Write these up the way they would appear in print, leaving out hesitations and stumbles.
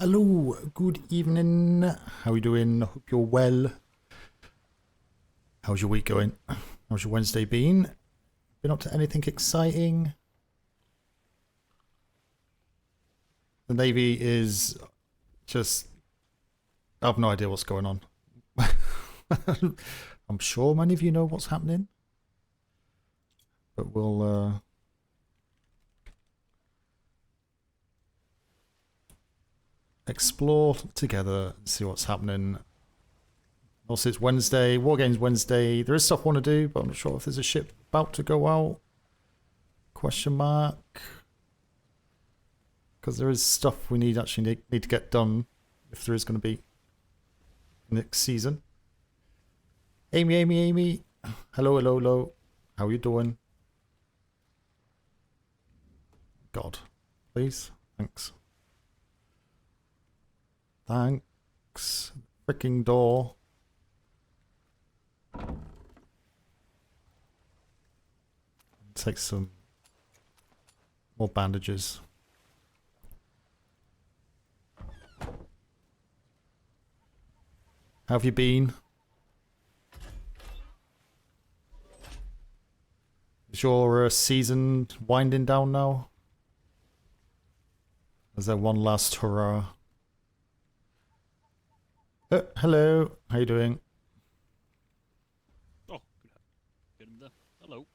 Hello, good evening. How are you doing? Hope you're well. How's your week going? How's your Wednesday been? Been up to anything exciting? The Navy is just... I have no idea what's going on. I'm sure many of you know what's happening. But we'll... explore together and see what's happening. Also, it's Wednesday, Wargames Wednesday. There is stuff I want to do, but I'm not sure if there's a ship about to go out. Question mark. Because there is stuff we need to get done if there is going to be next season. Amy. Hello. How are you doing? God, please. Thanks. Thanks. Freaking door. Take some more bandages. How have you been? Is your season winding down now? Is there one last hurrah? Hello, how you doing? Oh, good. Hello.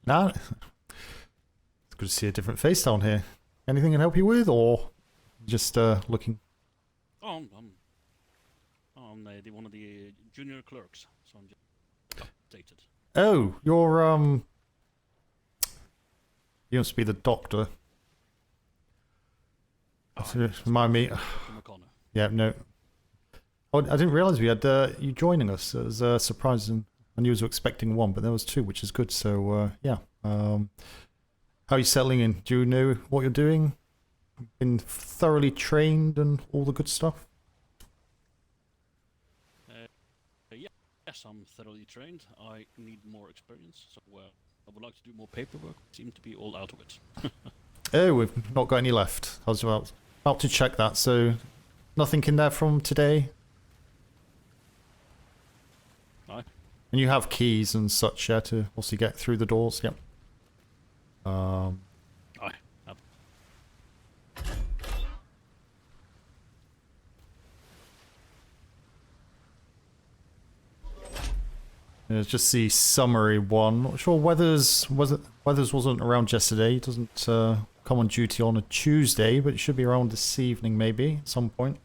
Nah, it's good to see a different face down here. Anything I can help you with, or just looking? Oh, I'm one of the junior clerks, so I'm just updated. Oh, you're you must be the doctor. Oh, Remind me. Yeah, no. Oh, I didn't realise we had you joining us. It was surprising. I knew I was expecting one, but there was two, which is good. So, yeah. How are you settling in? Do you know what you're doing? Been thoroughly trained and all the good stuff? Yes, I'm thoroughly trained. I need more experience, so I would like to do more paperwork. Seem to be all out of it. Oh, we've not got any left. I was about to check that. So, nothing in there from today? Aye. And you have keys and such, yeah, to also get through the doors, yep. Aye. It's just the summary one. Not sure Weathers wasn't around yesterday. He doesn't come on duty on a Tuesday, but it should be around this evening maybe at some point.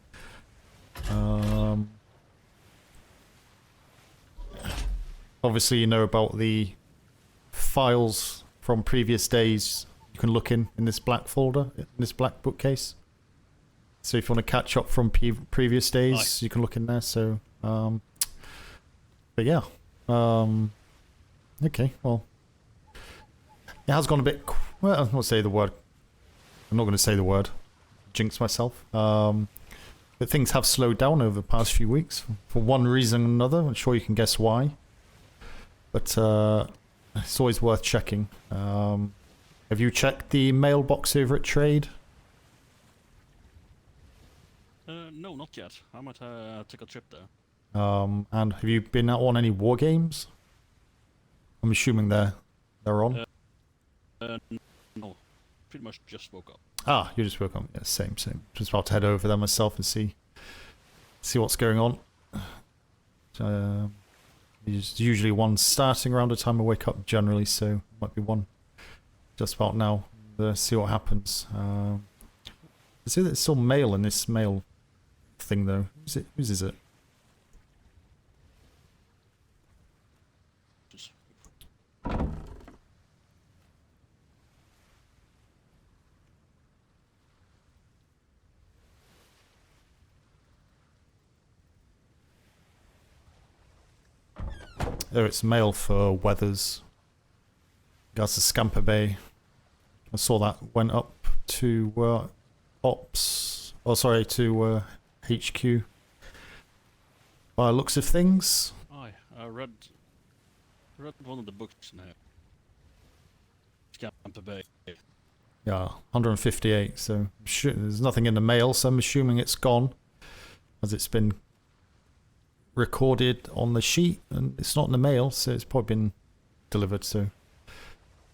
Obviously, you know about the files from previous days. You can look in this black folder, in this black bookcase. So if you want to catch up from previous days, you can look in there. So, but yeah. Okay, well. It has gone a bit... Well, I won't say the word. I'm not going to say the word. Jinx myself. But things have slowed down over the past few weeks. For one reason or another. I'm sure you can guess why. But it's always worth checking. Have you checked the mailbox over at Trade? No, not yet. I might take a trip there. And have you been out on any war games? I'm assuming they're on. No, pretty much just woke up. Ah, you just woke up. Yeah, same. Just about to head over there myself and see what's going on. There's usually one starting around the time I wake up generally, so might be one just about now. See what happens. Is it still mail in this mail thing though? Whose is it? Just Oh, it's mail for Weathers. That's the Scamper Bay. I saw that went up to Ops. Oh, sorry, to HQ. By the looks of things. I read one of the books now. Scamper Bay. Yeah, 158. So there's nothing in the mail, so I'm assuming it's gone, as it's been recorded on the sheet, and it's not in the mail, so it's probably been delivered. So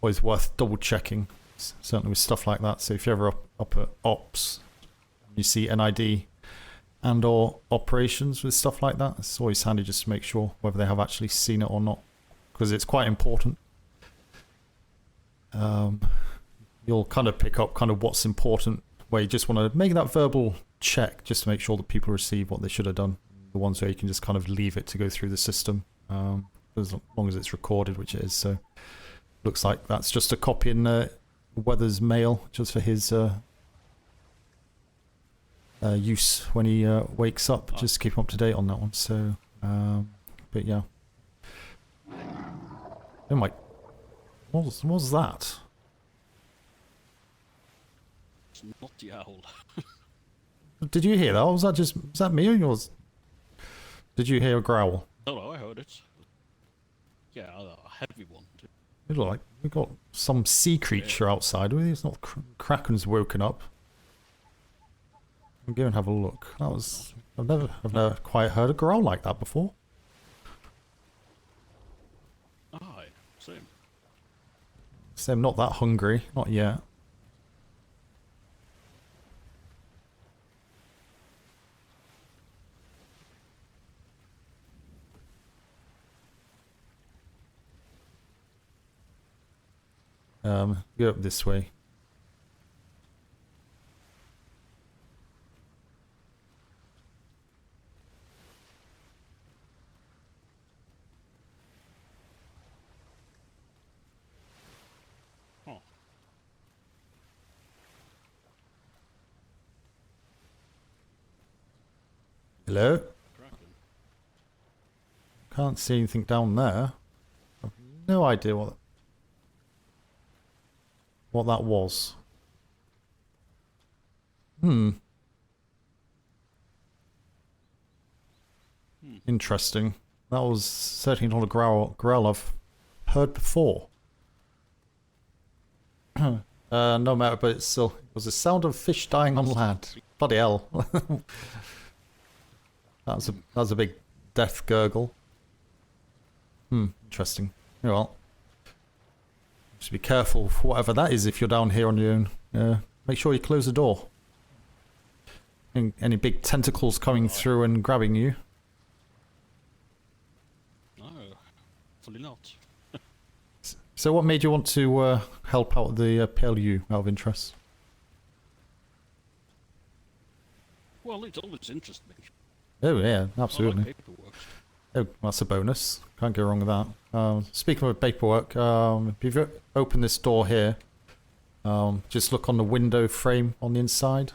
always worth double checking, certainly with stuff like that. So if you're ever up at Ops, you see NID and or operations with stuff like that, it's always handy just to make sure whether they have actually seen it or not, because it's quite important. You'll kind of pick up kind of what's important, where you just want to make that verbal check just to make sure that people receive what they should have done. The ones where you can just kind of leave it to go through the system, as long as it's recorded, which it is. So looks like that's just a copy in Weather's mail, just for his use when he wakes up, just to keep him up to date on that one. So, but yeah. Oh my, what was that? It's not the owl. Did you hear that? Or was that me or yours? Did you hear a growl? No, I heard it. Yeah, a heavy one too. It looked like we got some sea creature outside. It's not Kraken's woken up. I'll go and have a look. That was I've never quite heard a growl like that before. Aye, same. So I'm not that hungry, not yet. Go up this way. Oh, Hello? Kraken. Can't see anything down there. I've no idea what that was. Interesting. That was certainly not a growl I've heard before. No matter, but it was the sound of fish dying on land. Bloody hell. That was a big death gurgle. Interesting. Yeah, well. Just be careful for whatever that is if you're down here on your own. Make sure you close the door. Any big tentacles coming through and grabbing you. No, hopefully not. So what made you want to help out the PLU out of interest? Well, it's always interesting. Oh yeah, I absolutely. like paperwork. Oh, that's a bonus. Can't go wrong with that. Speaking of paperwork, if you open this door here, just look on the window frame on the inside.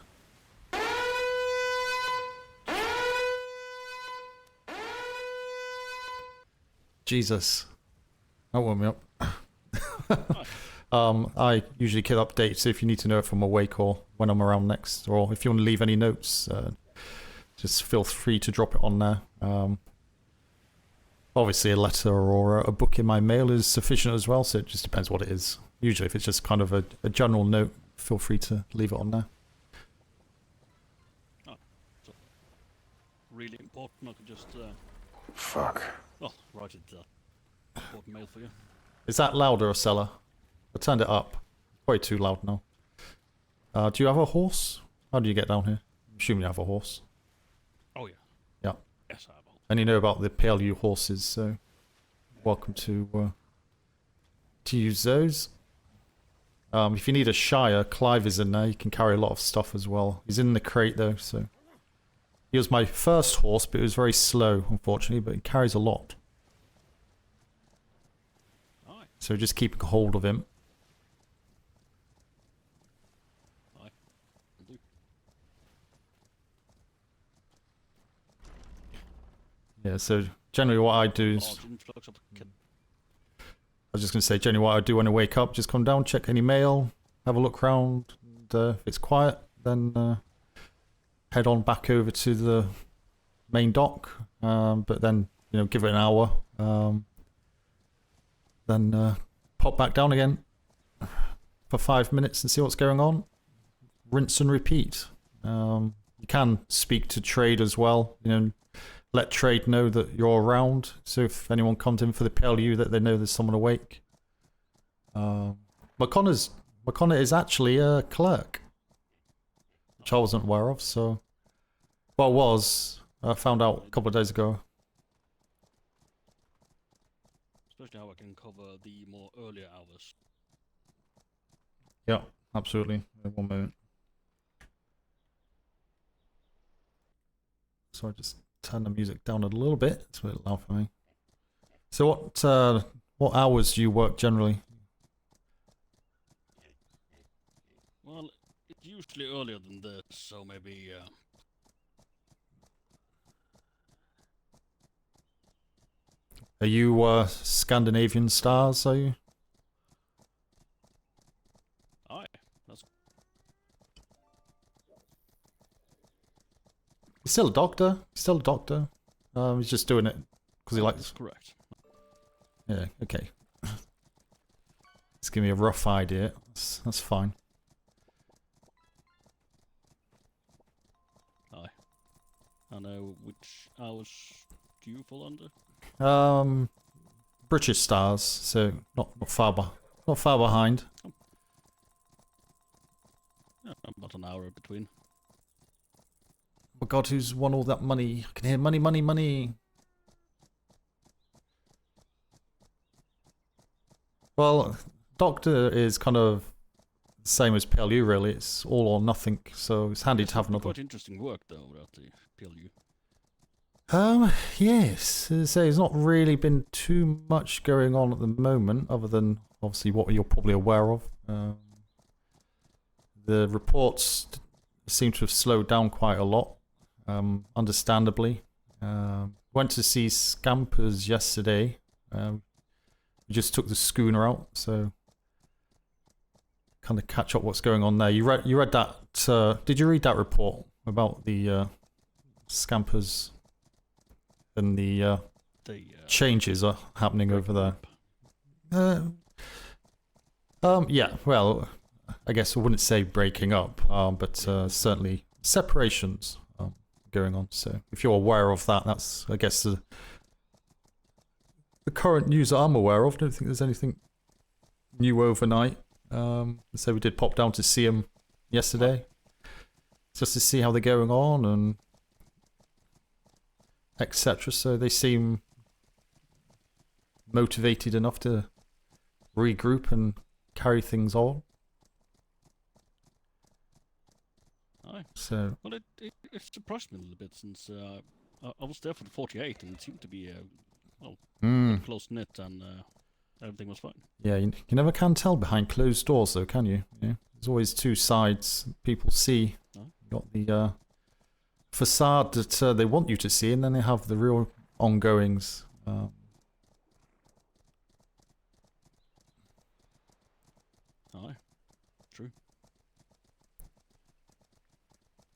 Jesus. That woke me up. I usually get updates, so if you need to know if I'm awake or when I'm around next, or if you want to leave any notes, just feel free to drop it on there. Obviously a letter or a book in my mail is sufficient as well, so it just depends what it is. Usually if it's just kind of a general note, feel free to leave it on there. Oh, so really important. I could just Fuck. write it important mail for you. Is that louder, Acela? I turned it up. Way too loud now. Do you have a horse? How do you get down here? I'm assuming you have a horse. Oh yeah. Yeah. Yes, I have. And you know about the PLU horses, so welcome to use those. If you need a Shire, Clive is in there. He can carry a lot of stuff as well. He's in the crate though, so he was my first horse, but it was very slow, unfortunately. But he carries a lot, so just keep a hold of him. Yeah, so generally what I do is... I was just going to say, generally what I do when I wake up, just come down, check any mail, have a look around, and if it's quiet, then head on back over to the main dock, but then, you know, give it an hour, then pop back down again for 5 minutes and see what's going on. Rinse and repeat. You can speak to trade as well, you know, let trade know that you're around, so if anyone comes in for the PLU, that they know there's someone awake. McConnor is actually a clerk, which I wasn't aware of. So, well, I found out a couple of days ago. Especially how I can cover the more earlier hours. Yeah, absolutely. 1 moment. So I just turn the music down a little bit. It's a bit loud for me. So what hours do you work generally? Well, it's usually earlier than this, so maybe Are you Scandinavian stars, are you? aye, that's He's still a doctor. He's still a doctor. He's just doing it because he likes... correct. Yeah, okay. Just give me a rough idea. That's fine. Aye. I know which hours do you fall under? British stars, so not far behind. Yeah, about an hour between. Oh God, who's won all that money? I can hear money, money, money. Well, Doctor is kind of the same as PLU, really. It's all or nothing, so it's handy to have another. Quite interesting work though, without the PLU. Yes. As I say, there's not really been too much going on at the moment, other than obviously what you're probably aware of. The reports seem to have slowed down quite a lot, understandably. Went to see Scampers yesterday. We just took the schooner out, so kind of catch up what's going on there. You read that? Did you read that report about the Scampers and the changes are happening over there? Yeah. Well, I guess I wouldn't say breaking up, but certainly separations going on. So if you're aware of that, that's, I guess, the current news that I'm aware of. I don't think there's anything new overnight. So we did pop down to see them yesterday, just to see how they're going on and etc. So they seem motivated enough to regroup and carry things on. Aye. So well, it surprised me a little bit since I was there for the 48 and it seemed to be close knit and everything was fine. Yeah, you never can tell behind closed doors, though, can you? Yeah, there's always two sides people see. No? You got the facade that they want you to see, and then they have the real ongoings. Aye, true.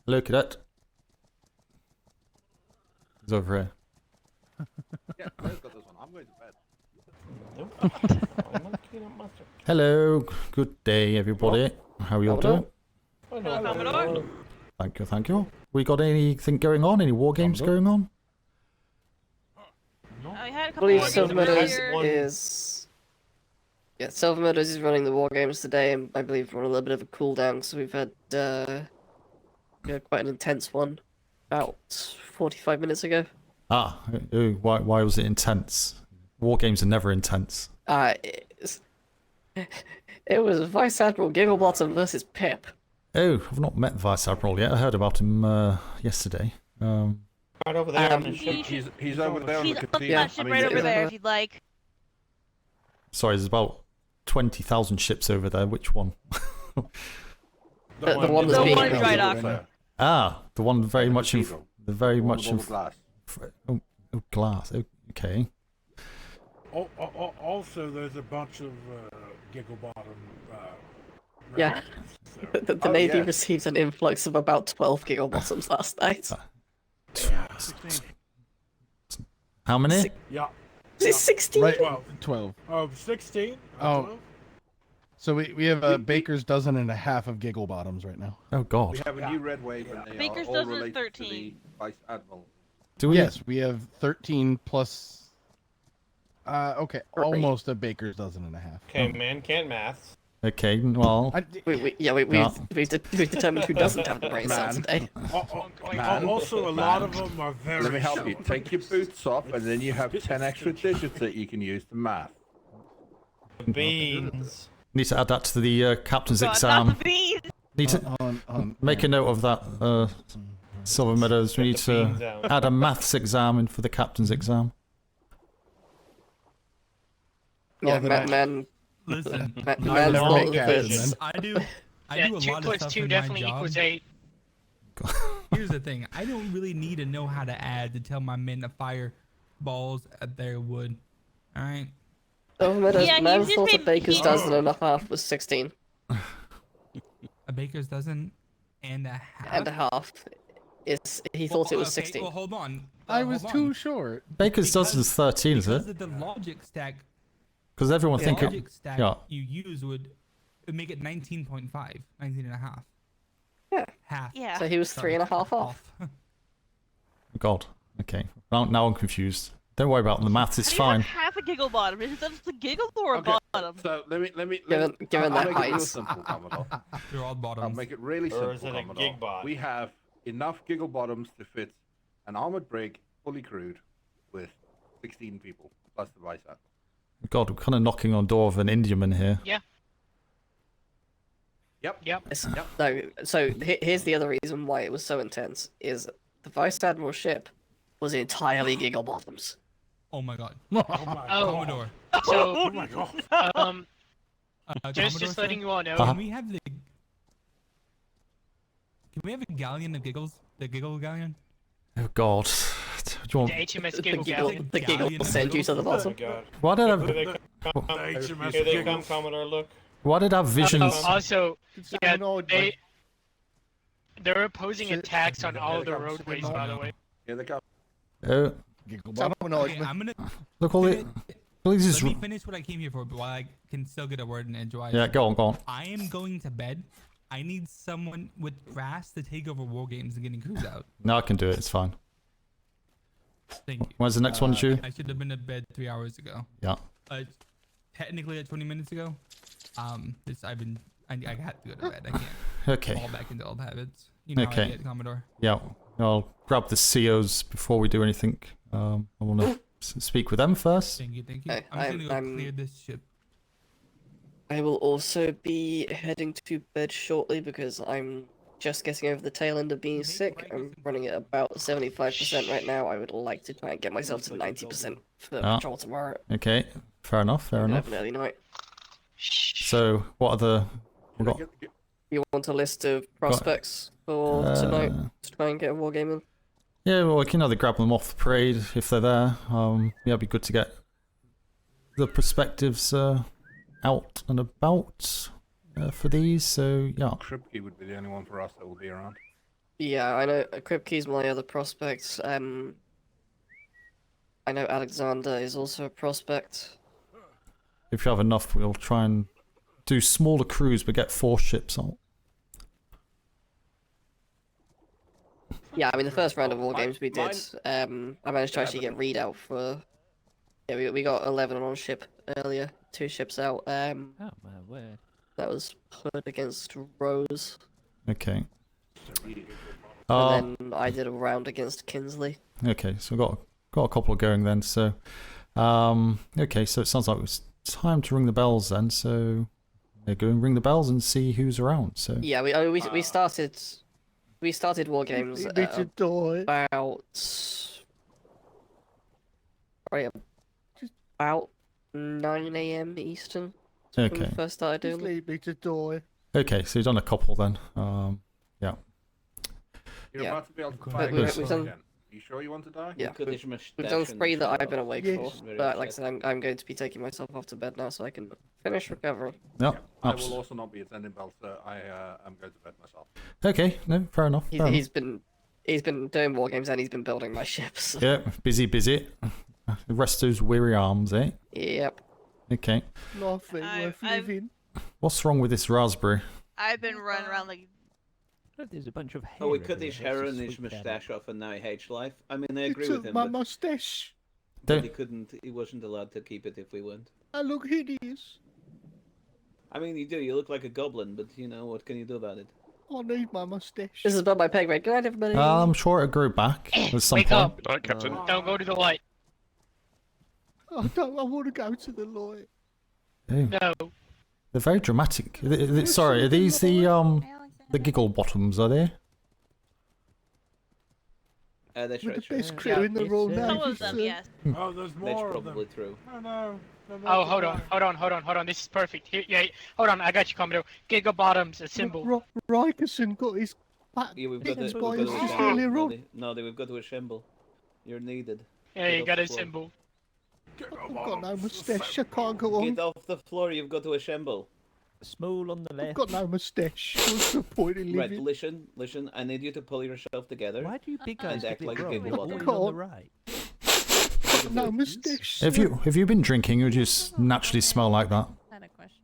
Hello, cadet. He's over here. Yeah, I've got this one. I'm going to bed. Hello, good day, everybody. How are you all doing? Thank you. We got anything going on? Any war games going on? I had a I couple believe more Silver games Meadows earlier. is... Yeah, Silver Meadows is running the war games today, and I believe we're on a little bit of a cooldown, so we've had quite an intense one about 45 minutes ago. Ah, why was it intense? War games are never intense. It was Vice Admiral Gigglebottom versus Pip. Oh, I've not met Vice Admiral yet. I heard about him yesterday. Right over there on the He's- ship. He's over there on He's the up casino. that ship right over there if you'd like. Sorry, there's about 20,000 ships over there. Which one? The one that's The being one built. right off. The one very much in. Cathedral. The very One much in. with glass. Oh, glass. Okay. Also, there's a bunch of giggle bottom. Yeah. So. The Oh, Navy yeah. received an influx of about 12 Gigglebottoms last night. How many? Yeah. Is it 16? Right, 12. 12. 16? Oh. 12? So we have a baker's dozen and a half of giggle bottoms right now. Oh We God. have a new red wave, and they Baker's are all dozen is related 13. to the Vice Admiral. Do we? Yes, we have 13 plus. Okay, almost a baker's dozen and a half. Okay, man can't math. Okay. Well. We've determined who doesn't have the brain cell today. Also, a lot of them are very Let me help you. short. Take your boots off, and then you have 10 extra digits that you can use to math. Beans. Need to add that to the captain's God, not exam. the bees. Need to make a note of that. Silver Meadows. We need Beans to out. add a maths exam in for the captain's exam. Yeah, then man. Listen, Man's never not make the captain, first. then. I do a 2 lot of plus stuff 2 in definitely my job. equals 8. Here's the thing: I don't really need to know how to add to tell my men to fire balls at their wood. All right. Yeah, Man you just thought a made- baker's he- dozen and a half was 16 A baker's dozen and a half. and a half. He thought it was Okay, 16. Well, hold on. I was hold too on. short. Baker's dozen is 13, is Because it? of the logic stack. Because everyone The think it. logic stack Yeah. you use would make it 19.5, 19 and a half. Yeah. Half. Yeah. So he was Sorry, 3.5 off. God. Okay. Now I'm confused. Don't worry about the maths. It's How do you have fine. half a giggle bottom. Is that just a giggle or a Okay, bottom? So let me. Given I'll that make it real height. simple, Commodore. They're all I'll bottoms. make it really Or simple, is it a Commodore. gig bot? We have enough giggle bottoms to fit an armored brig, fully crewed, with 16 people plus the vice admiral. God, we're kind of knocking on the door of an Indiaman here. Yeah. Yep. Yep. No, so here's the other reason why it was so intense: is the Vice Admiral ship was entirely Gigglebottoms. Oh my god. Oh my Oh. Commodore. So, Oh my god. just Commodore, letting sir, you all know. Uh-huh. Can we have the? Can we have a galleon of giggles? The giggle galleon? Oh God. Do you want... The HMS The Giggle giggle, Galleon. the giggle will send you to the Oh my bottom. god. Why did Here I? they come, HMS here they come, Giggles. Commodore, look. Why did I have visions? Also, yeah, No, they're opposing Shit. attacks on all the Shit. roadways, by the way. Here they go. Oh, giggle Okay, bottom. I'm gonna look all the. Please just. let me finish what I came here for, but while I can still get a word in edgewise. Yeah, go on. I am going to bed. I need someone with grass to take over war games and getting crews out. No, I can do it. It's fine. Thank you. When's the next one due? I should have been to bed 3 hours ago. Yeah. Technically at 20 minutes ago. I had to go to bed. I can't Okay. fall back into old habits. You know how Okay. I get, Commodore. Yeah. I'll grab the COs before we do anything. I want to speak with them first. Thank you, thank you. Hey, I'm just gonna I'm- go clear this ship. I will also be heading to bed shortly because I'm just getting over the tail end of being sick. I'm running at about 75% right now. I would like to try and get myself to 90% for Ah. patrol tomorrow. Okay. Fair enough. Fair and enough. have an early night. So, what are the? We got. You want a list of prospects for tonight to try and get a war game in? Yeah, well, we can either grab them off the parade if they're there. Yeah, it'd be good to get the perspectives out and about for these. So yeah. Kripke would be the only one for us that will be around. Yeah, I know Kripke's my other prospect. I know Alexander is also a prospect. If you have enough, we'll try and do smaller crews, but get 4 ships out. Yeah, I mean the first round of war games we did. Mine- I managed to actually get readout for. Yeah, we got 11 on ship earlier, 2 ships out. Oh my word. That was Hood against Rose, Okay. and then I did a round against Kinsley. Okay, so we've got a couple going then. So Okay, so it sounds like it's time to ring the bells then. So go and ring the bells and see who's around. So Yeah, we started war games about probably about 9 a.m. Eastern. When we okay, first started doing them. Leave me to die. okay, so you've done a couple then. Yeah. You're Yeah. about to be able to But fire we've yourself done- again. Are you sure you want to die? Yeah. Cut his We've mustache done and 3 that shut I've been off. awake Yes. for, Very but like I upset. said, I'm going to be taking myself off to bed now so I can finish recovering. Yeah. I will also not be attending bells. I am going to bed myself. Okay. No, fair enough. Fair enough. He's been doing war games and he's been building my ships. Yeah, busy. Rest those weary arms, eh? Yep. Okay. Life ain't worth living. What's wrong with this raspberry? I've been running around like. There's a bunch of hair. Oh, we cut everywhere. his Let's hair just and his sweep that moustache up. off, and now he hates life. I mean, I You agree with took him, my but mustache. Don't- he couldn't. He wasn't allowed to keep it if we went. I look hideous. I mean, you do. You look like a goblin, but you know what can you do about it? I need my mustache. This is above my peg grade. Good night, everybody. I'm sure it'll grow back at some Wake point. up! Right, Captain. Don't go to the light. I want to go to the light. Oh, No. they're very dramatic. Sorry, are these the giggle bottoms? Are they? That's We're right. the Sure. best crew in the Yes, Royal sir. Navy, Some of them, sir. yes. Oh, there's That's more of probably them. true. Oh no. Oh, hold on. This is perfect. Here, yeah, hold on. I got you, Commodore. Giga Bottom's a symbol. Rikerson got his back Yeah, we've got to. bitten We've by got us to just assemble. earlier on. No, we've got to assemble. You're needed. Yeah, Get you off got the a floor. symbol. I've got no moustache. I can't go on. Get off the floor. You've got to assemble. Small on the I've left. got no moustache. What's the point in Right, living? listen. I need you to pull yourself together. Why do you pick And us act like a wrong? giggle We're bottom. always on the right. No moustache. Have you been drinking, or do you just naturally smell like that? Kind of question.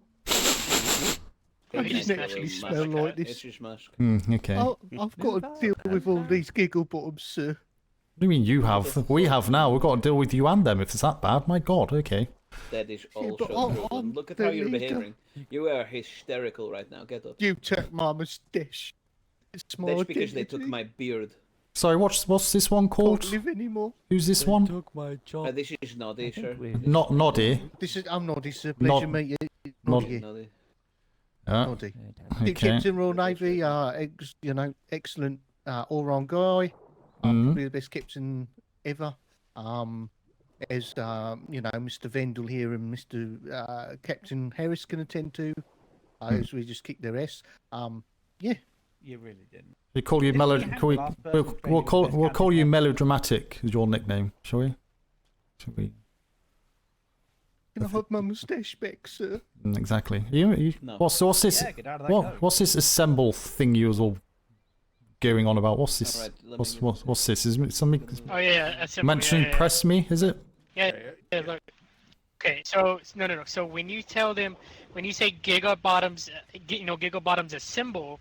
I He's didn't not actually really smell much like It's this. his mask. Okay. Oh, I've got to deal with all these giggle bottoms, sir. What do you mean you have? We have now. We've got to deal with you and them if it's that bad. My God. Okay. That is Yeah, also but true. I'm Look at the how you're leader. behaving. You are hysterical right now. Get up. You took my moustache. It's my That's because they took identity. my beard. Sorry, what's this one called? Can't live anymore. Who's this one? Took my job. This is Noddy, sir. Not Noddy. This is I'm Noddy, sir. Nod- Pleasure to meet you. Nod- Noddy. Noddy. Noddy. Okay. Captain Royal Navy, excellent all-round guy. Mm. Probably the best captain ever. As Mr. Vendel here and Mr. Captain Harris can attend to. As we just kicked their ass. Yeah. You really didn't. We call you we'll call you melodramatic is your nickname, shall we? Shall we? Can I have my moustache back, sir? Exactly. No. What's this? Yeah, get out of that coat. What's this assemble thing you was all going on about? What's this? Alright, let me What's this? Is it something Oh yeah, a symbol. mentioning yeah, yeah, press me? Is it? Yeah, look. Okay, so no. So when you tell them, when you say Giga Bottom's, Giga Bottom's a symbol,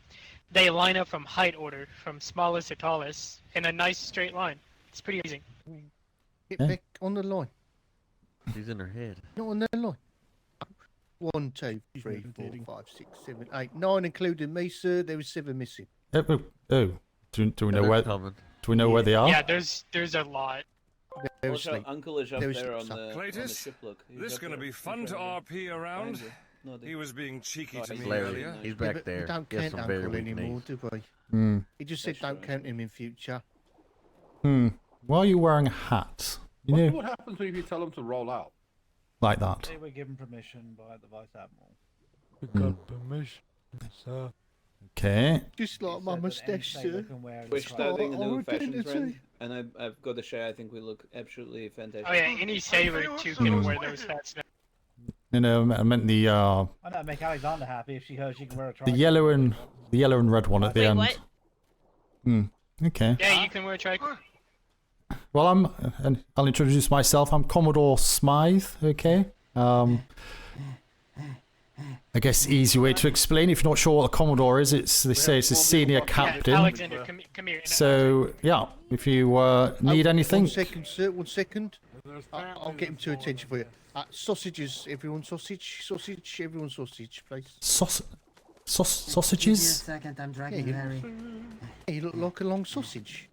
they line up from height order, from smallest to tallest, in a nice straight line. It's pretty amazing. Get Yeah. back on the line. He's in her head. Not on the line. 1, 2, 3, 4, 5, 6, 7, 8, 9, including me, sir. There was 7 missing. Oh. Do we know where? Do we know where they are? Yeah, there's a lot. They were Also, asleep. Uncle is up There was there on some- the Cletus, ship. Look. He's This up gonna there. be He's fun to right RP around. behind you. Noddy. He was being cheeky Oh, to he's me Larry. earlier. He's Yeah, back but there. We don't He has count some Uncle very weak anymore, knees. do we? Hmm. He just said That's don't right. count him in future. Hmm. Why are you wearing a hat? You Wonder know, what happens if you tell them to roll out? like that. They were given permission by the Vice Admiral. We got permission, sir. Okay. Just like my moustache, sir. We're starting a Oh, new fashion identity. trend, and I've got to say I think we look absolutely fantastic. Oh yeah, any sailor too can wear those hats now. I meant the Why not make Alexander happy if she heard she can wear a yellow and red one at the Wait, end. what? Hmm. Okay. Yeah, you can wear a tricorn. Well, I'll introduce myself. I'm Commodore Smythe. Okay. I guess easy way to explain if you're not sure what a Commodore is. They say it's a senior Yeah, captain. Alexander, come here. So yeah, if you need anything, 1 second, sir. 1 second. There's I'll families get him to and attention for you. Sausages, everyone. Sausage, everyone. Sausage, please. sausages. second, I'm Yeah, you look like a long sausage.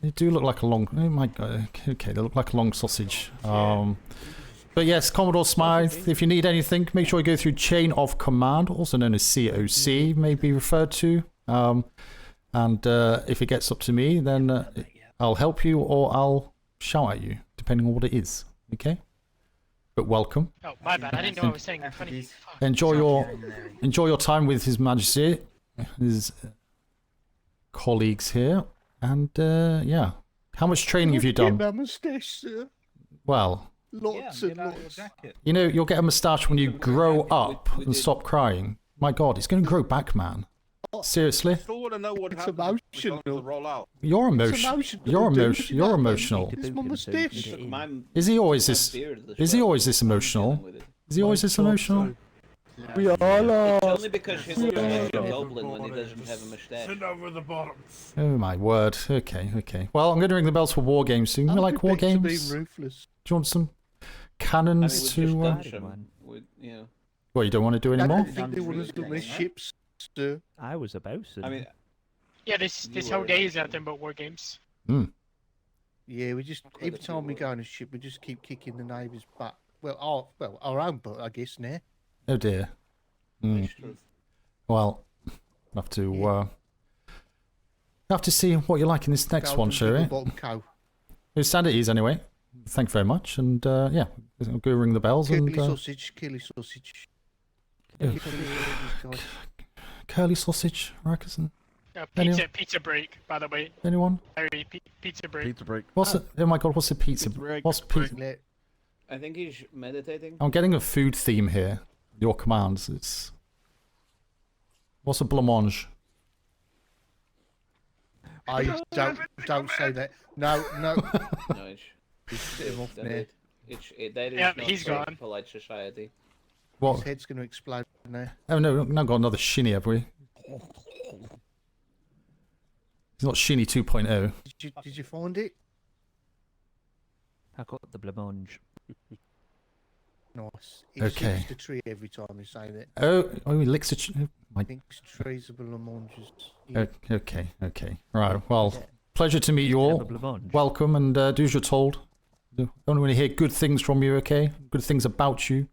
They do look like a long. Oh my god. Okay, they look like a long sausage. But yes, Commodore Smythe. If you need anything, make sure you go through Chain of Command, also known as COC, may be referred to. And if it gets up to me, then I'll help you or I'll shout at you, depending on what it is. Okay. But welcome. Oh, my bad. I didn't know I was saying funny. Enjoy your time with His Majesty, his colleagues here, and yeah. How much training have you done? Get my moustache, sir. Well, Lots and lots. you know, you'll get a moustache when you grow up and stop crying. My God, it's going to grow back, man. Seriously? Still want to know what It's happens emotional. when the roll out. You're emotional. You're emotional. You're emotional. It's my moustache. Is he always this? Is he always this emotional? Is he always this emotional? We all It's are. only because he's looks like a goblin when he doesn't have a mustache. Send over the bottoms. Oh my word. Okay, okay. Well, I'm going to ring the bells for war games soon. You like war To be games? Do ruthless. you want some I mean, cannons we've just to? done some. You know, Well, you don't want to do I any more? don't think they want us to miss ships, sir. I was about to. I mean, Yeah, this You whole were- day is nothing but war games. Yeah, we just Quite a every time we few go on a ship, we just keep kicking the navy's butt. Well, our own butt, I guess. Now. Oh dear. Hmm. it's true. Well, I'll have to see what you like in this next one, shall we? Bottom cow. It's stand at ease anyway. Thank you very much, and yeah, I'll go ring the bells and Curly sausage, curly sausage. Oh. Curly sausage, Rackerson. Pizza break, by the way. Anyone? Larry, pizza break. Pizza break. What's it? Oh my God, what's the pizza? What's pizza? Let- I think he's meditating. I'm getting a food theme here. Your commands. It's what's a blancmange? I don't say that. No. No, it's Get him off that there. is Yeah, not he's very gone. polite society. What? His head's going to explode now. Oh no, we've not got another shinny, have we? It's not shinny 2.0. Did you find it? I got the blancmange. Nice. Okay. It's the tree every time you say that. Oh, he licks a. Oh, my. Thinks trees are blancmanges. Okay. Right. Well, pleasure to meet you all. Blancmange. Welcome, and do as you're told. I only want to hear good things from you, okay? Good things about you.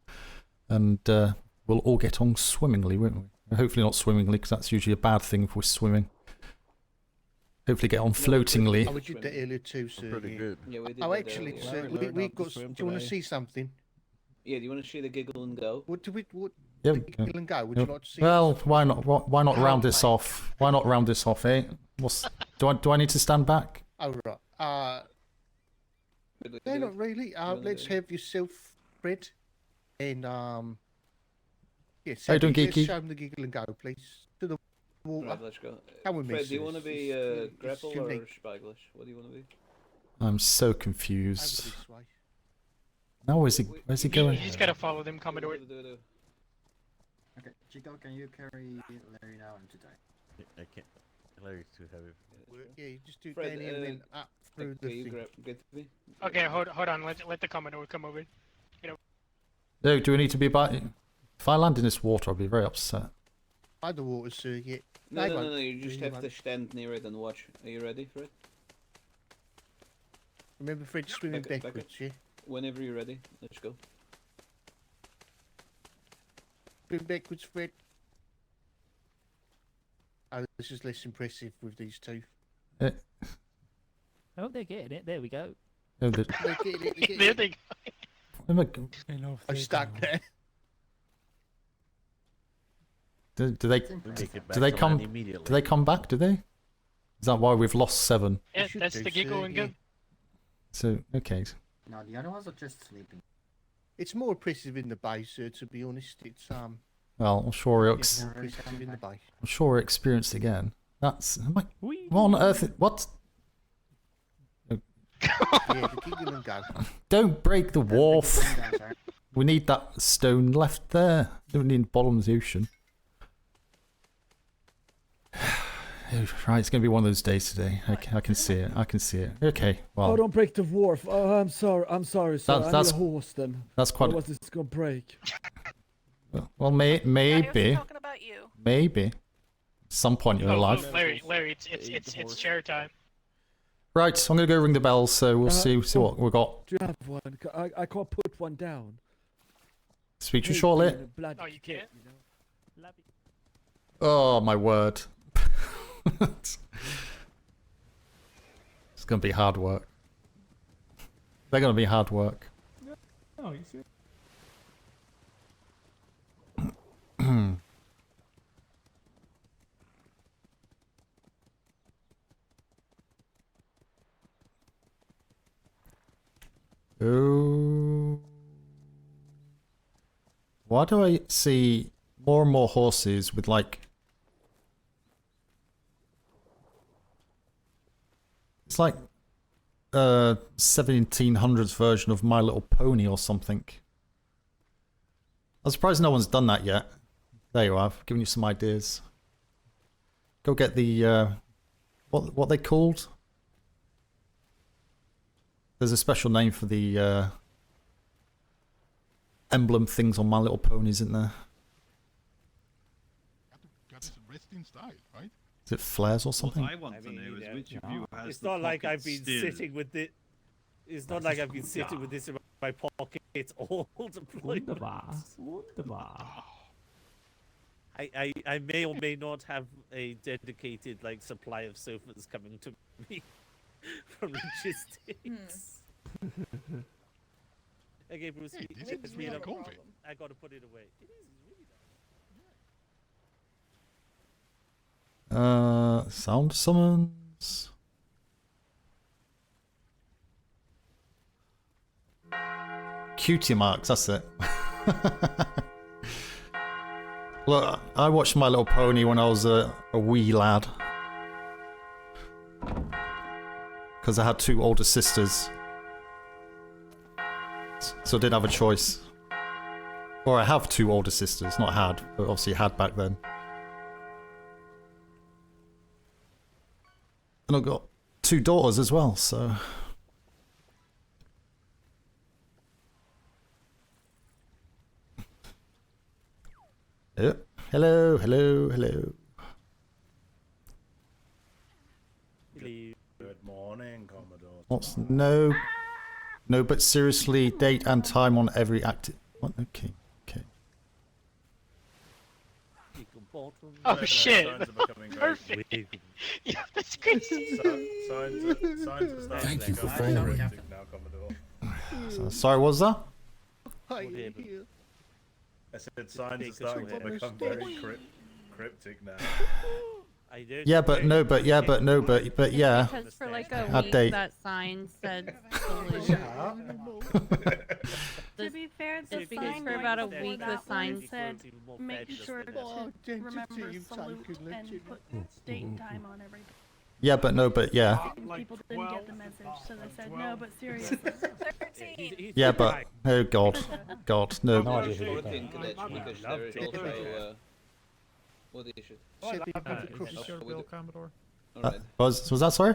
And we'll all get on swimmingly, won't we? Hopefully not swimmingly, because that's usually a bad thing if we're swimming. Hopefully get on floatingly. Oh, we did that earlier too, sir. Pretty yeah. good. Yeah, we did Oh, that actually, earlier. sir, Larry we learned how got. to swim Do you want to today. see something? Yeah, do you want to see the giggle and go? What do we? What? Yeah, Giggle and go. Would you like to see? well, why not? Why not round this off? Why not round this off, eh? Do I need to stand back? Oh right. No, not really. Let's have yourself, Fred, and yes. How you doing, let's Geeky? show him the giggle and go, please. To the water. Right, let's go. Come with me, Fred, do you sir. want to be It's grapple or unique. Spiglish? What do you want to be? I'm so Over confused. this way. Now where's he going? You just gotta follow them, Commodore. Okay, Chico, can you carry Larry now and today? I can't. Larry's too heavy. Yeah, you just do Fred, down here and then up through Okay, the you thing. get to me. Okay, hold on. Let the Commodore come over. No, do we need to be by? If I land in this water, I'll be very upset. By the water, sir. Yeah. No, I no, won't. no, no, you just You have won't. to stand near it and watch. Are you ready, Fred? Remember, Fred, swimming Back up. backwards. Yeah. Whenever you're ready, let's go. Swim backwards, Fred. Oh, this is less impressive with these two. Oh, they're getting it. There we go. Oh, the, They're getting it, they're getting There it. they go. oh my, I'm stuck there. do they Make it back do they to come? land immediately. Do they come back? Do they? Is that why we've lost 7? Yeah, should that's do, the giggle sir, and yeah. go. So okay. No, the other ones are just sleeping. It's more impressive in the base, sir. To be honest, it's Well, I'm sure we're it's more impressive in the base. I'm sure we're experienced again. That's what Whee! on earth? What? Yeah, the giggle and go. Don't break the wharf. Going down, sir. We need that stone left there. Don't need bottom of the ocean. Right, it's going to be one of those days today. I can see it. I can see it. Okay, well, don't break the wharf. Oh, I'm sorry, sir. That's- I need a horse then. that's quite. Otherwise it's gonna break. Well, maybe, talking about you. maybe, some point in your Oh, life. Larry, it's chair time. Right, I'm gonna go ring the bell. So we'll see what we got. Do you have one? I can't put one down. Speak to you Hate shortly. being a bloody Oh, you kid, can't? you know? Oh my word. It's gonna be hard work. They're gonna be hard work. Oh, you see? Oh. Why do I see more and more horses with like... It's like 1700s version of My Little Pony or something. I'm surprised no one's done that yet. There you are, I've given you some ideas. Go get the what they called? There's a special name for the emblem things on My Little Ponies, isn't there? Got his resting style, right? Is it flares or something? What I want to know is which of you has It's the not like I've pocket been still. sitting with it. It's not like I've been sitting with this in my pocket all deployment. Wunderbar. I may or may not have a dedicated like supply of sofas coming to me from logistics. Okay, Bruce, Hey, this is me really up. comfy. I gotta put it away. It is really nice. Sound summons. Cutie marks, that's it. Look, I watched My Little Pony when I was a wee lad. Because I had two older sisters. So I didn't have a choice. Or I have two older sisters, not had, but obviously had back then. And I've got two daughters as well, so... Oh, hello, hello, hello. Good morning, Commodore. What's no, but seriously, date and time on every active. What? Okay, okay. Oh shit! Signs are becoming very Perfect. weak. Yeah, that's crazy. Signs are starting Thank to you for become following. cryptic now, Commodore. Sorry, what was that? I said signs are starting to become very cryptic now. Yeah, but no, but yeah, but no, but yeah. Because for like a Update. week that sign said solution. To be fair, the sign for about a week the sign said make sure to remember salute and put date and time on everything. Yeah, but no, but yeah. People didn't get the message, so they said no, but seriously. 13. Yeah, but oh god, god, no. I would think that because there is also what issue? Commodore. Was that sorry?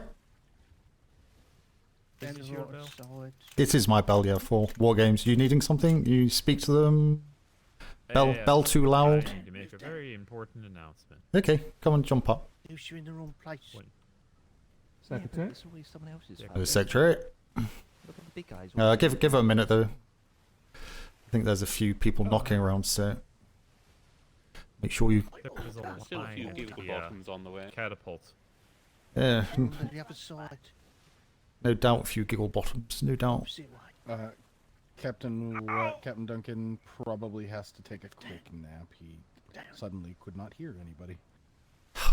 It is my bell, yeah, for wargames. You needing something? You speak to them? Bell too loud? I need to make a very important announcement. Okay, come on, jump up. You're in the wrong place. Secretary? It's always someone else's Oh, secretary. Look at the big guys. Give her a minute though. I think there's a few people knocking around, so make sure you. There's Still a few giggle bottoms on the way. Catapult. Yeah, On the other side. no doubt a few giggle bottoms, no doubt. Captain Duncan probably has to take a quick nap. He suddenly could not hear anybody.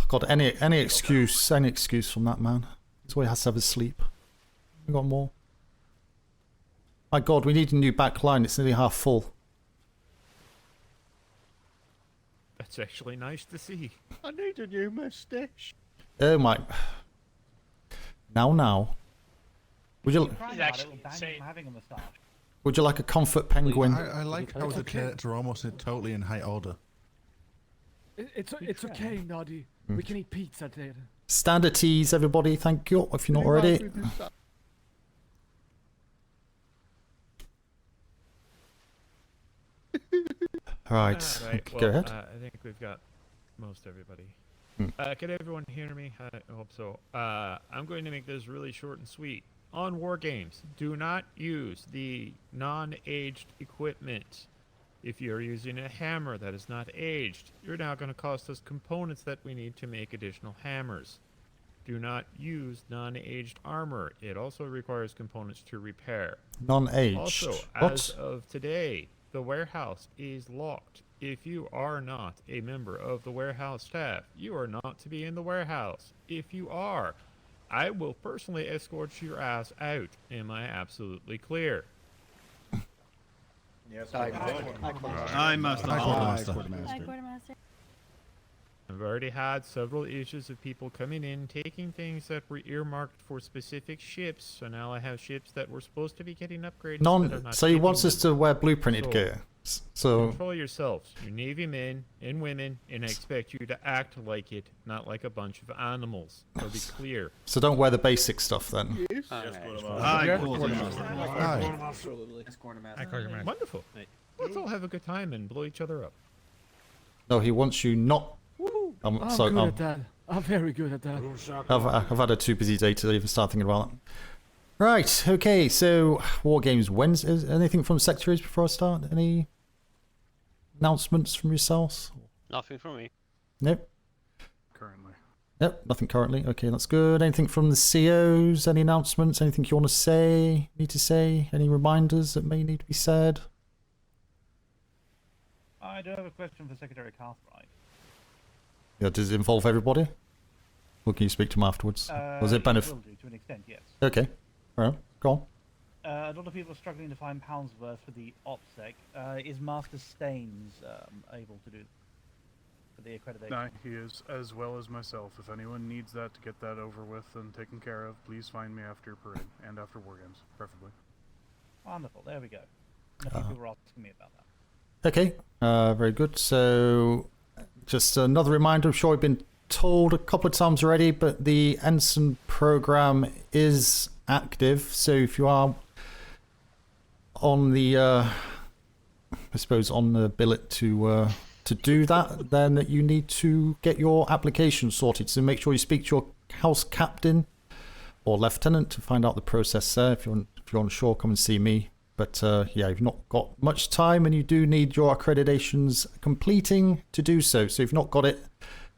God, any excuse from that man. That's why he has to have his sleep. We got more. My God, we need a new back line. It's nearly half full. That's actually nice to see. I need a new mustache. Oh my. Now. Would you He's actually insane. would you like a comfort penguin? I like how the characters are almost totally in high order. It's okay, Noddy. We can eat pizza later. Standard teas, everybody. Thank you. If you're not already. Right. Right, Go ahead. I think we've got most everybody. Can everyone hear me? I hope so. I'm going to make this really short and sweet. On wargames, do not use the non-aged equipment. If you're using a hammer that is not aged, you're now going to cost us components that we need to make additional hammers. Do not use non-aged armor. It also requires components to repair. Non-aged. Also, What? as of today, the warehouse is locked. If you are not a member of the warehouse staff, you are not to be in the warehouse. If you are, I will personally escort your ass out. Am I absolutely clear? Yes, Aye, Master. Quartermaster. I've already had several issues of people coming in, taking things that were earmarked for specific ships, so now I have ships that were supposed to be getting upgraded. that are not So he getting wants us them. to wear blueprinted So, gear. So Control yourselves, you Navy men and women, and I expect you to act like it, not like a bunch of animals. So be clear. so don't wear the basic stuff then. Aye, Aye. Quartermaster. Aye. Wonderful. Let's all have a good time and blow each other up. No, he wants you not. I'm good at that. I'm very good at that. I've had a too busy day to even start thinking about that. Right, okay, so War Games Wednesday. Is anything from secretaries before I start? Any announcements from yourselves? Nothing from me. Nope. Currently. Nope, nothing currently. Okay, that's good. Anything from the COs? Any announcements? Anything you want to say? Need to say? Any reminders that may need to be said? I do have a question for Secretary Cartwright. Yeah, does it involve everybody? Or can you speak to him afterwards? Was it Will benefit? do, to an extent, yes. Okay. All right, go on. A lot of people are struggling to find pounds worth for the OPSEC. Is Master Staines able to do for the accreditation? No, he is, as well as myself. If anyone needs that to get that over with and taken care of, please find me after parade and after war games, preferably. Wonderful, there we go. A few people were asking me about that. Okay, very good. So, just another reminder, I'm sure we've been told a couple of times already, but the Ensign program is active. So if you are on the, I suppose, on the billet to do that, then you need to get your application sorted. So make sure you speak to your house captain or lieutenant to find out the process there. If you're unsure, come and see me. But yeah, you've not got much time, and you do need your accreditations completing to do so. So if you've not got it,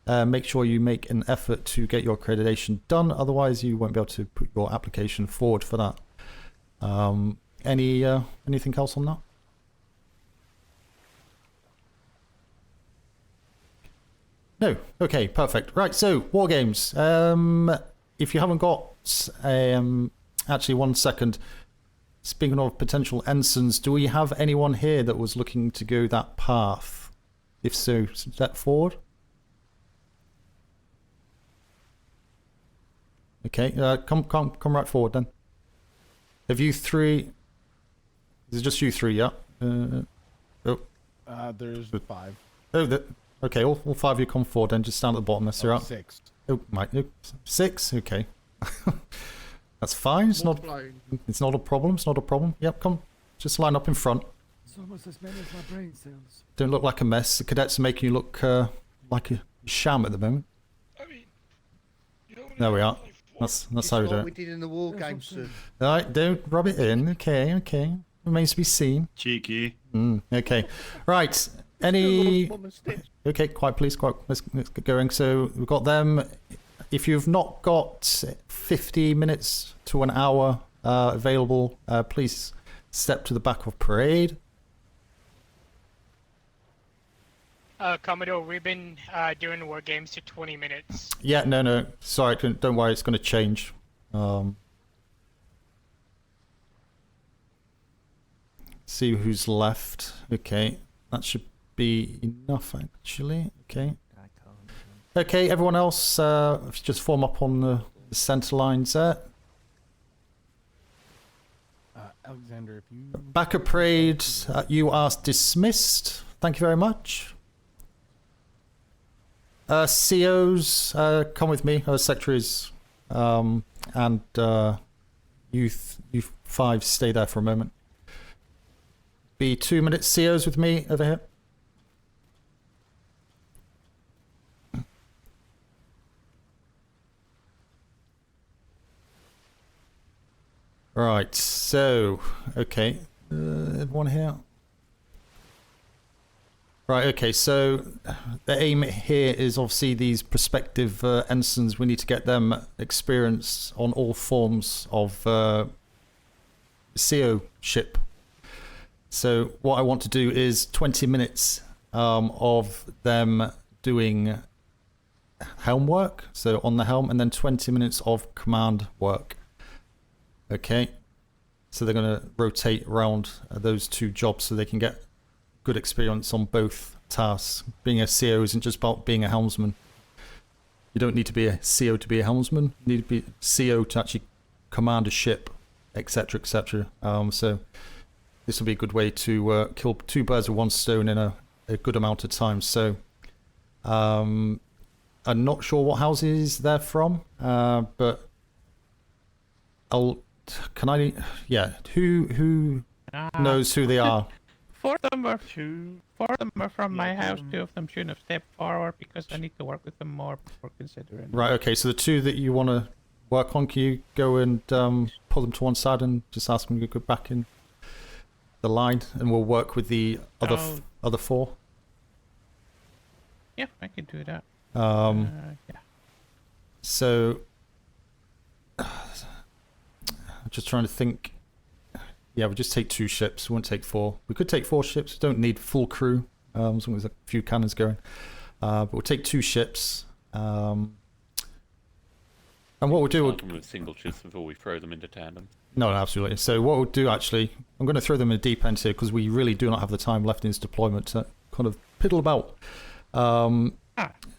make sure you make an effort to get your accreditation done. Otherwise, you won't be able to put your application forward for that. Anything else on that? No. Okay, perfect. Right, so War Games. If you haven't got, actually, 1 second. Speaking of potential ensigns, do we have anyone here that was looking to go that path? If so, step forward. Okay, come right forward then. Have you three? Is it just you three? Yeah. There's 5. Oh, okay. All 5 of you come forward then. Just stand at the bottom. That's right. 6. Oh, my. 6. Okay. That's fine. It's not a problem. It's not a problem. Yep, come. Just line up in front. It's almost as many as my brain cells. Don't look like a mess. The cadets are making you look like a sham at the moment. There we are. That's how we do what we it. did in the war games, sir. Alright, don't rub it in. Okay. Remains to be seen. Cheeky. Okay. Right. Any... Okay, quiet please. Quiet. Let's get going. So we've got them. If you've not got 50 minutes to an hour available, please step to the back of parade. Commodore, we've been doing war games to 20 minutes. Yeah, no. Sorry, don't worry. It's going to change. See who's left. Okay, that should be enough actually. Okay, everyone else, if you just form up on the center lines there. Alexander, if you... Back of parade, you are dismissed. Thank you very much. COs, come with me. Secretaries, and you 5 stay there for a moment. Be 2 minutes. COs with me over here. Right, so, okay. One here. Right, okay, so the aim here is obviously these prospective ensigns. We need to get them experience on all forms of CO ship. So what I want to do is 20 minutes of them doing helm work, so on the helm, and then 20 minutes of command work. Okay, so they're going to rotate around those two jobs so they can get good experience on both tasks. Being a CO isn't just about being a helmsman. You don't need to be a CO to be a helmsman. You need to be CO to actually command a ship, etc., etc. So this will be a good way to kill two birds with one stone in a good amount of time. So I'm not sure what houses they're from, but who knows who they are? Four of them are from my house. Two of them shouldn't have stepped forward because I need to work with them more before considering. Right, okay, so the two that you want to work on, can you go and pull them to one side and just ask them to go back in the line, and we'll work with the other four? Yeah, I can do that. Yeah. So, I'm just trying to think. Yeah, we'll just take 2 ships. We won't take 4. We could take 4 ships. We don't need full crew, as long as there's a few cannons going. But we'll take 2 ships. And what we'll do... Start them with single ships before we throw them into tandem. No, absolutely. So what we'll do, actually, I'm going to throw them in a deep end here because we really do not have the time left in this deployment to kind of piddle about.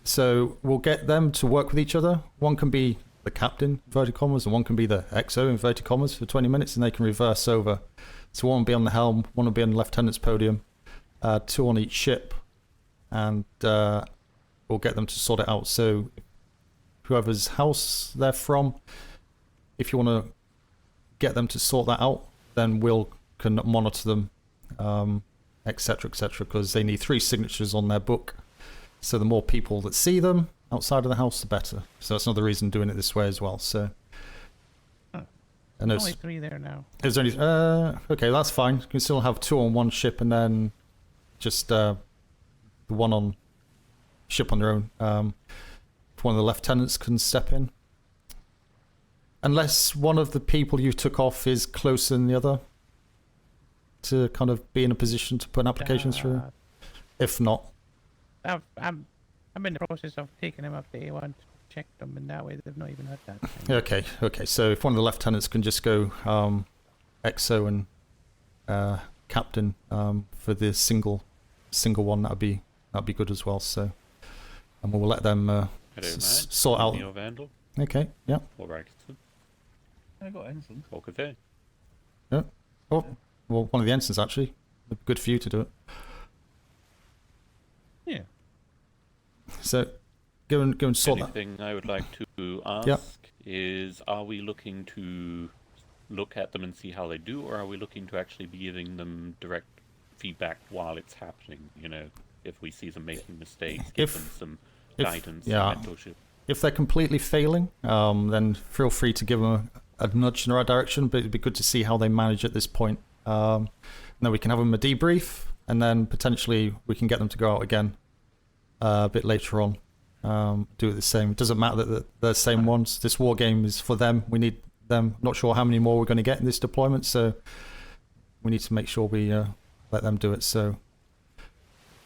So we'll get them to work with each other. One can be the captain, inverted commas, and one can be the XO, inverted commas, for 20 minutes, and they can reverse over. So one will be on the helm, one will be on the lieutenant's podium, 2 on each ship, and we'll get them to sort it out. So whoever's house they're from, if you want to get them to sort that out, then we'll can monitor them, etc., etc., because they need 3 signatures on their book. So the more people that see them outside of the house, the better. So that's another reason doing it this way as well. So, and only 3 there now. There's only okay, that's fine. You can still have 2 on one ship, and then just the one on ship on their own. If one of the lieutenants can step in, unless one of the people you took off is closer than the other to kind of be in a position to put an application through. If not, I'm in the process of taking them up to A1 to check them, and that way they've not even had that. Okay. So if one of the lieutenants can just go XO and captain for the single one, that'd be good as well. So, and we'll let them sort out. Vandal. Okay. Yeah. Or Racketson. I got ensign. Or Cathay. Yeah. Oh, well, one of the ensigns actually. Good for you to do it. Yeah. So, go and sort that. Anything I would like to ask is: are we looking to look at them and see how they do, or are we looking to actually be giving them direct feedback while it's happening? You know, if we see them making mistakes, give them some guidance, mentorship. If they're completely failing, then feel free to give them a nudge in the right direction. But it'd be good to see how they manage at this point. And then we can have them a debrief, and then potentially we can get them to go out again a bit later on. Do it the same. It doesn't matter that they're the same ones. This war game is for them. We need them. Not sure how many more we're going to get in this deployment, so we need to make sure we let them do it. So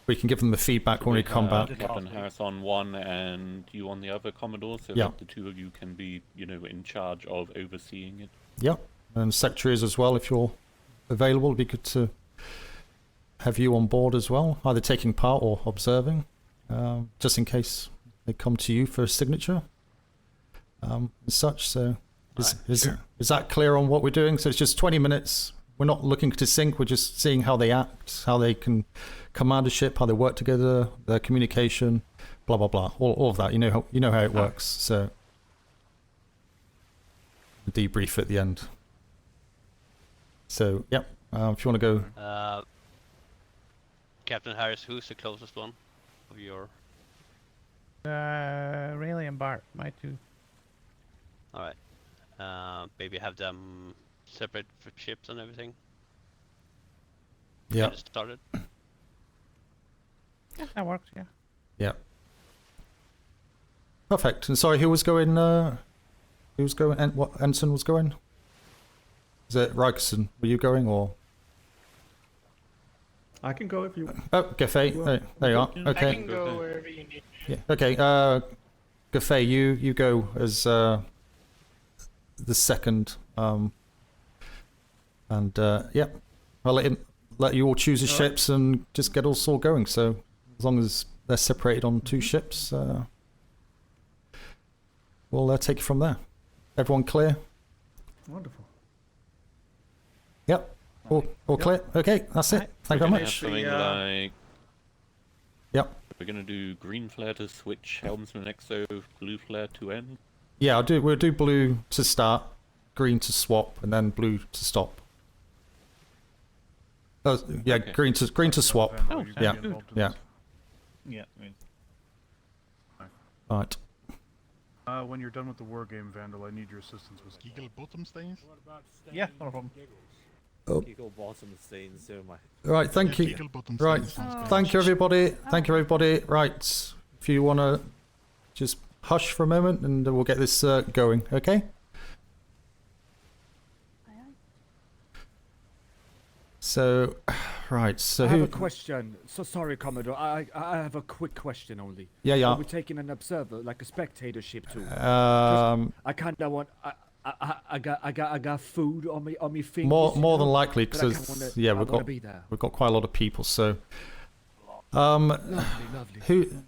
we can give them the feedback when we come back. Captain Harris on one and you on the other, Commodore, so that the 2 of you can be, in charge of overseeing it. Yep, and secretaries as well, if you're available. It'd be good to have you on board as well, either taking part or observing, just in case they come to you for a signature, and such. So is that clear on what we're doing? So it's just 20 minutes. We're not looking to sync. We're just seeing how they act, how they can command a ship, how they work together, their communication, blah blah blah. All of that. You know how it works. So debrief at the end. So if you want to go. Captain Harris, who's the closest one of your? Rayleigh and Bart, my 2. All right. Maybe have them separate for ships and everything. Yeah. Just started. Yeah, that works. Yeah. Yeah. Perfect. And sorry, who was going? Who was going? And what Ensign was going? Is it Rikerson? Were you going or? I can go if you want. Oh, Gaffey. Well, there you are. I Okay. can go wherever you need. Yeah. Okay. Gaffey, you go as the second. And yeah, I'll let you all choose your ships and just get us all going. So as long as they're separated on 2 ships, we'll take it from there. Everyone clear? Wonderful. Yep. All clear? Okay, that's it. Thank you very much. Something like... Yep. We're going to do green flare to switch helmsman XO, blue flare to end. Yeah, we'll do blue to start, green to swap, and then blue to stop. Yeah, Okay. green to swap. Oh, yeah, sounds good. yeah. Yeah. I mean, Right. When you're done with the war game, Vandal, I need your assistance with Giggle bottom stains? yeah, not a problem. Oh. Giggle bottom stains, so my. Right, thank Yeah, you. giggle bottom Right, stains sounds good. thank you everybody. Thank you everybody. Right, if you want to just hush for a moment and we'll get this going, okay? So, right, so I who... have a question. So sorry, Commodore. I have a quick question only. Yeah, yeah. Are we taking an observer, like a spectator ship too? 'Cause I kind of want. I got food on me fingers. More than likely, but I kinda because wanna- yeah, I we've wanna got be there. quite a lot of people. So, Lovely. who?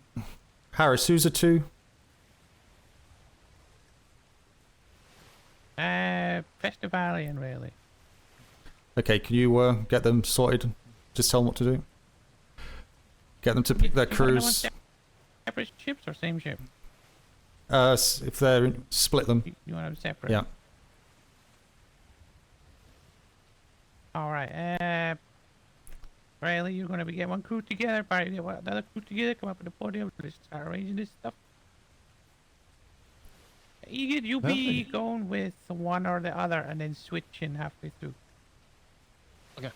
Harris, who's a 2? Festivalian, really. Okay, can you get them sorted? Just tell them what to do. Get them to pick their You wanna know crews. Separate ships or same ship? If they're split them. You want them separate? Yeah. All right. Riley, you're gonna be getting one crew together. Barry, get another crew together. Come up with the podium. Let's start arranging this stuff. Egan, you'll be going with one or the other, and then switching halfway through. Okay.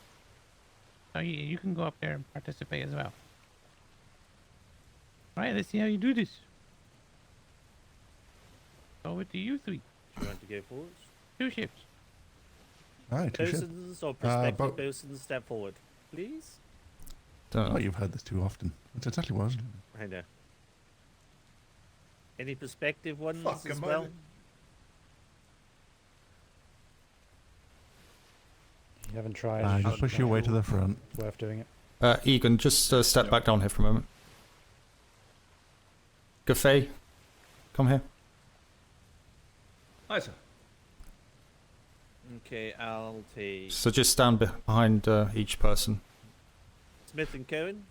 So you can go up there and participate as well. All right, let's see how you do this. Over to you 3. Do you want to go forward? 2 ships. Alright, 2 ships. Bosuns or prospective but- bosuns, step forward, please. Don't know. Oh, you've heard this too often. That's exactly what I was doing. I know. Any prospective ones Fuck, as am I well? the- You haven't tried. Just push your way to the front. It's worth doing it. Egan, just step back down here for a moment. Gaffey, come here. Hi, sir. Okay, I'll take So just stand behind each person. Smith and Cohen.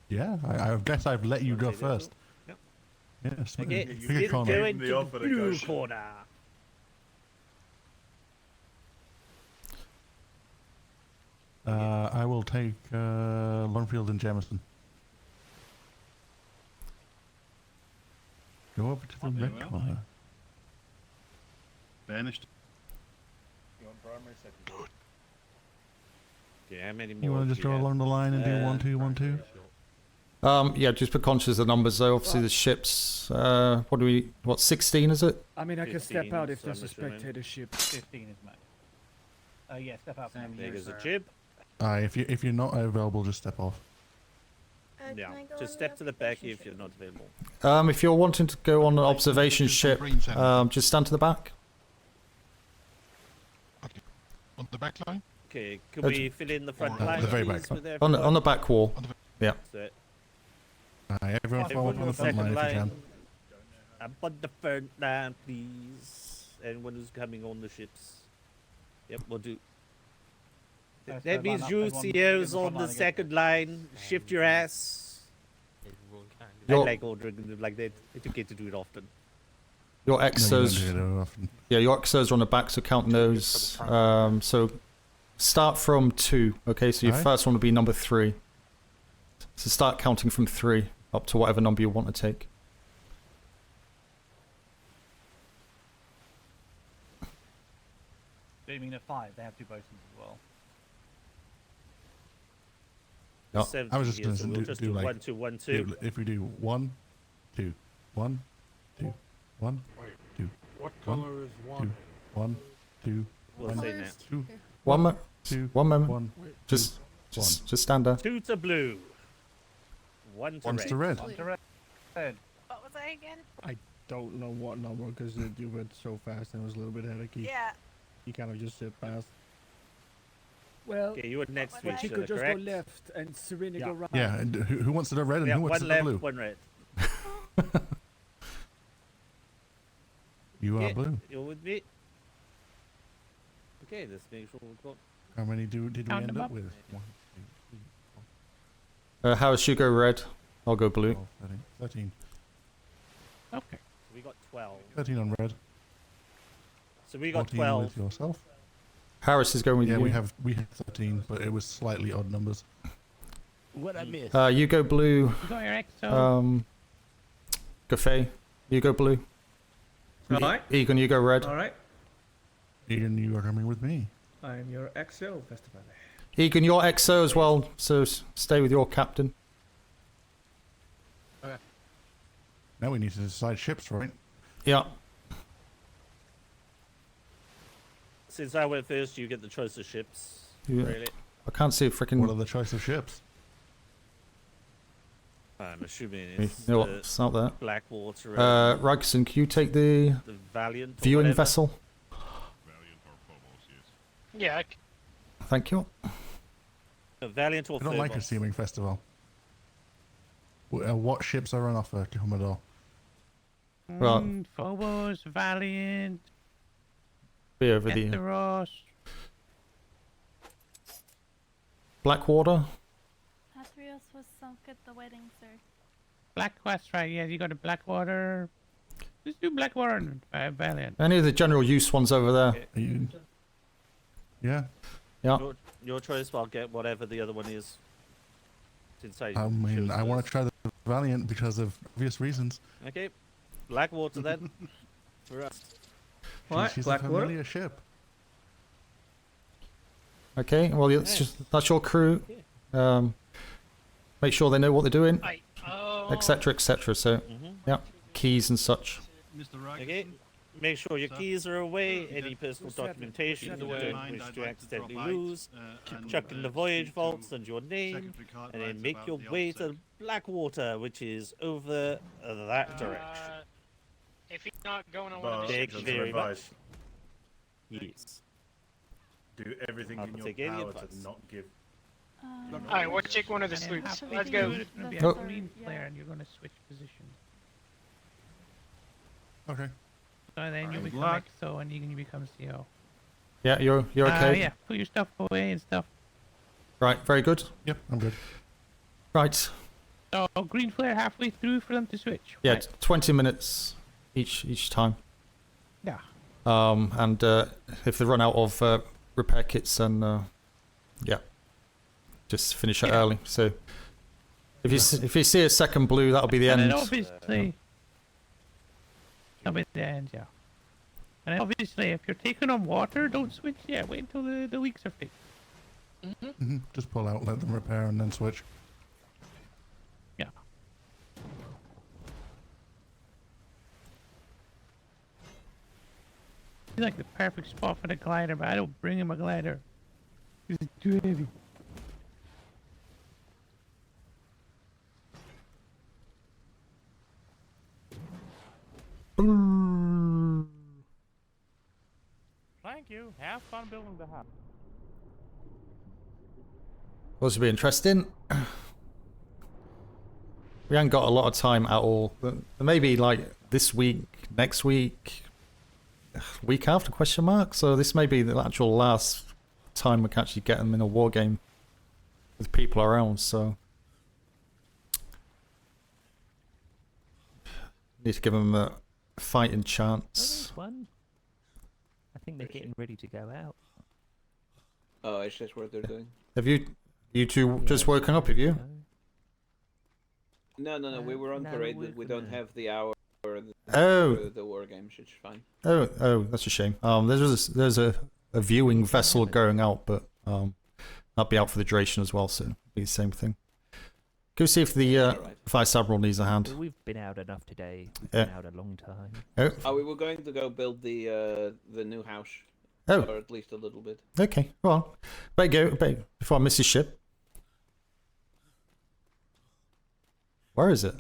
Yeah, I guess I've let you go Okay, first. Yep. Yes. Okay, pick a Smith and corner. Cohen The to offer the to go blue sh- corner. I will take Longfield and Jameson. Go over to the Very red well. corner. Banished. You want primary, secondary? Okay, how many more? You want to just go along the line and do 1, 2, 1, 2? Yeah, just be conscious of the numbers though. Obviously the ships, what, 16 is it? I mean, I can step 15, out if so there's a I'm assuming. spectator ship. 15 is max. Yeah, step out. There goes a jib. If you're not available, just step off. Yeah, just step to the back if you're not available. If you're wanting to go on an observation ship, just stand to the back. On the back line? Okay, could we fill in the front line, the very please, back. with On the everyone? back wall. Yeah. That's it. Everyone forward on the front line if you can. Up on the front line, please. Anyone who's coming on the ships. Yep, we'll do. Let's That line means up, you everyone get in CEOs the on front the line again. second line, shift your ass. I Your- like ordering them like that. I don't get to do it often. Your No, you don't exos, do it very often. yeah, your exos are on the back, so count those. So start from 2. Okay, so your Alright. first one will be number 3. So start counting from 3 up to whatever number you want to take. I mean, at 5, they have 2 bosuns as well. No, I was just going so to we'll do, just do like 1, 2, 1, 2. If we do 1, 2, 1, 2, 1, 2. What 1, color is 2, 1? 1, 2, We'll 1, say now. 2. One moment. 2. One moment. 1. Just stand there. 2 to blue. 1 to One's red. to red. 1 to red. What was I again? I don't know what number because you went so fast and it was a little bit headachy. Yeah. You kind of just sit fast. Well, Okay, you were next we switch, could just correct? go left and Serena go right. Yeah, and who wants to do red and Yeah, who wants one to do left, blue? 1 red. You are Okay, blue. you're with me. Okay, let's make sure we've got... How many did we Count end them up up. with? 1, 2, 3, Harris, you go red. I'll go blue. 12, 13. Okay. We got 12. 13 on red. So we got 14 12. with yourself. Harris is going with Yeah, you. we have 13, but it was slightly odd numbers. What I missed? You go blue. You got your XO. Gaffey, you go blue. Alright. Egan, you go red. Alright. Ian, you are coming with me. I'm your XO festival. Egan, you're XO as well, so stay with your captain. Okay. Now we need to decide ships, right? Yeah. Since I went first, you get the choice of ships. Yeah. Really? I can't see a freaking. What are the choice of ships? I'm assuming You it's know what? It's not there. Blackwater. Ragson, can you take the The Valiant. or viewing whatever. vessel? Yeah. Thank you. The Valiant or I don't like a Phobos. seaming festival. What ships are on offer, Commodore? Well, Phobos, Valiant, be over the Esteros. Blackwater. Athreos was sunk at the wedding, sir. Blackquest, right? Yeah, you got a Blackwater. Let's do Blackwater and Valiant. Any of the general use ones over there. Yeah. Yeah. Your choice. I'll get whatever the other one is. Since I mean, I want to try the Valiant because of obvious reasons. Okay, Blackwater then. For us. She's a familiar ship. Okay. Well, that's your crew. Make sure they know what they're doing, etc., etc. So, yeah, keys and such. Okay. Make sure your keys are away, any personal documentation you don't wish to accidentally lose, chuck in the voyage vaults and your name, and then make your way to Blackwater, which is over that direction. If you're not going on one of the Thank ships, you very much. Yes. Do everything I'll in your take any power advice. to not give. Alright, we'll check one of the sloops. Let's go. It's gonna be Oh. a green flare, and you're gonna switch positions. Okay. So then you Alright. become Luck. XO, and you become CO. Yeah, you're okay. Yeah, put your stuff away and stuff. Right. Very good. Yep, I'm good. Right. So green flare halfway through for them to switch. Yeah, right? 20 minutes each time. Yeah. And if they run out of repair kits, then yeah, just finish it early. So if you see a second blue, that'll be the And end. then obviously, that'll be the end, yeah. And then obviously, if you're taking on water, don't switch yet. Wait until the leaks are fixed. Just pull out, let them repair, and then switch. Yeah. It's like the perfect spot for the glider, but I don't bring him a glider. It's too heavy. Thank you. Have fun building the house. This will be interesting. We haven't got a lot of time at all. But maybe like this week, next week, week after question mark. So this may be the actual last time we can actually get them in a war game with people around. So need to give them a fighting chance. One. I think they're getting ready to go out. Oh, it's just what they're doing. Have you two just woken up? Have you? No, we were on no, parade, we're but we don't have the hour for Oh. the war games. It's fine. Oh, that's a shame. There's a a viewing vessel going out, but that'll be out for the duration as well, so it'll be the same thing. Go see if the Vice Admiral needs a hand. We've been out enough today. We've been out a long time. Oh, we were going to go build the new house. Oh. Or at least a little bit. Okay, well, better go before I miss his ship. Where is it?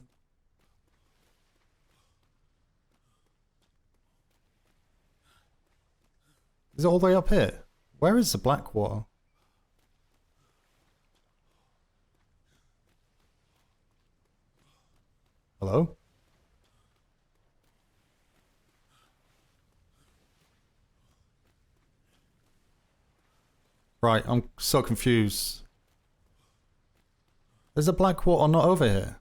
Is it all the way up here? Where is the Blackwater? Hello? Right, I'm so confused. Is the Blackwater not over here?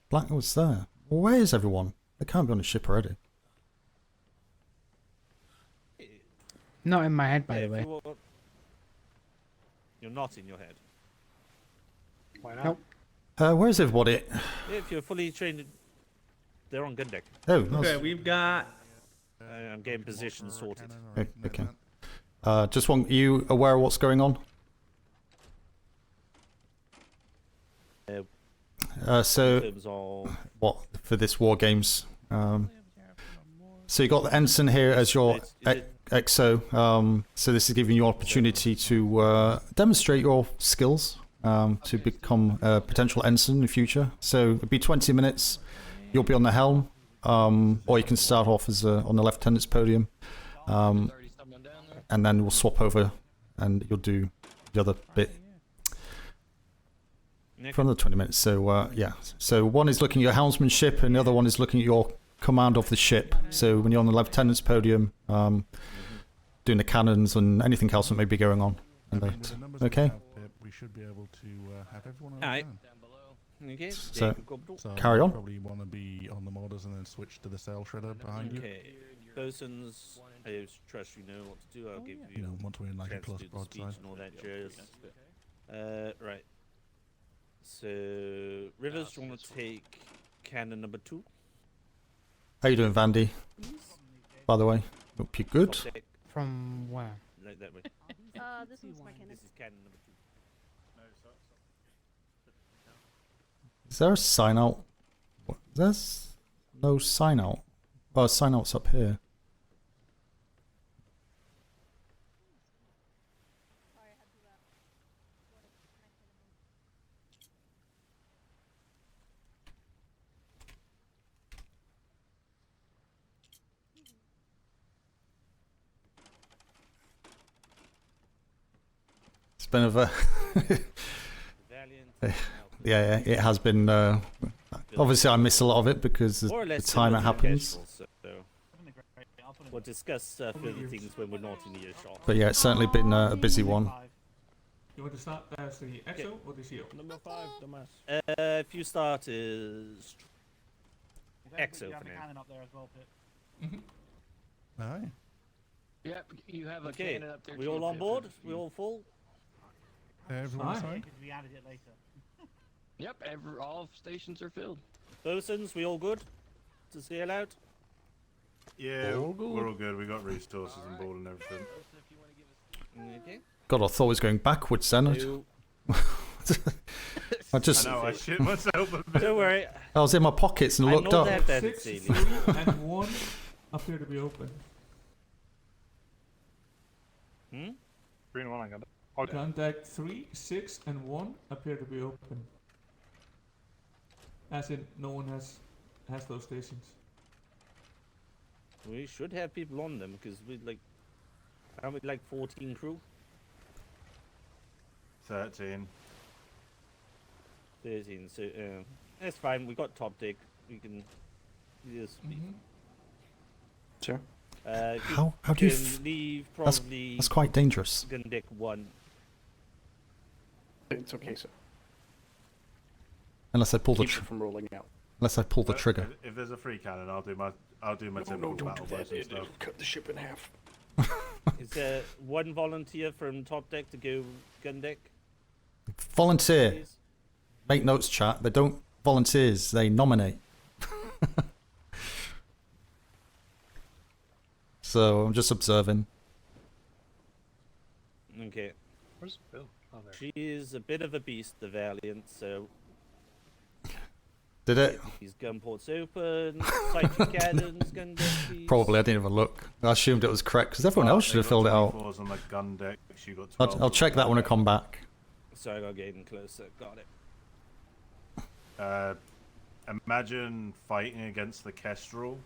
Blackwater's there. Well, where is everyone? They can't be on the ship already. Not in my head, by the way. You're not in your head. Why not? Nope. Where's everybody? If you're fully trained, they're on gun deck. Oh, Okay, we've got. I'm getting position sorted. Okay. Just want you aware of what's going on? So, in terms of... what for this war games? So you got the ensign here as your exo. So this is giving you opportunity to demonstrate your skills to become a potential ensign in the future. So it'll be 20 minutes. You'll be on the helm, or you can start off as on the lieutenant's podium, and then we'll swap over, and you'll do the other bit. For another 20 minutes, so yeah. So one is looking at your helmsmanship, and the other one is looking at your command of the ship. So when you're on the lieutenant's podium, doing the cannons and anything else that may be going on. Okay. We should be able to have everyone on Alright. Okay. So carry on. Probably want to be on the modders and then switch to the sail shredder behind you. Okay. Bosuns, I trust you know what to do. I'll give you. You know, once we're in like a chance to close do the broadside. speech and all that jazz. Right. So, Rivers, do you want to take cannon number 2? How you doing, Vandy? By the way, hope you're good. From where? Right that way. This one's my cannon. This is cannon number 2. Is there a sign out? What? There's no sign out. Oh, sign out's up here. It's been a yeah, it has been. Obviously, I miss a lot of it because of the time it happens. We'll discuss further things when we're not in earshot. But yeah, it's certainly been a busy one. You want to start as the EXO or the CO? Number 5, Damas. If you start as EXO for now. Up there as well, Pip. Aye. Yep, you have a Okay, cannon up there. we too, all on Pip, board? if We you- all full? Everyone Aye. fine? We added it later. Yep, all stations are filled. Bosuns, we all good to sail out? Yeah, All good. we're all good. We got resources on board and everything. Okay. God, I thought it was going backwards then. I just. I know, I shit myself a bit. Don't worry. I was in my pockets and looked up. 6, 3, and 1 appear to be open. 3 and 1, I got it. Contact 3, 6, and 1 appear to be open. As in, no one has those stations. We should have people on them because we aren't we like 14 crew? 13. 13. So that's fine. We got top deck. We can just Sure. How do you? leave That's probably? that's quite dangerous. Gun deck 1. It's okay, sir. Unless I pull the Keeps you from rolling out. unless I pull the trigger. If there's a free cannon, I'll do my typical battle version stuff. Cut the ship in half. Is there one volunteer from top deck to go gun deck? Volunteer. Please? Make notes, chat. They don't volunteers. They nominate. So I'm just observing. Okay. Where's Bill? Oh, there. She is a bit of a beast, the Valiant, so... Did it? These gun ports open, sight your cannons, gun deck, please. Probably. I didn't even look. I assumed it was correct because everyone else should have filled it out. On the gun deck. You got 12 I'll check that when I come back. Sorry, I got getting closer. Got it. Imagine fighting against the Kestrel.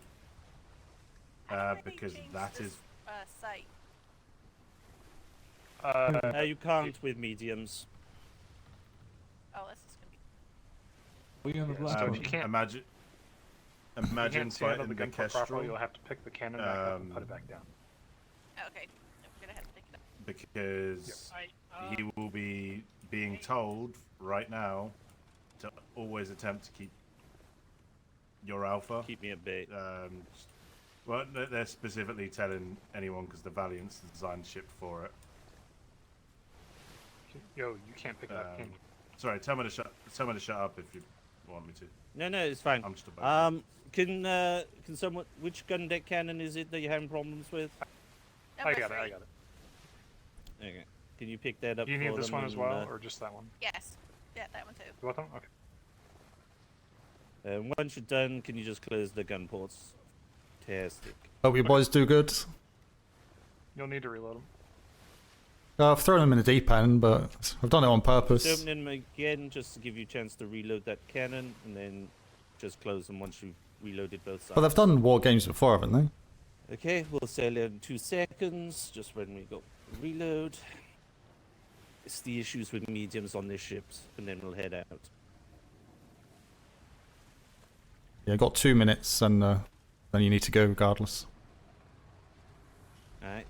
Because that is... Sight. You can't with mediums. Oh, this is gonna be. We on the black So one. if you can't, Imagine if you can't stand fighting on the the gun port Kestrel. properly, you'll have to pick the cannon back up and put it back down. Okay, I'm gonna have to pick it up. Because he will be being told right now to always attempt to keep your alpha. Keep me at bay. Well, they're specifically telling anyone because the Valiant's designed ship for it. Yo, you can't pick it up, can you? Sorry, tell me to shut up if you want me to. No, it's fine. I'm just about. Can someone? Which gun deck cannon is it that you're having problems with? I got it. Okay. Can you pick that up? Do you need for this them one as and, well, or just that one? Yes. Yeah, that one too. Both of them? Okay. Once you're done, can you just close the gun ports? Fantastic. Hope you boys do good. You'll need to reload them. I've thrown them in the deep end, but I've done it on purpose. Just open them again, just to give you a chance to reload that cannon, and then just close them once you've reloaded both sides. But they've done war games before, haven't they? Okay, we'll sail in 2 seconds, just when we go reload. It's the issues with mediums on their ships, and then we'll head out. Yeah, got 2 minutes, and then you need to go regardless. Alright.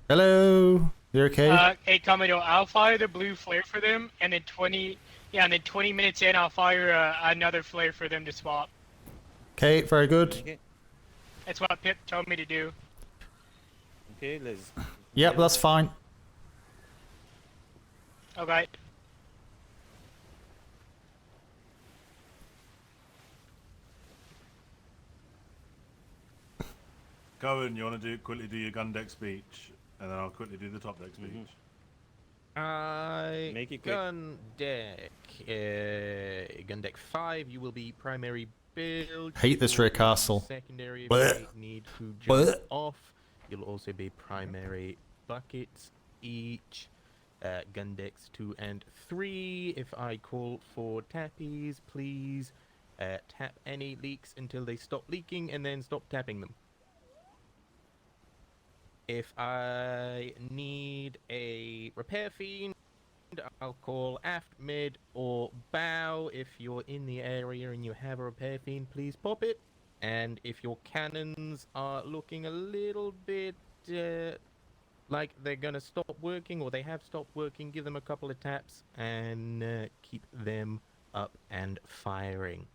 Hello, you okay? Hey, Commodore, I'll fire the blue flare for them, and then 20 minutes in, I'll fire another flare for them to swap. Okay, very good. Okay. That's what Pip told me to do. Okay, let's... Yep, that's fine. Okay. Cohen, you want to quickly do your gun deck speech, and then I'll quickly do the top deck speech. Make it quick. Gun deck 5, you will be primary build. Hate this rear castle. Secondary, if Blech. you need to Blech. jump off. You'll also be primary buckets each. Gun decks 2 and 3. If I call for tappies, please tap any leaks until they stop leaking, and then stop tapping them. If I need a repair fiend, I'll call aft, mid, or bow. If you're in the area and you have a repair fiend, please pop it. And if your cannons are looking a little bit like they're gonna stop working, or they have stopped working, give them a couple of taps and keep them up and firing.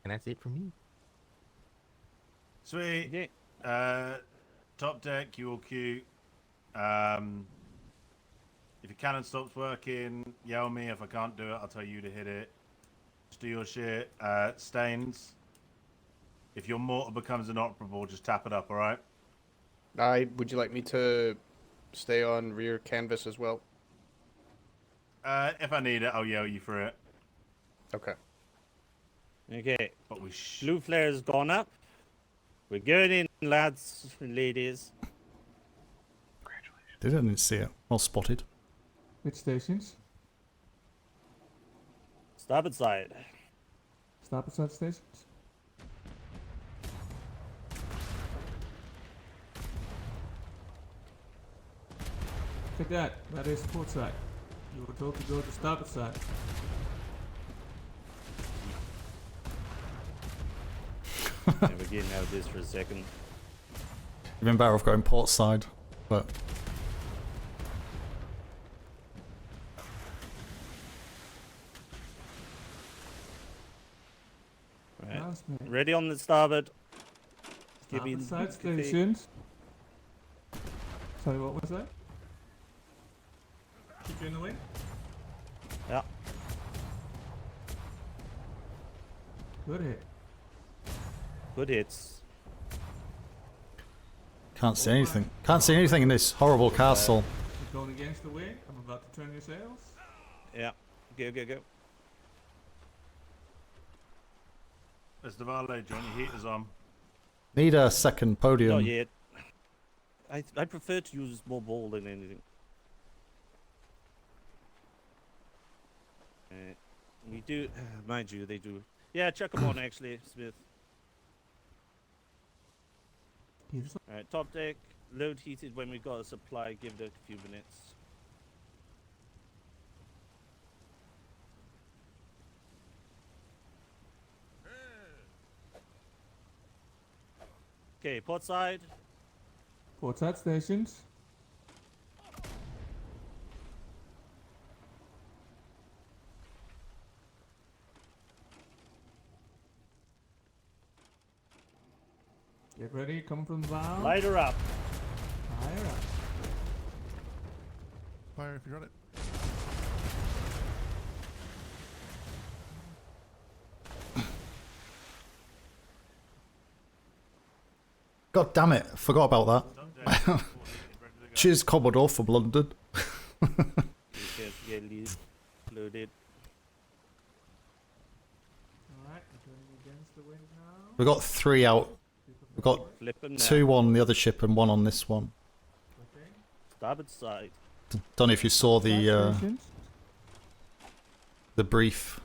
And that's it from me. Sweet. Okay. Top deck, you all cute. If your cannon stops working, yell me. If I can't do it, I'll tell you to hit it. Just do your shit. Stains. If your mortar becomes inoperable, just tap it up, alright? Would you like me to stay on rear canvas as well? If I need it, I'll yell you for it. Okay. Okay. But Blue flare's gone up. We're going in, lads and ladies. Didn't see it. Well spotted. Which stations? Starboard side. Starboard side stations? Look at that. That is port side. You were told to go to starboard side. Yeah, we're getting out of this for a second. You've been better off going port side, but Right. Ready on the starboard. Give me Side the config. stations. Sorry, what was that? Keep you in the way. Yeah. Good hit. Good hits. Can't see anything. Can't see anything in this horrible castle. You're going against the wind. I'm about to turn your sails. Yeah. Go, go, go. Mr. Valet, join your heaters on. Need a second podium. Not yet. I prefer to use more ball than anything. We do, mind you, they do. Yeah, chuck them on actually, Smith. Alright, top deck, load heated when we got a supply, give it a few minutes. Okay, port side. Port side stations. Get ready, coming from the bow. Light her up. Fire up. Fire if you run it. God damn it! Forgot about that. Cheers, Commodore, from London. Yeah, leave. Loaded. Alright, we're turning against the wind now. We got 3 out. We got Flipping 2 now. on the other ship and 1 on this one. Starboard side. Don't know if you saw the brief.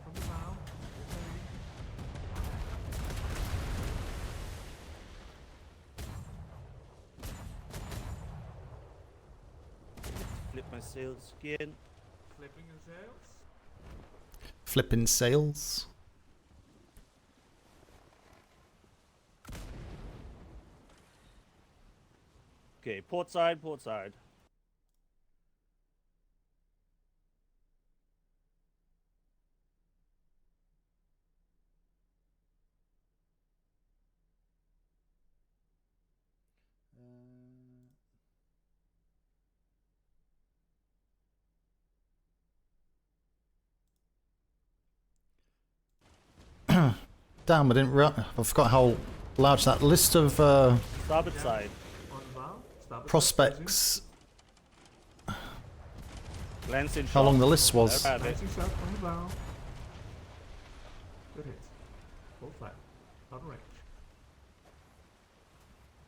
From the bow. Flip my sails again. Flipping your sails. Flipping sails. Okay, port side, port side. Damn, I forgot how large that list of Starboard side. On the bow. Starboard prospects. Lancing How long the list was. side. Lancing shot on the bow. Good hit. Full flat. Out of range.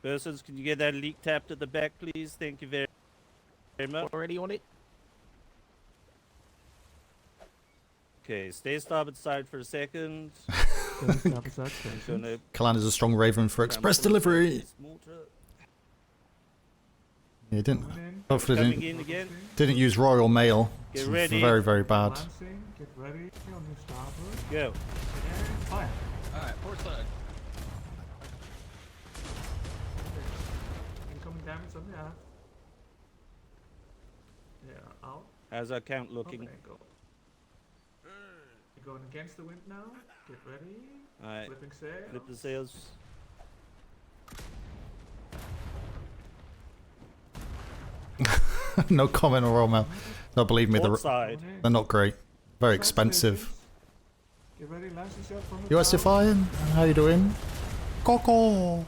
Persons, can you get that leak tapped at the back, please? Thank you very much. Already on it. Okay, stay starboard side for a second. Starboard side station. Kalan is a strong raven for express delivery. Yeah, didn't. Hopefully Coming in again. didn't use Royal Mail. Get It's ready. very, very bad. Lancing. Get ready on your starboard. Go. And fire. Alright, port side. Incoming damage on the aft. Yeah, out. How's our count looking? Okay, go. You're going against the wind now. Get ready. Alright. Flipping sail. Flip the sails. No comment on Royal Mail. No, believe me, Port side. they're not great. Very expensive. Get ready, lancing shot from the US bow. Defiant, how you doing? Coco. Alright.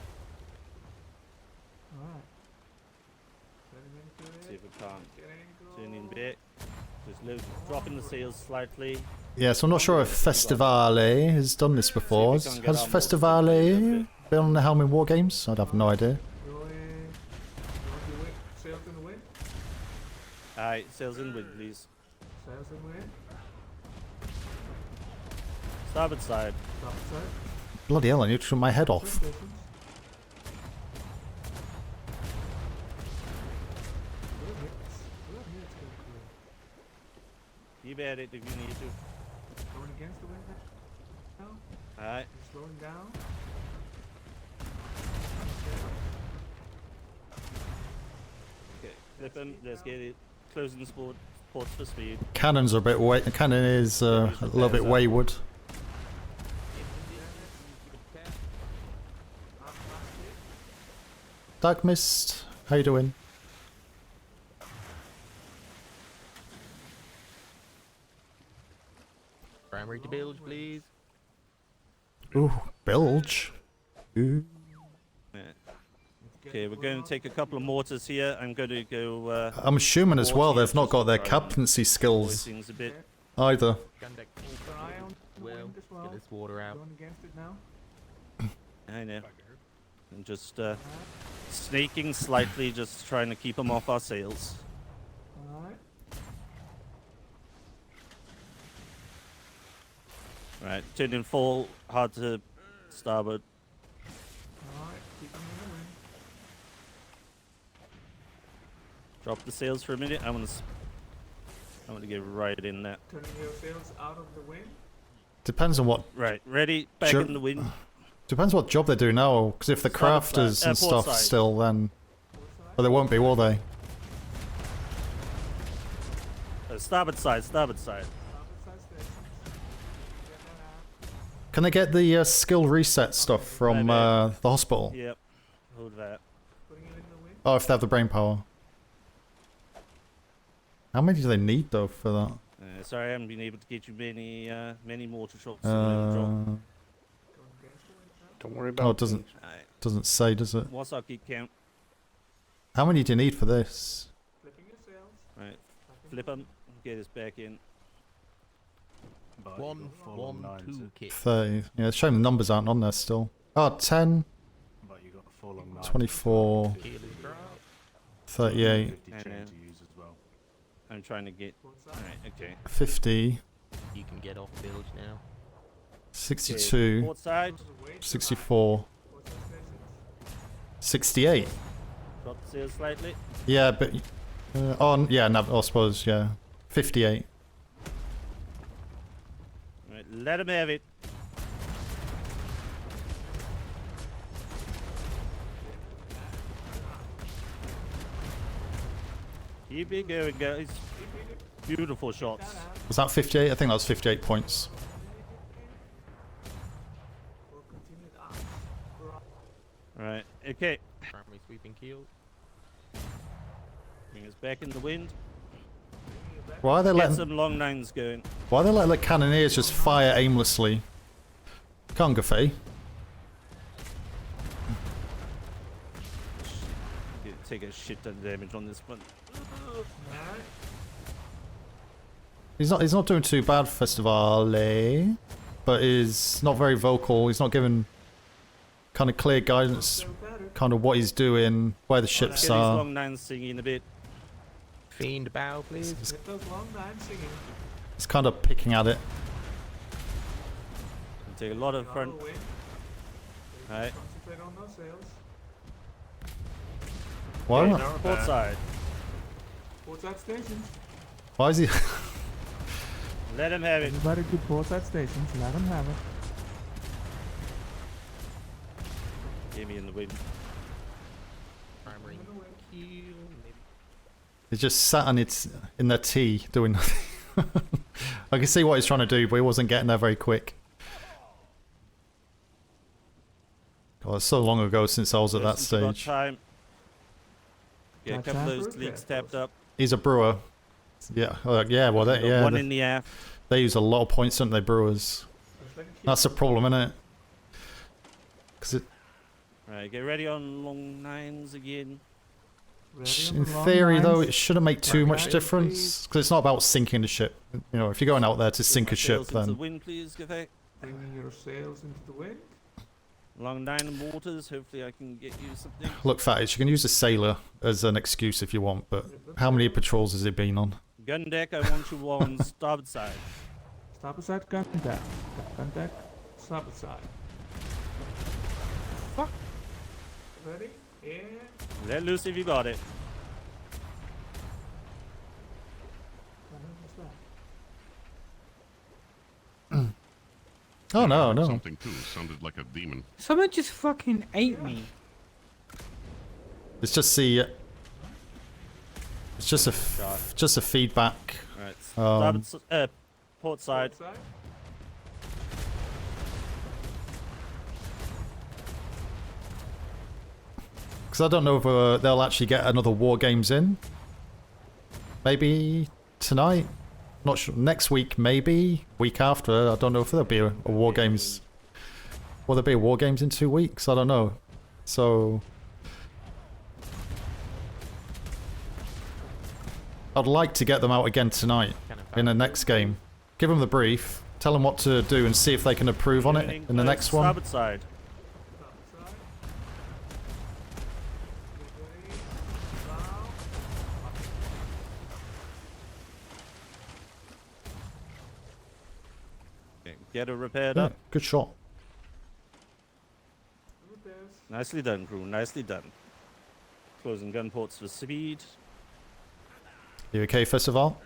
See if we can't turn in back. Just load, dropping the sails slightly. Yeah, so I'm not sure if Festivale has done this before. we can get Has our more Festivale been on the helm in War Games? I'd have no idea. Sails in the wind. Alright, sails in wind, please. Sails in wind. Starboard side. Starboard side. Bloody hell, I need to turn my head off. Stations. Good hits. Good hits. Good crew. Keep at it if you need to. Going against the wind now. Alright. Slowing down. Okay, flip him. Let's get it. Closing the sport. Ports for speed. Cannons are a bit cannon is a little bit wayward. Dark Mist, how you doing? Primary to bilge, please. Ooh, bilge. Ooh. Yeah. Okay, we're going to take a couple of mortars here. I'm going to go. I'm assuming as well they've not got their try and captaincy skills things a bit. either. Gun deck well, get this water out. Going against it now. I know. I'm just snaking slightly, just trying to keep them off our sails. Alright. Right, turning full, hard to starboard. Alright, keep them in the wind. Drop the sails for a minute. I'm gonna get right in there. Turning your sails out of the wind. Depends on what. Right, ready, back in the wind. Depends what job they're doing now, because if the crafters and port stuff side. still, then. But they won't be, will they? Starboard side, starboard side. Can they get the skill reset stuff from the hospital? Yep, hold that. Oh, if they have the brain power. How many do they need though for that? Sorry, I haven't been able to get you many mortar shots. Don't worry about Oh, it doesn't say, does it? What's our keep count? How many do you need for this? Right, flip them, get us back in. 1, 2, kick. 30. Yeah, it's showing the numbers aren't on there still. Oh, 10. 24. 38. I'm trying to get. Alright, okay. 50. You can get off bilge now. 62. Port side. 64. 68. Drop the sails slightly. Yeah, but yeah, no, I suppose, yeah. 58. Right, let him have it. Keep it going, guys. Beautiful shots. Was that 58? I think that was 58 points. Right, okay. Primary sweeping keel. Bring us back in the wind. Why are they Get letting some long nines going. Why are they letting the cannoneers just fire aimlessly? Can't go fey. Take a shit ton of damage on this one. He's not doing too bad, Festivale, but is not very vocal. He's not giving kind of clear guidance, kind of what he's doing, where the ships Get these are. long nines singing a bit. Fiend bow, please. Get those long nines singing. He's kind of picking at it. Take a lot of front. Alright. Concentrate on those sails. Why? Right, port side. Port side stations. Why is he? Let him have it. Everybody to port side stations. Let them have it. Get me in the wind. Primary keel, maybe. He's just sat on in their tea doing nothing. I can see what he's trying to do, but he wasn't getting there very quick. God, it's so long ago since I was at that Just about stage. time. Get a couple of those leaks tapped up. He's a brewer. Yeah, yeah. Well, Got yeah. one in the aft. They use a lot of points, don't they, brewers? That's the problem, isn't it? Because it. Right, get ready on long nines again. In theory, though, it shouldn't make too much difference because it's not about sinking the ship. You know, if you're going out there to sink a ship, Sails into the then wind, please, Gafek. Bringing your sails into the wind. Long nine and waters. Hopefully, I can get you something. look, Fatties, you can use a sailor as an excuse if you want, but how many patrols has he been on? Gun deck, I want you on starboard side. Starboard side, gun deck. Gun deck, starboard side. Fuck. Ready? Yeah. Let loose if you got it. Oh no, no. Something too sounded like a demon. Someone just fucking ate me. Let's just see. It's just a just a feedback. Right. Port side. Because I don't know if they'll actually get another war games in. Maybe tonight. Not sure. Next week, maybe. Week after. I don't know if there'll be a war games. Will there be a war games in 2 weeks? I don't know. So I'd like to get them out again tonight in the next game. Give them the brief, tell them what to do, and see if they can approve on it in the next one. Starboard side. Okay, get her repaired Yeah, up. good shot. Nicely done, crew. Nicely done. Closing gun ports for speed. You okay, first of all?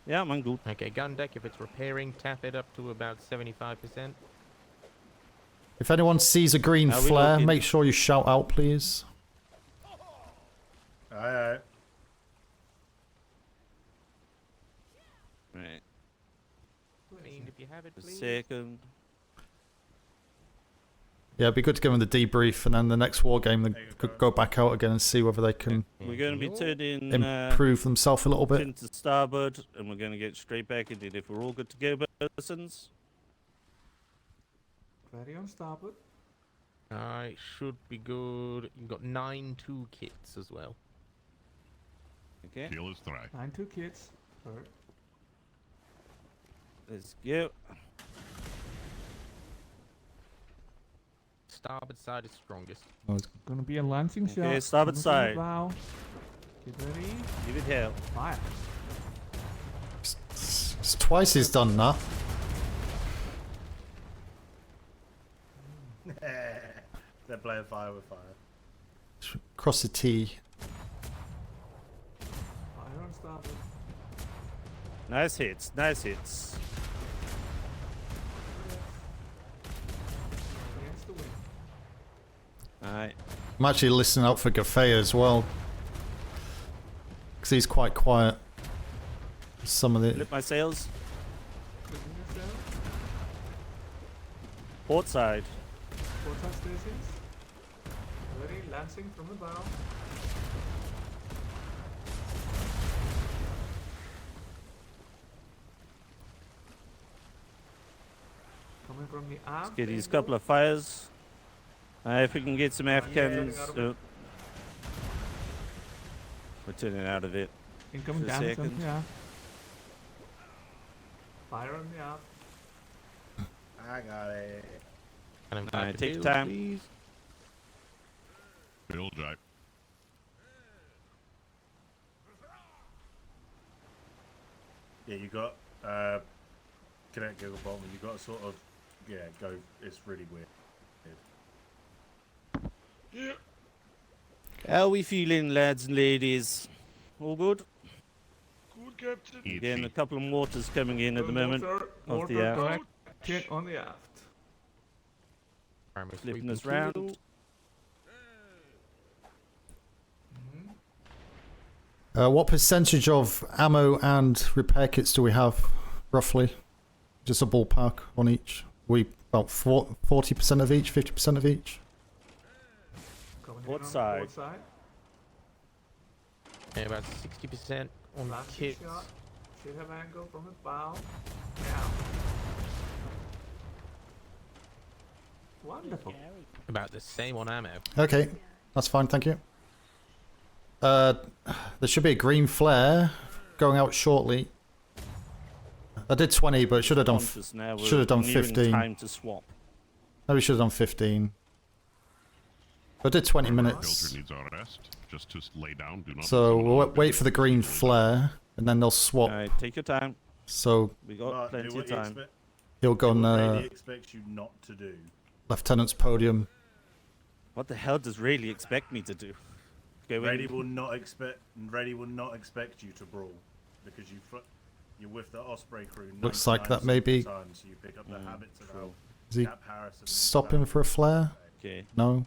Yeah, I'm good. Okay, gun deck, if it's repairing, tap it up to about 75%. If anyone sees a green Are we flare, looking? make sure you shout out, please. Aye. Right. Fiend, if you have it, A please. second. Yeah, it'd be good to give them the debrief, and then the next war game, they could go back out again and see whether they can We're going to be turning improve themselves a little bit. into starboard, and we're going to get straight back into it. If we're all good to go, persons. Ready on starboard. I should be good. You've got 9-2 kits as well. Okay. Fuel is dry. 9-2 kids. Alright. Let's go. Starboard side is strongest. Gonna be a launching shot. Okay, starboard Coming from the side. bow. Get ready. Give it hell. Fire. It's twice he's done that. They're playing fire with fire. Cross the T. Fire on starboard. Nice hits. Nice hits. Against the wind. Alright. I'm actually listening out for Gaffey as well. Because he's quite quiet. Some of the... Flip my sails. Flipping yourself. Port side. Port side stations. Ready. Lancing from the bow. Coming from the aft. Let's get these couple of fires. If we can get some Afghans. We're turning out of it. Incoming for a damage second. on the aft. Fire on the aft. I got it. Alright, take your time. Please. Fuel dry. Yeah, you got connect Google Bomb, and you got to sort of go. It's really weird. How are we feeling, lads and ladies? All good? Good, Captain. Again, a couple of mortars coming in at the moment. Off the aft. Kit on the aft. Flipping us round. what percentage of ammo and repair kits do we have, roughly? Just a ballpark on each. We about 40% of each, 50% of each. Port side. Yeah, about 60% on Lancing kits. shot. Should have angle from the bow. Yeah. Wonderful. About the same on ammo. Okay, that's fine, thank you. There should be a green flare going out shortly. I did 20, but should have done Conscious now, should have done we're nearing 15. Time to swap. Maybe should have done 15. I did 20 minutes. Filter needs our rest. Just to lay down. Do not. So we'll wait for the green flare, and then they'll swap. Alright, take your time. So We got But do plenty what of you time. expect- he'll go do on what Rayleigh expects you not to do. Lieutenant's podium. What the hell does Rayleigh expect me to do? Go Rayleigh in. will not expect you to brawl because you're with the Osprey crew. Looks like that 99% may of the be- time, so you pick up the habits of how Is he Cap Harrison stopping for a flare? Okay. No.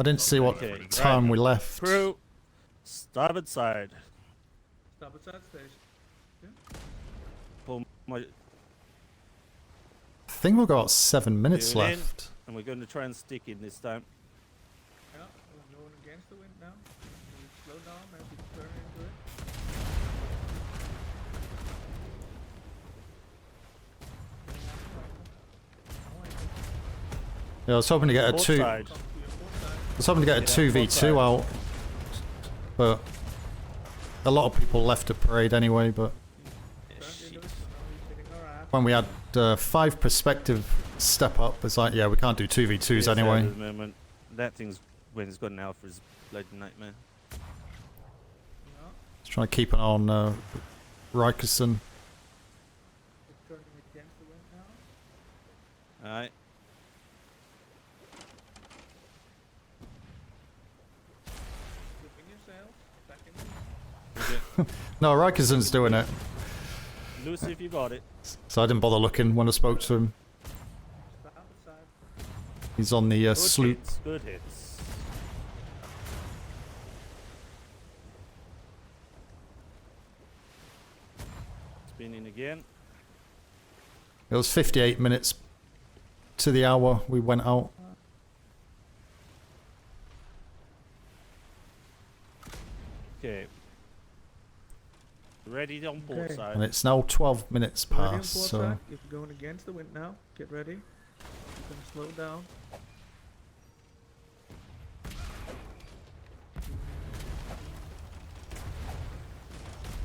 I didn't see what Okay, time right. we left. Crew, Starboard side. Starboard side station. Yeah. Pull my. I think we've got 7 minutes Tune in, left. and we're going to try and stick in this time. Yeah, we're going against the wind now. We slow down as we turn into it. Yeah, I was hoping to get a Port 2. side. I was hoping to get a 2v2 out, but a lot of people left at parade anyway. But when we had 5 perspective step up, it's like, yeah, we can't do 2v2s anyway. At the moment, that thing's when it's got an alpha is bloody nightmare. Just trying to keep an eye on Rikerson. Turning against the wind now. Alright. Flipping yourself. Back in. No, Rikerson's doing it, Lucy, if you got it. so I didn't bother looking when I spoke to him. Starboard side. He's on the Good sloop. hits, good hits. Spinning again. It was 58 minutes to the hour we went out. Okay. Ready on port Okay. side. And it's now 12 minutes Ready on past, port so side. If you're going against the wind now, get ready. You can slow down.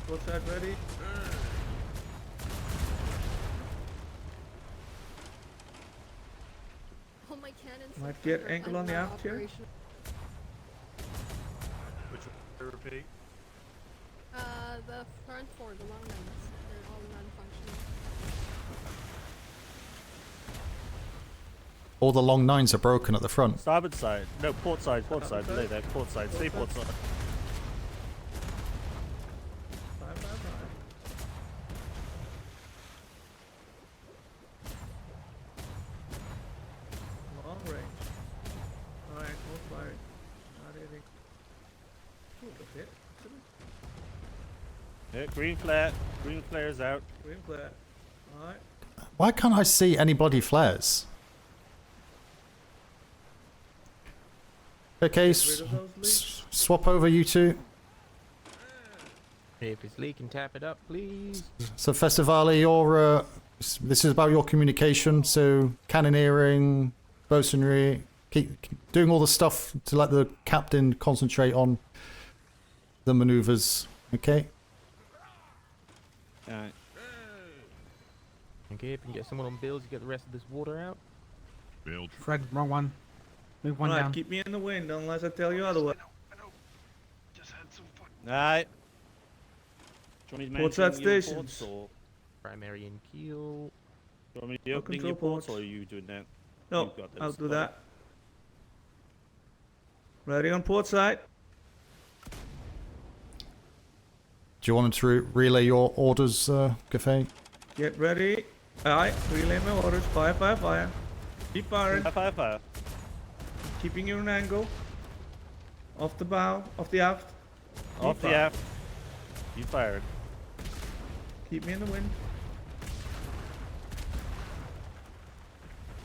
Port side ready. Oh, my cannons. Might get angle on the aft here. Which one? Repeat. The front 4, the long ones, they're all non-functional. all the long 9s are broken at the front. Starboard side. No, port side, port side. Below there, port side. Stay port side. Long range. Alright, no firing. Not hitting. Ooh, a hit. Yeah, green flare. Green flare is out. Green flare. Alright. Why can't I see any bloody flares? Okay, swap over you two. If it's leaking, tap it up, please. So Festivale, your this is about your communication. So cannoneering, bosunry, keep doing all the stuff to let the captain concentrate on the maneuvers. Okay. Alright. Okay, if you can get someone on bills, you get the rest of this water out. Build. Fred, wrong one. Move one Alright, down. keep me in the wind unless I tell you otherwise. Alright. Do you want me to Port side mention your stations. ports, or Primary and keel. do you want me to No open your control ports, ports. or are you doing that? No, You've got them I'll do spotted. that. Ready on port side. Do you want to relay your orders, Gaffey? Get ready. Alright, relay my orders. Fire, fire, fire. Keep firing. Fire, fire, fire. Keeping you an angle. Off the bow, off the aft. Off Keep the firing. aft. You fired. Keep me in the wind.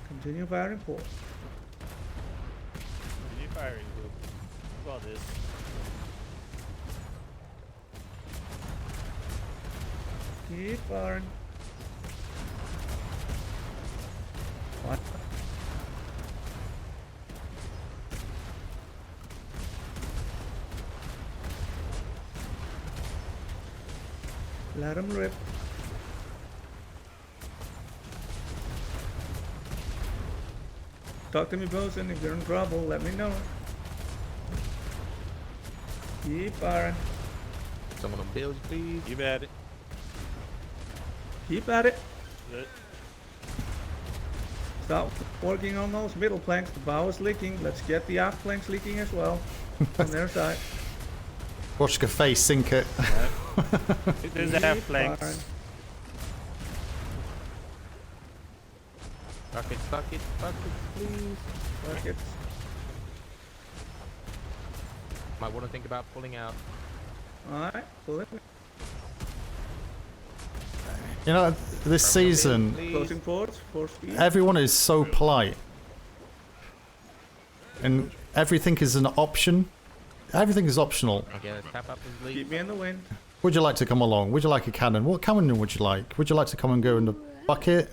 Continue firing port. You firing, group. You got this. Keep firing. What? Let him rip. Talk to me, bosun. If you're in trouble, let me know. Keep firing. Someone on bills, please. You bet it. Keep at it. Good. Stop working on those middle planks. The bow is leaking. Let's get the aft planks leaking as well on their side. Watch Gaffey sink it. There's the half planks. Firing. Buckets, buckets, buckets, please. Buckets. Might want to think about pulling out. Alright, pull it. You know, this season, Closing ports, 4 speed. everyone is so polite. And everything is an option. Everything is optional. Okay, let's tap up his lead. Keep me in the wind. Would you like to come along? Would you like a cannon? What cannon would you like? Would you like to come and go in the bucket?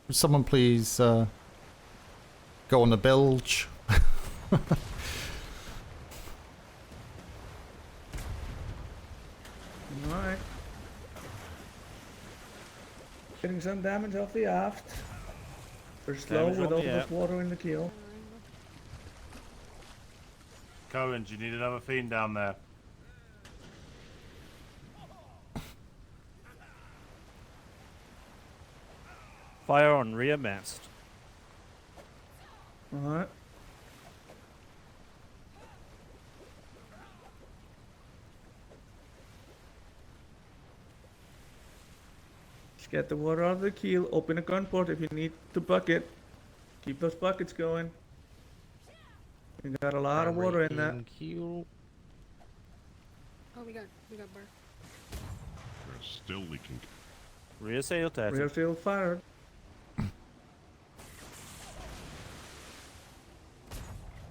Would someone please go on the bilge? Alright. Getting some damage off the aft. They're slow Damage with on all the this aft. water in the keel. Cohen, do you need another fiend down there? Fire on rear mast. Alright. Just get the water out of the keel, open a gun port if you need to bucket. Keep those buckets going. You got a lot of water in that. Keel. Oh, we got burnt. We're still leaking. Rear sail tattered. Rear sail fired.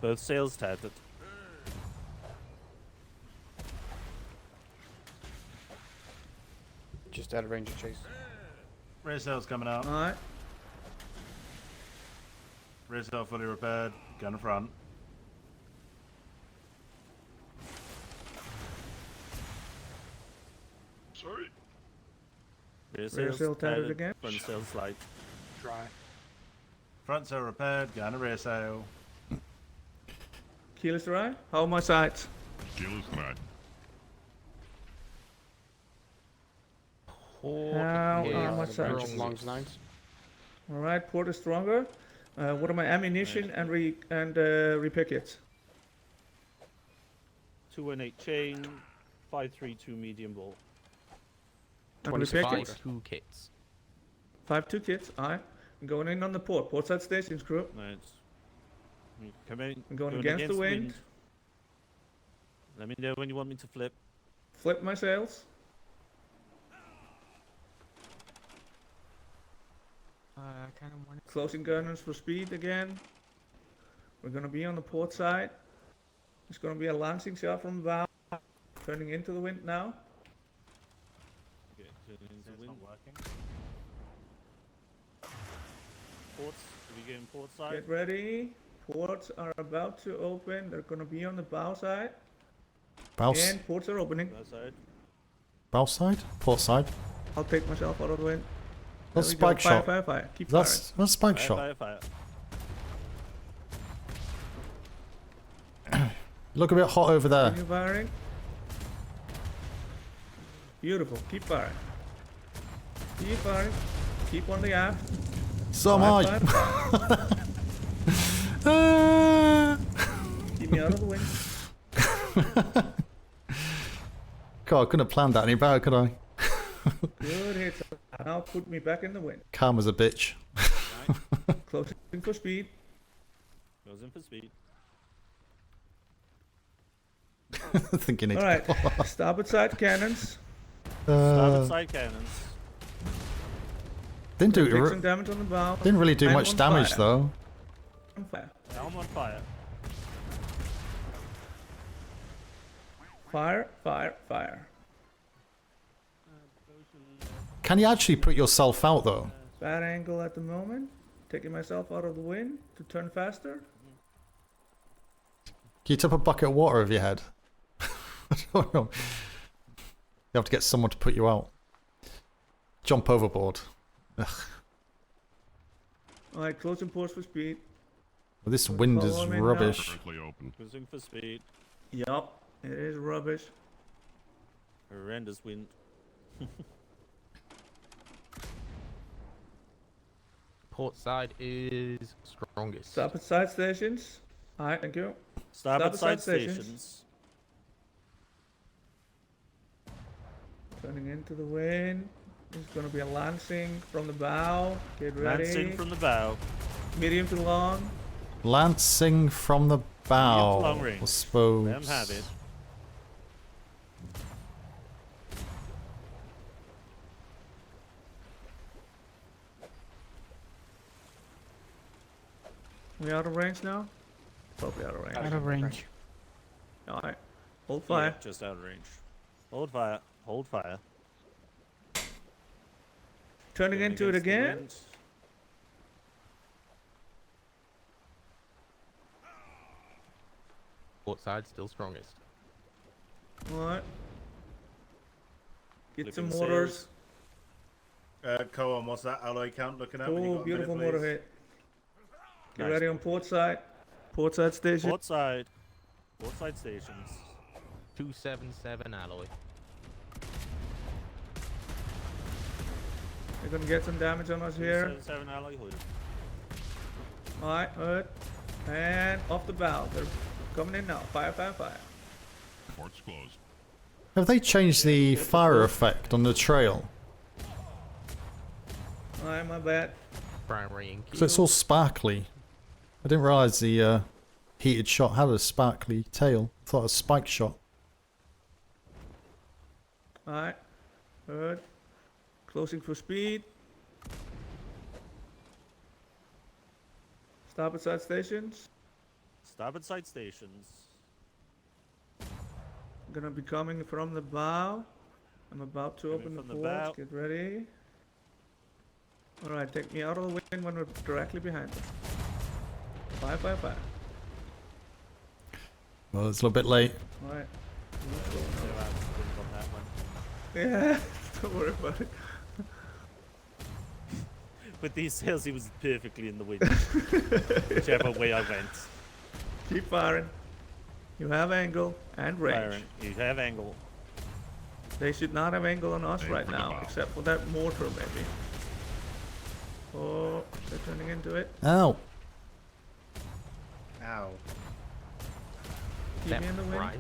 Both sails tattered. Just out of range of chase. Rear sail's coming out. Alright. Rear sail fully repaired. Gun front. Sorry. Rear Rear sail tattered again. Front sail slide. Dry. Front sail repaired. Gun rear sail. Keel is dry. How are my sides? Keel is dry. How are my sides? Longs 9s. Alright, port is stronger. What are my ammunition and repickets? 218 chain. 532 medium ball. 25 2 kits. 5-2 kits. Alright. I'm going in on the port. Port side stations, crew. Nice. Come in. I'm going against the wind. Let me know when you want me to flip. Flip my sails. Closing gunners for speed again. We're gonna be on the port side. It's gonna be a lancing shot from the bow. Turning into the wind now. Okay, turn into wind. Ports. Are we getting port side? Get ready. Ports are about to open. They're gonna be on the bow side. Bow And ports are opening. Bow side. bow side? Port side? I'll take myself out of the wind. That's There we go. spike shot. Fire, fire, fire. Keep That's spike Fire, shot. fire, fire. Look a bit hot over there. Continue firing. Beautiful. Keep firing. Keep firing. Keep on the aft. So am I. Keep me out of the wind. God, I couldn't have planned that any better, could I? Good hits. Now put me back in the wind. Calm as a bitch. Closing for speed. Goes in for speed. Thinking it. Alright. Starboard side cannons. Starboard side cannons. Didn't do Take some damage on the bow. Didn't really do I'm much on damage fire. though. On fire. Helm on fire. Fire, fire, fire. Can you actually put yourself out though? Bad angle at the moment. Taking myself out of the wind to turn faster. Can you tip a bucket of water over your head? I don't know. You have to get someone to put you out. Jump overboard. Ugh. Alright, closing ports for speed. Well, this wind is Follow me now. rubbish. Perfectly open. Cruising for speed. Yup, it is rubbish. Horrendous wind. Port side is strongest. Starboard side stations. Alright, thank you. Starboard side stations. Turning into the wind. There's gonna be a lancing from the bow. Get ready. Lancing from the bow. Medium to long. Lancing from the bow, long I range. suppose. Let 'em have it. We out of range now? Probably out of range. Out of range. Alright. Hold Yeah, fire. just out of range. Hold fire. Hold fire. Turning Going into it against the again. wind. Port side still strongest. Alright. Get Looking some mortars. sails. Koan, what's that alloy count looking at? when you Oh, got a beautiful minute, mortar please? hit. Get Nice ready on port side. Port side station. Port side. Port side stations. 277 alloy. They're gonna get some damage on us here. 277 alloy hood. Alright, good. And off the bow. They're coming in now. Fire, fire, fire. Port's closed. Have they changed the fire effect on the trail? Alright, my bad. Primary and So it's all sparkly. I didn't realise the heated shot had a sparkly tail. I thought it was a spike shot. Alright. Good. Closing for speed. Starboard side stations. Starboard side stations. Gonna be coming from the bow. I'm about to Coming open the from the ports. bow. Get ready. Alright, take me out of the wind when we're directly behind them. Fire, fire, fire. Well, it's a little bit late. Alright. On that one. Yeah, don't worry about it. With these sails, he was perfectly in the wind. Whichever way I went. Keep firing. You have angle and range. Firing. You have angle. They should not have angle on us Aim right for the now, bow. except for that mortar maybe. Oh, they're turning into it. Ow. Ow. Keep me in the wind. Right.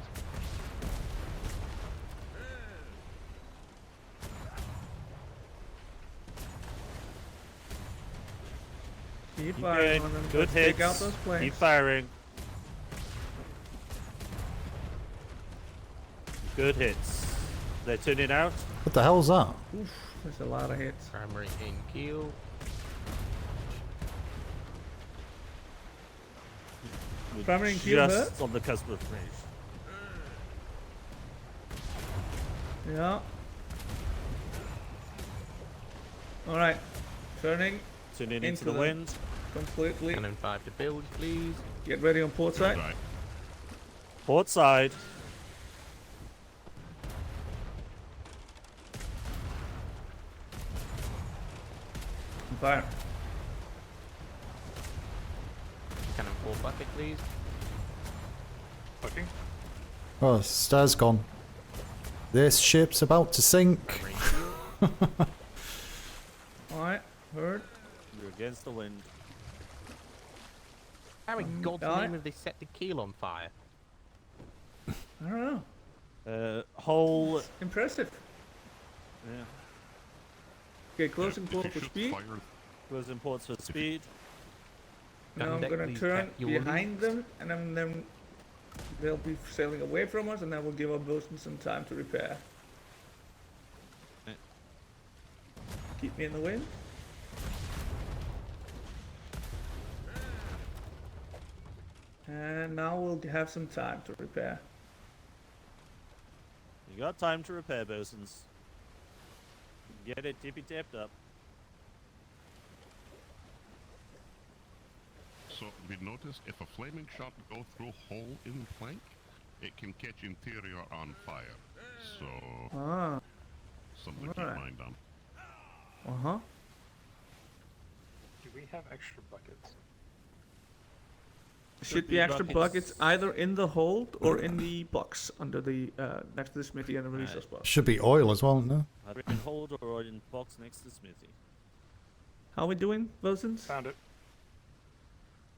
Keep Keep firing going. on them. Good Let's hits. take out those planes. Keep firing. Good hits. They're turning out. What the hell's that? Oof, there's a lot of hits. Primary in keel. We're Primary and keel just hurt? on the cusp of range. Yeah. Alright. Turning Turning into into the wind. completely. Cannon 5 to build, please. Get ready on port side. Right. Port side. Fire. Cannon 4 bucket, please. Fucking. Oh, the star's gone. This ship's about to sink. Primary in keel. Alright, heard. You're against the wind. How in God's alright. name have they set the keel on fire? I don't know. Whole. Impressive. Yeah. Okay, closing If port you for shoot speed. fire, Goes in ports for speed. Now I'm Gun deck, gonna please, turn Cap, you will behind lose. them, and then they'll be sailing away from us, and that will give our bosun some time to repair. Right. Keep me in the wind. And now we'll have some time to repair. You got time to repair, bosuns. Get it tippy tapped up. So we noticed if a flaming shot go through hole in plank, it can catch interior on fire. So Ah, something to keep alright. mind on. uh-huh. Do we have extra buckets? Should be extra buckets either in the hold or in the box under the next to the smithy and the resource box. Should be oil as well, no? Either in hold or in box next to Smithy. How we doing, bosuns? Found it.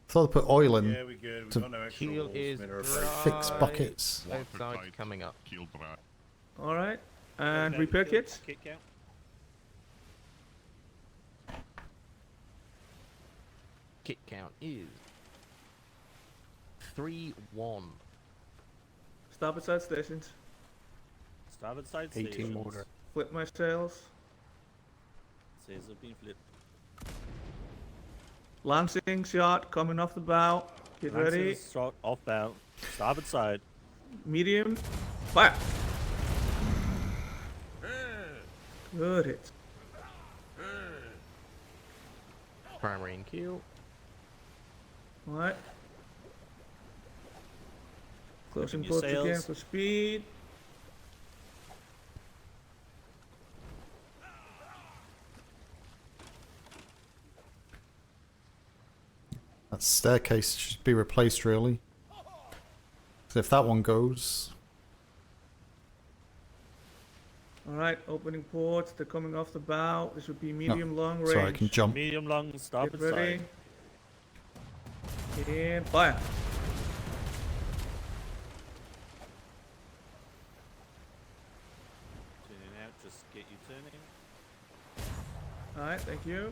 Thought they put oil in Yeah, we good. We to got no extra Keel walls, is Smitter. fix buckets. Both Water sides tight, coming up. Keel dry. Alright. And Then repair kill- kits? Kit count. Kit count is 3-1. Starboard side stations. Starboard side 18 stations. mortar. Flip my sails. Sails have been flipped. Lancing shot coming off the bow. Get ready. Lancers shot off bow. Starboard side. Medium. Fire. Good hit. Primary and keel. Alright. Closing Flipping your ports again sails. for speed. That staircase should be replaced, really. So if that one goes, Alright, opening ports. They're coming off the bow. This would be medium long range. sorry, I can jump. Medium long starboard Get ready. side. And fire. Turning out, just get you turning. Alright, thank you.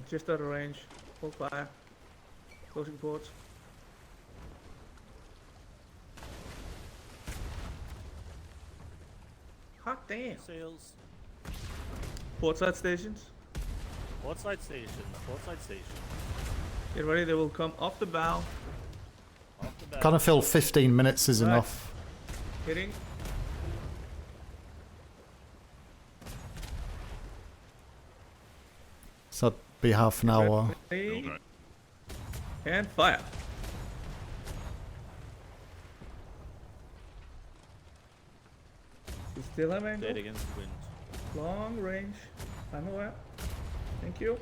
Just out of range. Hold fire. Closing ports. Hot damn. Sails. Port side stations. Port side station. Port side station. Get ready, they will come off the bow. Off the bow. kind of feel 15 minutes is Right. enough. Hitting. So that'd be half an hour. Ready. And fire. You still have angle? Dead against the wind. Long range. I'm aware. Thank you.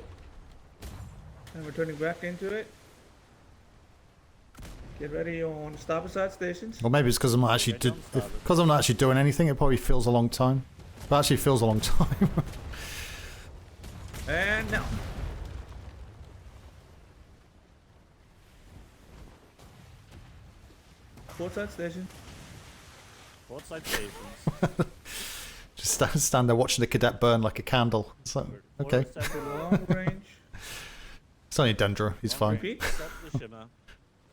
And we're turning back into it. Get ready on starboard side stations. Or maybe it's because I'm not actually because I'm not actually doing anything. It probably feels a long time. But actually feels a long time. And now. Port side station. Port side stations. Just stand there watching the cadet burn like a candle. So okay. Long range. It's only Dendra. He's fine. Repeat. Stop the shimmer.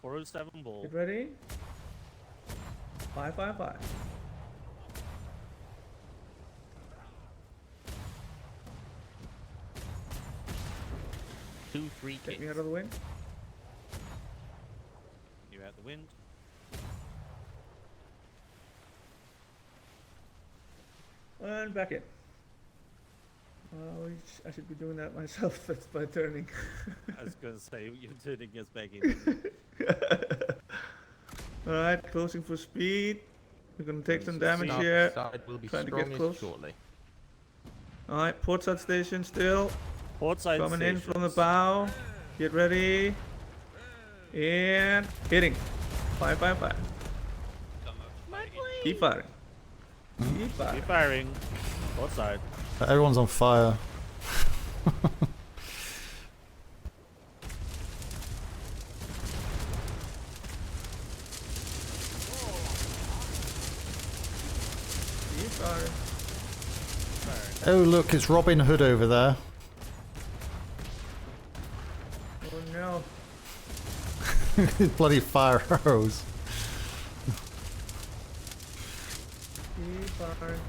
407 ball. Get ready. 555. Two, three Take me kicks. out of the wind. You're out the wind. And back in. I should be doing that myself. That's by turning. I was going to say, you're turning us back in. Alright, closing for speed. We're gonna take some damage Starboard here. side will be Trying to get strongest close. shortly. Alright, port side station still. Port side Coming in from the stations. bow. Get ready. And hitting. 555. Keep firing. Keep firing. Keep firing. Port side. Everyone's on fire. Keep firing. Oh look, it's Robin Hood over there. Oh no. Bloody fire arrows. Keep firing.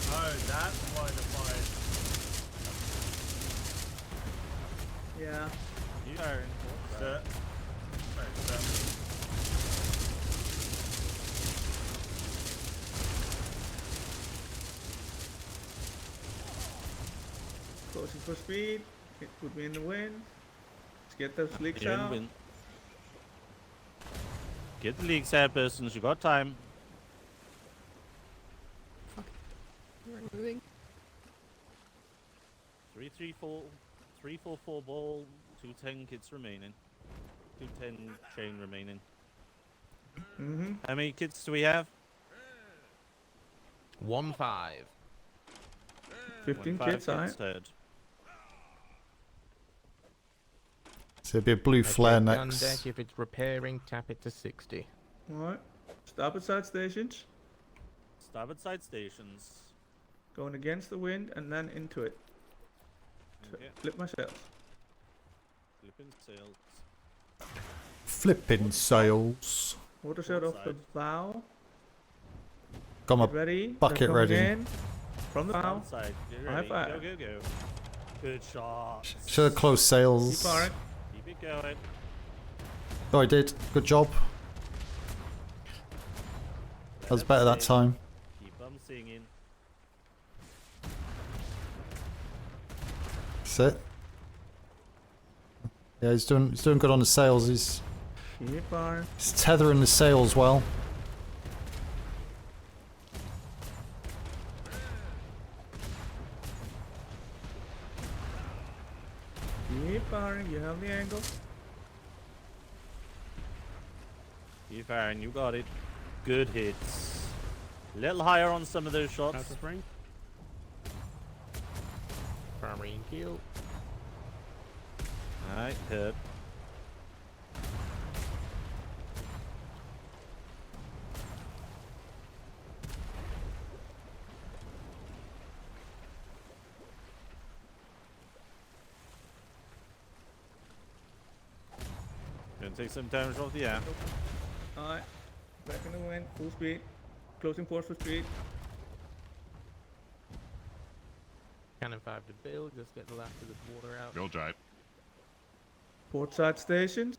Oh, that's why the fire. Yeah. You are in port side. Closing for speed. It put me in the wind. Let's get those leaks You're in out. wind. Get the leaks out, persons. You got time. Moving. 344 ball, 210 kids remaining. 210 chain remaining. Mm-hmm. How many kids do we have? 1-5. 15 5 kids, alright. dead. So it'll be a blue flare Okay, gun next. deck, if it's repairing, tap it to 60. Alright. Starboard side stations. Starboard side stations. Going against the wind and then into it. Okay. Flip my sails. Flipping sails. Flipping sails. Water sail off the bow. Got my Get ready. bucket They're coming ready. in from the bow. Outside. Get High ready. five. Go, go, go. Good shot. Should have closed sails. Keep firing. Keep it going. Oh, I did. Good job. That was better that time. Keep on singing. That's it. Yeah, he's doing good on the sails. He's Keep firing. tethering the sails well. Keep firing. You have the angle. Keep firing. You got it. Good hits. A little higher on some of those shots. Spring. Farming kill. Alright, hit. Gonna take some damage off the air. Alright. Back in the wind. Full speed. Closing force for speed. Cannon 5 to build, just get the last of this water out. Build right. Port side stations.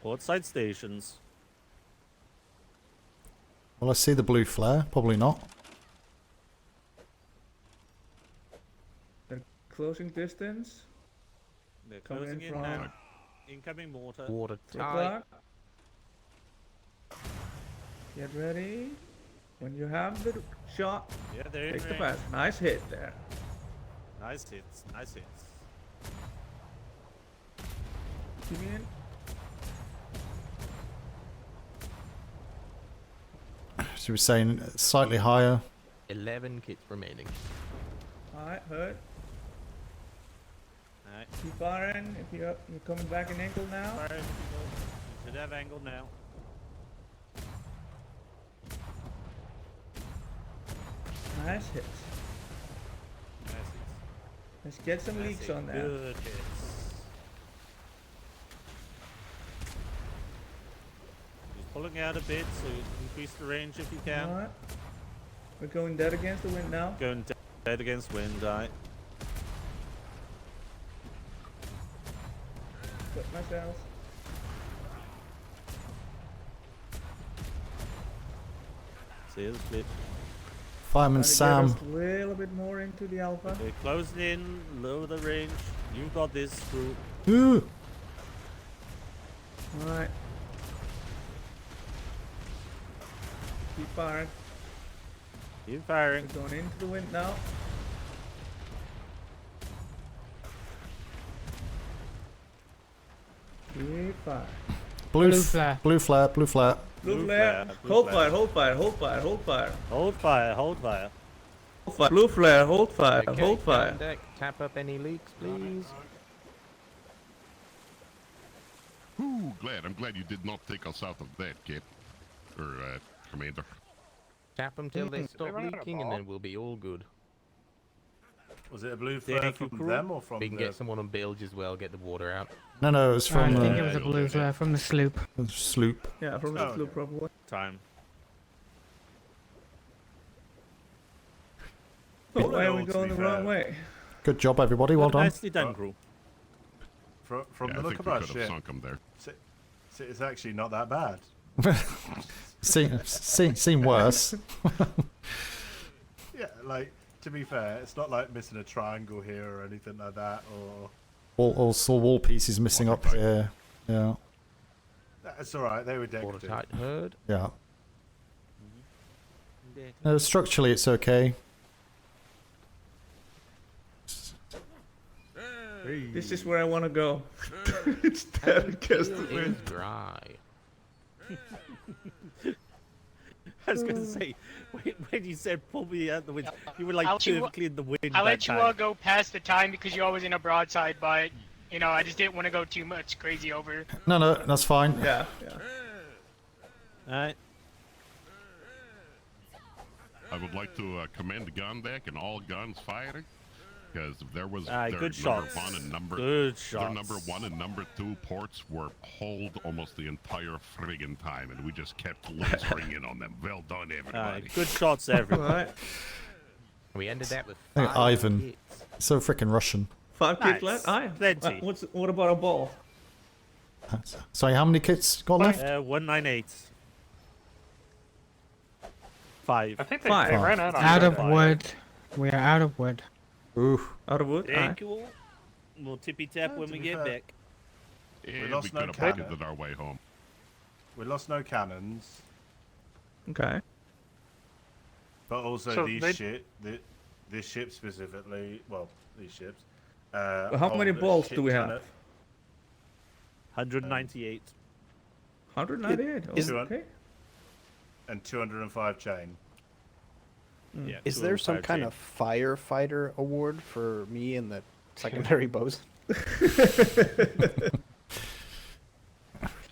Port side stations. Will I see the blue flare? Probably not. They're closing distance. They're Coming closing in in from now. Incoming mortar. Water the tight. clock. Get ready. When you have the shot, Yeah, they're in take the range. pass. Nice hit there. Nice hits. Nice hits. Keep in. So we're saying slightly higher. 11 kits remaining. Alright, hurt. Alright. Keep firing. If you're coming back in angle now. Fire. You should have angle now. Nice hits. Nice hits. Let's get some Nice leaks hit. on there. Good hits. Just pulling out a bit so you increase the range if you can. Alright. We're going dead against the wind now. Going dead against wind, right? Put myself. See the split. Fireman Sam. A little bit more into the alpha. Okay, close in, lower the range. You got this through. Ooh. Alright. Keep firing. Keep firing. We're going into the wind now. Keep firing. Blue Blue flare. flare. Blue flare. Blue flare. Blue flare. Hold fire, hold fire, hold fire, hold fire. Hold fire, hold fire. Hold fire. Blue flare, hold fire, Okay, hold fire. Captain Deck, tap up any leaks, please. Ooh, I'm glad you did not take us out of that, Kit. Or, Commander. Tap them till they stop leaking, and then we'll be all good. Was it a blue flare from them or from We can the... get someone on bilge as well, get the water out. No, it was from I think it was a blue flare from the sloop. the sloop. Yeah, from the sloop probably. Time. So why are we going the wrong way? Good job, everybody. Well done. Nicely done, crew. From Yeah, the I look think of we our could have ship, sunk them there. it's actually not that bad. Seen worse. Yeah, like, to be fair, it's not like missing a triangle here or anything like that, or... Also, wall pieces missing up here. Yeah. That's alright, they were decked. Watertight herd. Yeah. No, structurally, it's okay. This is where I want to go. It's dead against the It wind. is dry. I was gonna say, when you said pull me out the wind, you were like I'll let you- perfectly in the wind. I'll that let you time. all go past the time because you're always in a broadside, but you know I just didn't want to go too much crazy over. No, that's fine. Yeah. Alright. I would like to commend gun deck and all guns firing. Because there was Aye, their good number shots. one and number Good their number shots. 1 and number 2 ports were pulled almost the entire friggin' time, and we just kept lasering in on them. Well done, everybody. Good shots, everybody. We ended that with I think 5 Ivan. hits. So freaking Russian. 5 Nice. kits left? Aye. Plenty. What about a ball? Sorry, how many kits got left? 198. 5. I think they ran out Out of wood. We are out of wood. Ooh. Out of wood? Thank you. We'll tippy tap when we get back. Yeah, We lost we no could have cannon. pocketed our way home. We lost no cannons, Okay. but also So these they- this ship specifically. Well, these ships. How many hold a balls shit do we ton have? of- 198. 198. Is- Okay. and 205 chain. Yeah, Is there some 205 kind chain. of firefighter award for me and the secondary bosun?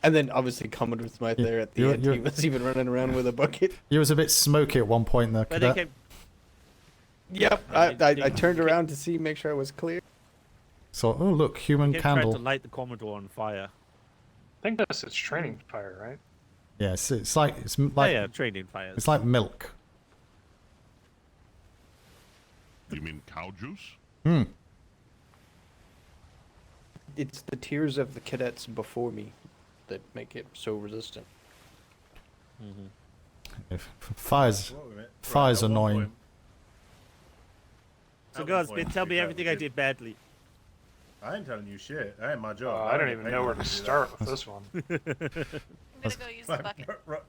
And then obviously Commodore Smythe there at the you're- end. He you're- was even running around with a bucket. You was a bit smoky at one point there, But they cadet. came, Yep. I turned around to see, make sure I was clear. So, oh look, human kept trying to candle. light the Commodore on fire. I think that's its training fire, right? Yeah, it's like like yeah, training fires. it's like milk. You mean cow juice? Hmm. It's the tears of the cadets before me that make it so resistant. Fire's What was it? fire's Right, at one annoying. point- So at one guys, point, tell to me be fair, everything we I did badly. I ain't telling you shit. That ain't my job. I don't get even paid know where to to do that. start with this one. I'm gonna go use the bucket.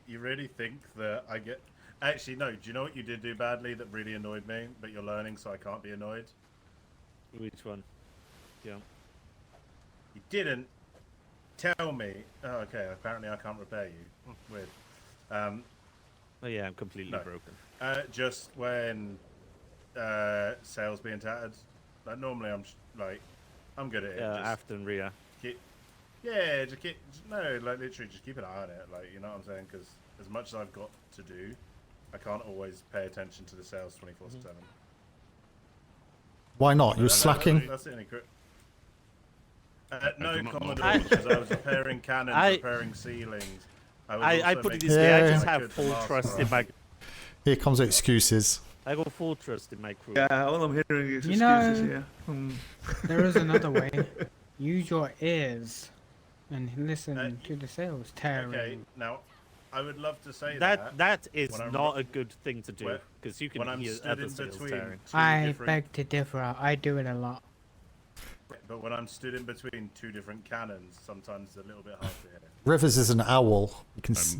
You really think that I get... Actually, no. Do you know what you did do badly that really annoyed me? But you're learning, so I can't be annoyed. Which one? Yeah. You didn't tell me... Oh, okay. Apparently I can't repair you. Weird. Oh yeah, I'm completely No. broken. Just when sails being tattered. Like, normally I'm good at it. Yeah, Just aft and rear. Yeah, no, like literally just keep an eye on it, like, you know what I'm saying? Because as much as I've got to do, I can't always pay attention to the sales 24/7. Why not? You're slacking. That's the only I no, do not know Commodore, because I was repairing cannons, repairing ceilings. I put it this way, I just have full trust in my... Here comes excuses. I got full trust in my crew. Yeah, all I'm hearing is You excuses know, here. There is another way. Use your ears and listen to the sails tearing. Okay, now, I would love to say That is when I'm not ro- a good thing to do, when- because you can when I'm hear stood other in sails between tearing. two I different- beg to differ. I do it a lot. But when I'm stood in between two different cannons, sometimes it's a little bit hard to hear. Rivers is an owl.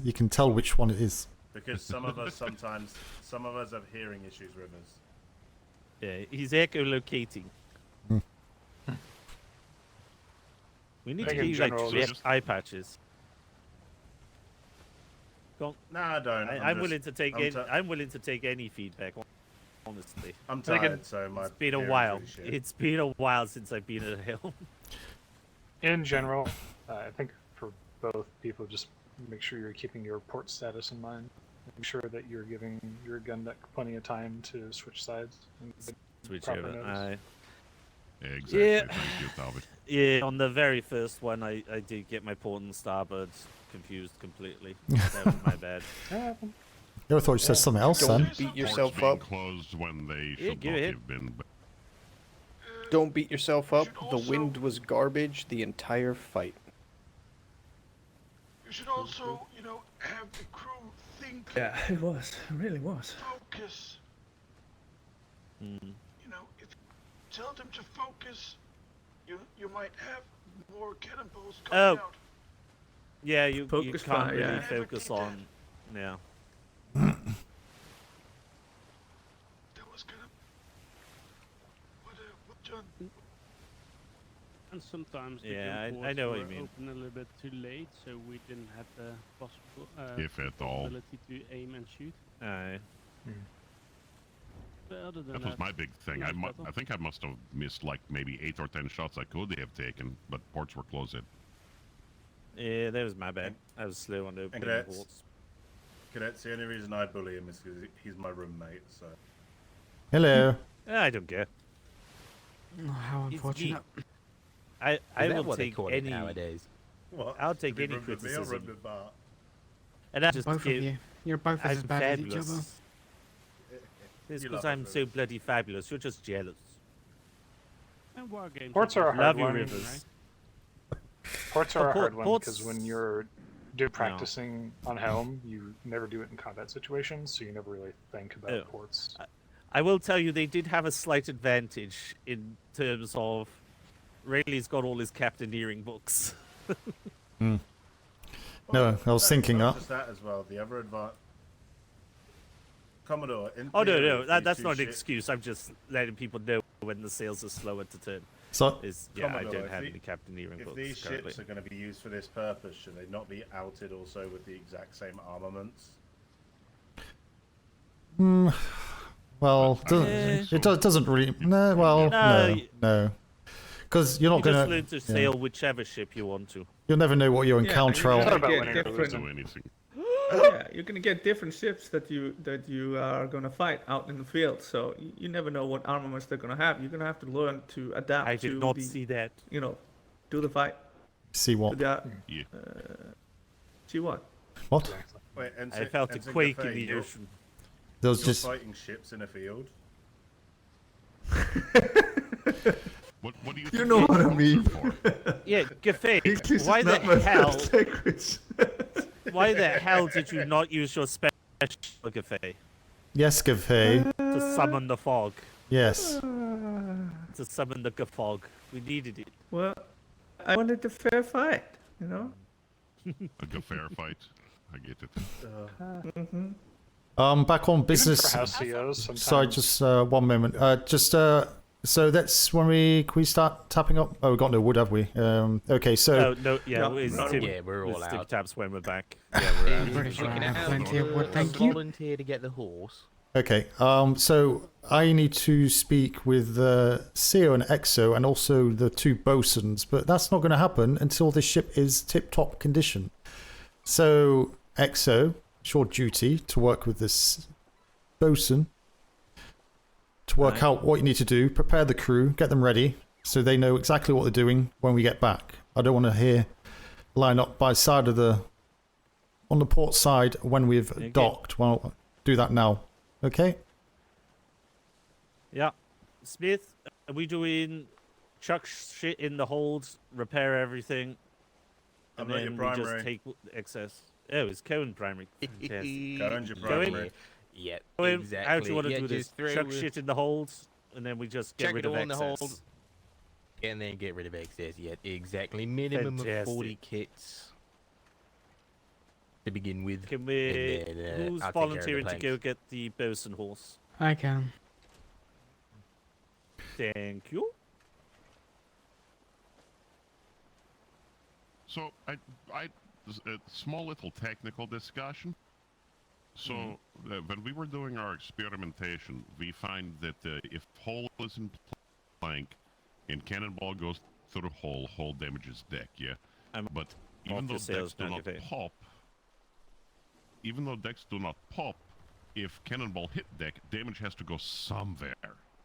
You can tell which one it is. Because some of us have hearing issues, Rivers. Yeah, he's echolocating. Hmm. We need I to think in give you like general, 3 just- eye patches. No, I don't. I'm willing to take I'm willing to take any feedback. Honestly, I'm Thinking- tired, so my it's been a hearing's while. really shit. It's been a while since I've been at a hill. In general, I think for both people, just make sure you're keeping your port status in mind. Make sure that you're giving your gun deck plenty of time to switch sides. And give Switch proper over. notice. Exactly. Yeah. Thank you, Talbot. Yeah, on the very first one, I did get my port and starboard confused completely. That was my bad. You ever thought you said something else Don't then? beat yourself Ports being up. closed when they Yeah, should give not it. have been. But Don't beat yourself up. The wind was garbage the entire fight. You should also, have the crew think. Yeah, it was. It really was. Focus. If tell them to focus, you might have more cannonballs coming Oh. out. Yeah, you Focus can't fire, really yeah. focus on. Yeah. That was kind of what John. And sometimes the Yeah, gun I ports know what you were mean. open a little bit too late, so we didn't have the If at all. possibility to aim and shoot. Aye. But other than that was my big thing. nice I battle. think I must have missed like maybe 8 or 10 shots I could have taken, but ports were closed. Yeah, that was my bad. I was slow on opening the Congrats. ports. Cadets, the only reason I bully him is because he's my roommate, so... Hello. I don't care. Oh, how It's unfortunate. I Is that will what they take call it any... nowadays? What? I'll take To be any rude with me or rude criticism. with Bart? And I just Both of give... you. You're both as I'm bad as each fabulous. other. It's You because love I'm us, so bloody fabulous. You're just jealous. And wargames. Ports are a Love hard you, one. Rivers. Ports are a hard one Ports- because when you're practicing on helm, you never do it in combat situations, so you never really think about Oh. ports. I will tell you, they did have a slight advantage in terms of Rayleigh's got all his captaineering books. Hmm. No, I was thinking not that. just that as well. The other advantage... Commodore, in Oh, no, theory, no, if that's these not an two ships- excuse. I'm just letting people know when the sails are slower to turn. So- Yeah, I Commodore, don't if have the- any captaineering If books these currently. ships are going to be used for this purpose, should they not be outed also with the exact same armaments? Hmm. Well, it doesn't really. No, well, No, no. Because you're not You going just learn to sail whichever ship you want to. You'll never know what you'll Yeah, encounter. you're out- gonna about get winning or different. losing. Yeah, you're gonna get different ships that you are gonna fight out in the field. So you never know what armaments they're gonna have. You're gonna have to learn to adapt. I did to not the, see that. You know, do the fight. See what? To the, Yeah. see what? What? Wait, I felt a Ensign quake Gaffey, in the you're- ocean. There was you're just. fighting ships in a field. What do you? You know what I mean. Yeah, Gaffey, This is why the not my hell? first language. Why the hell did you not use your special, Gaffey, Yes, Gaffey. to summon the fog? Yes. To summon the Gaffog. We needed it. Well, I wanted a fair fight. You know. A good fair fight. I get it. Back on business. for house COs, Sorry, sometimes- just 1 moment. So that's when can we start tapping up? Oh, we've got no wood, have we? Okay, so. No, yeah, it's tip, Yeah, we're all tip out. taps when we're back. Yeah, we're out. British I Chicken have out. plenty of wood, thank you. Volunteer to get the horse. Okay, so I need to speak with CO and EXO and also the 2 bosuns, but that's not going to happen until this ship is tip-top condition. So, EXO, it's your duty to work with this bosun to work out what you need to do, prepare the crew, get them ready, so they know exactly what they're doing when we get back. I don't want to hear line up by side of on the port side when we've docked. Well, do that now. Okay? Yeah. Smith, are we doing chuck shit in the holds, repair everything, I'm and not your then we just primary. take excess? Oh, it's Cohen primary. Fantastic. Cohen's your Cohen, primary. Yep, Cohen, exactly. how do you want to Yeah, do this? just throw Chuck with- shit in the holds, and then we just get Chuck rid it of all in the excess. hold. And then get rid of excess. Yet exactly. Minimum of 40 kits to begin with. Can we? And then, Who's I'll take care of the volunteering to planks. go get the bosun horse? I can. Thank you. So a small little technical discussion. So when we were doing our experimentation, we find that if hole is in plank and cannonball goes through hole damages deck, yeah. But even though your sales decks do now, not Gaffey. pop, even though decks do not pop, if cannonball hit deck, damage has to go somewhere,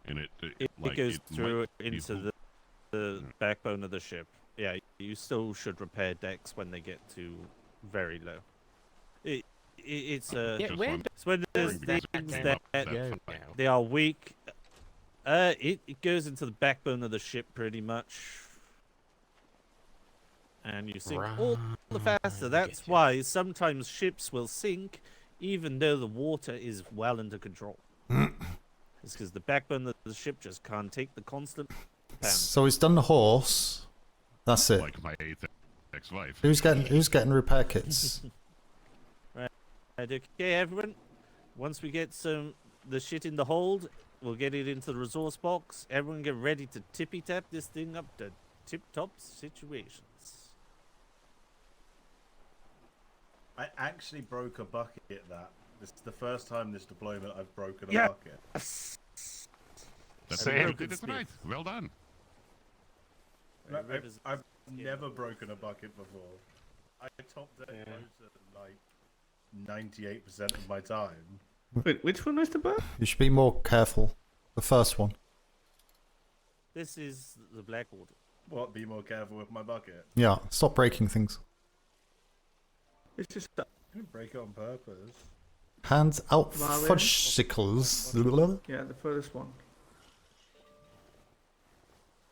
and it goes might through be into hooked. the backbone of the ship. Yeah, you still should repair decks when they get to very low. It's Yeah, where it's when there's does things that that go now? they are weak. It goes into the backbone of the ship pretty much, and you sink all the faster. That's why sometimes ships will sink, even though the water is well under control. It's because the backbone of the ship just can't take the constant pound. So he's done the horse. That's it. Like my 8th ex-wife. Who's getting repair kits? Right. Okay, everyone. Once we get the shit in the hold, we'll get it into the resource box. Everyone get ready to tippy tap this thing up to tip top situations. I actually broke a bucket This is the first time this deployment I've broken a Yeah. bucket. That's Same. you did it right. Well done. No, I've never broken a bucket before. I topped that closer like 98% of my time. Wait, which one was the bird? You should be more careful. The first one. This is the Blackwater. What? Be more careful with my bucket. Yeah, stop breaking things. It's just I didn't break it on purpose. Hands out, Valiant. fudgesicles. Yeah, the furthest one.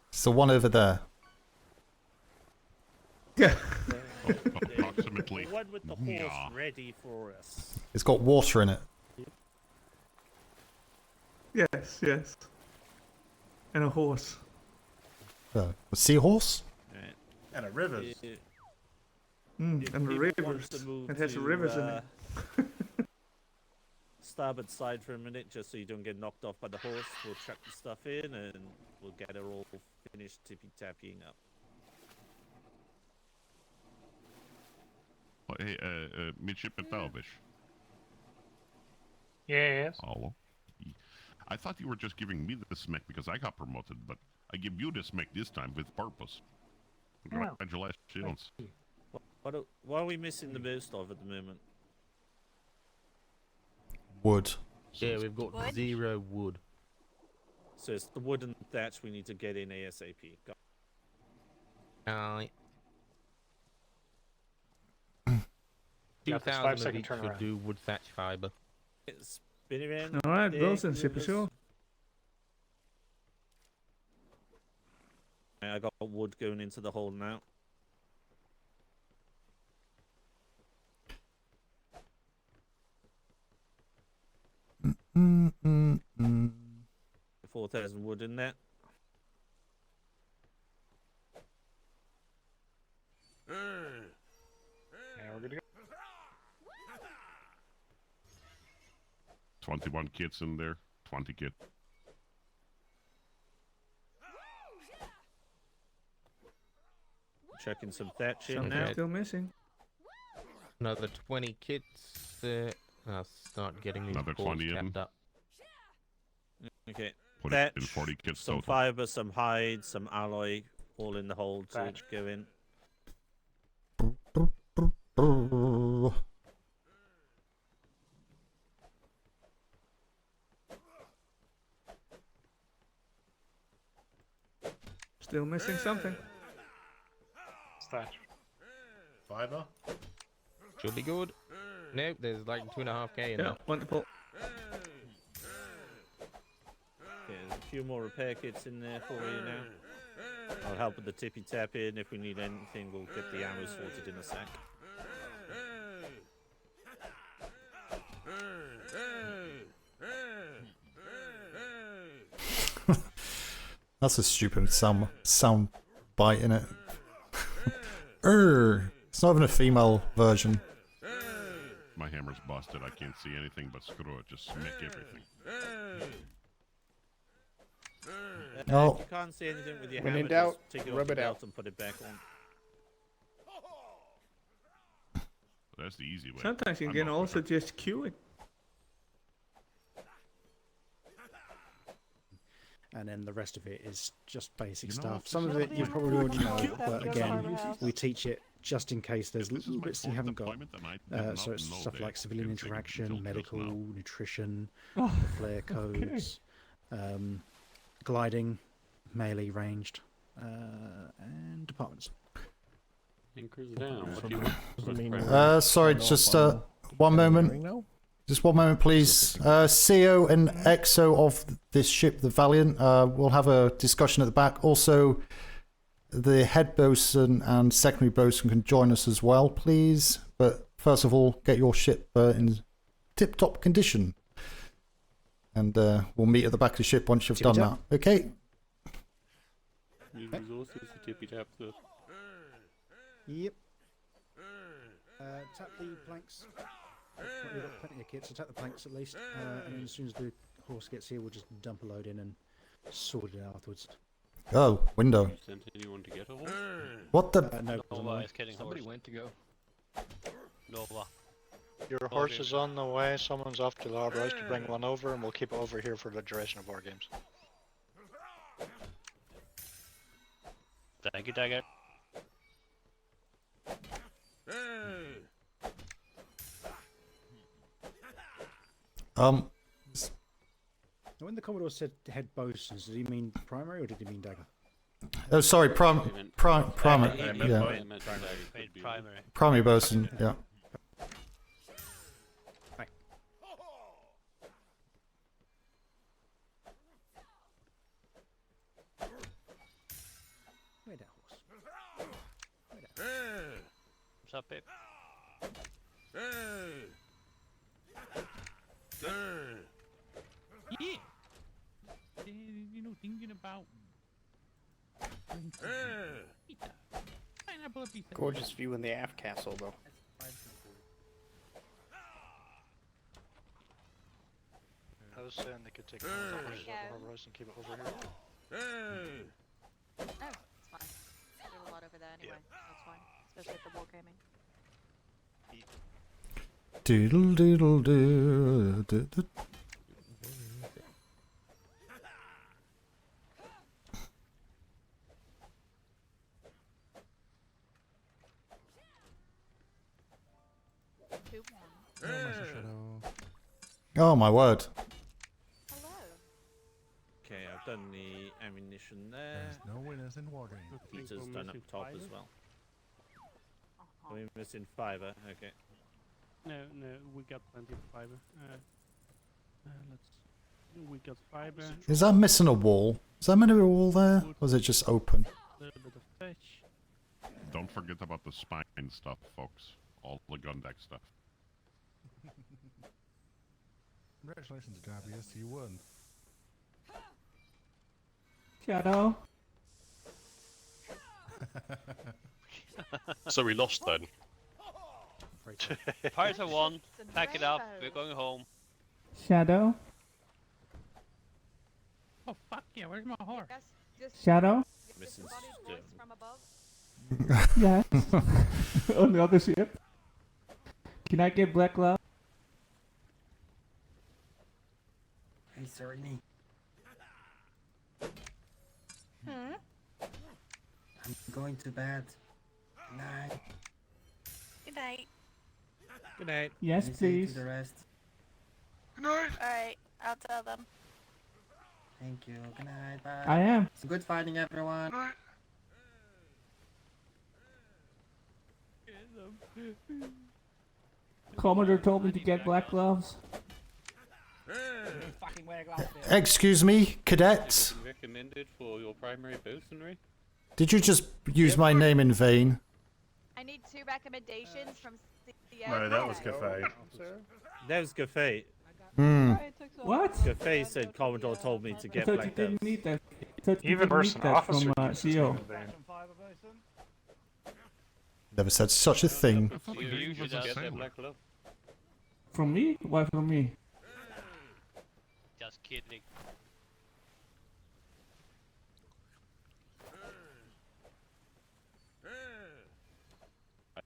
It's the one over there. Yeah. Approximately. The one with the horse ready for us. It's got water in it. Yes, yes. And a horse. A seahorse? And a rivers. And the People rivers. want to move It has to, rivers in it. Starboard side for a minute, just so you don't get knocked off by the horse. We'll chuck the stuff in, and we'll get it all finished tippy-tappying up. Oh, hey, Midshipman Talbish. Yes. Hello. I thought you were just giving me the smack because I got promoted, but I give you the smack this time with purpose. Congratulations. What are we missing the most of at the moment? Wood. Yeah, we've got 0 wood. So it's the wooden thatch we need to get in ASAP. Go. Aye. Got this 2,000 of 5-second each would turnaround. do wood thatch fibre. Spin around. Alright, there, Wilson, super Lucas. sure. I got wood going into the hole now. Mm, mm, mm. 4,000 wood in there. Yeah, we're good to go. 21 kids in there. 20 kids. Checking some thatch in Some now. still missing. Another 20 kits there. I'll start getting these Another cores 20 in. capped up. Okay. Put Thatch, it in 40 kids some total. fibre, some hide, some alloy, all in the hole to Thatch. go in. Still missing something. Thatch. Fiber. Should be good. Nope, there's like 2.5k in Yeah, there. wonderful. Okay, there's a few more repair kits in there for you now. I'll help with the tippy tap in. If we need anything, we'll get the ammo sorted in a sec. That's a stupid sound bite in it. It's not even a female version. My hammer's busted. I can't see anything but screw it. Just smack everything. Oh. If you can't see anything with your When hammer, in doubt, just take it off rub the it belt out. and put it back on. That's the easy way. Sometimes you I'm can not also just queue it. And then the rest of it is just basic You know, stuff. this Some is of it not you like probably already know, cute. but Yes, again, I we teach it just in case there's This is little my bits you fourth haven't got. deployment and I did not So it's know stuff that like civilian things they could interaction, build just medical, now. nutrition, Oh, the flare codes, gliding, melee ranged, and departments. Increase down. What do you Sorry, just one moment. Just one moment, please. CO and XO of this ship, the Valiant, we'll have a discussion at the back. Also, the head bosun and secondary bosun can join us as well, please. But first of all, get your ship in tip-top condition. And we'll meet at the back of the ship once you've done that. Okay? Need resources to tippy tap the. Yep. Tap the planks. We've got plenty of kits, so tap the planks at least. And then as soon as the horse gets here, we'll just dump a load in and sort it out afterwards. Oh, window. You sent anyone to get a horse? What the? No, Nova is getting Somebody horse. went to go. Nova. Your horse is on the way. Someone's off to Lord Royce to bring one over, and we'll keep it over here for the duration of wargames. Thank you, Dagger. When the Commodore said head bosuns, did he mean primary or did he mean dagger? Oh, sorry, primary. Yeah, Primary. primary bosun. Yeah. Where'd that horse? What's up, babe? Yeah. You know, thinking about. Pineapple a pizza. Gorgeous view in the aft castle, though. I was saying they could take the horses off the harbor ice and keep it over here. Oh, it's fine. There's a lot over there anyway. That's fine. Especially if the wargaming. Doodle doodle doo. Doo, doo. Oh my word. Okay, I've done the ammunition there. There's no winners in wargames. Peter's done up top as well. Are we missing fiber? Okay. No, we got plenty of fiber. We got fiber. Is that missing a wall? Is that meant to be a wall there? Or is it just open? A little bit of fish. Don't forget about the spine stuff, folks. All the gun deck stuff. Congratulations, Gabius, you won. Shadow. So we lost then. Pirates are won. Pack it up. We're going home. Shadow. Oh fuck yeah! Where's my horse? Shadow. Missing Yes. On the other ship. Can I get black glove? Hey, Serenity. I'm going to bed. Good night. Good night. Good night. Yes, Be safe please. to the rest. Good night. Alright, I'll tell them. Thank you. Good night. Bye. I am. It's good fighting, everyone. Commodore told me to get black gloves. Fucking wear gloves. Excuse me, cadets. Recommended for your primary bosunry. Did you just use my name in vain? I need 2 recommendations from CEO. No, that was Cafe. That was Cafe. What? Cafe said Commodore told me to I get thought you black didn't gloves. need that. I thought you Even didn't worse, need an that officer from uses his CEO. name in vain. Never said such a thing. You should get that black glove. From me? Why from me? Just kidding.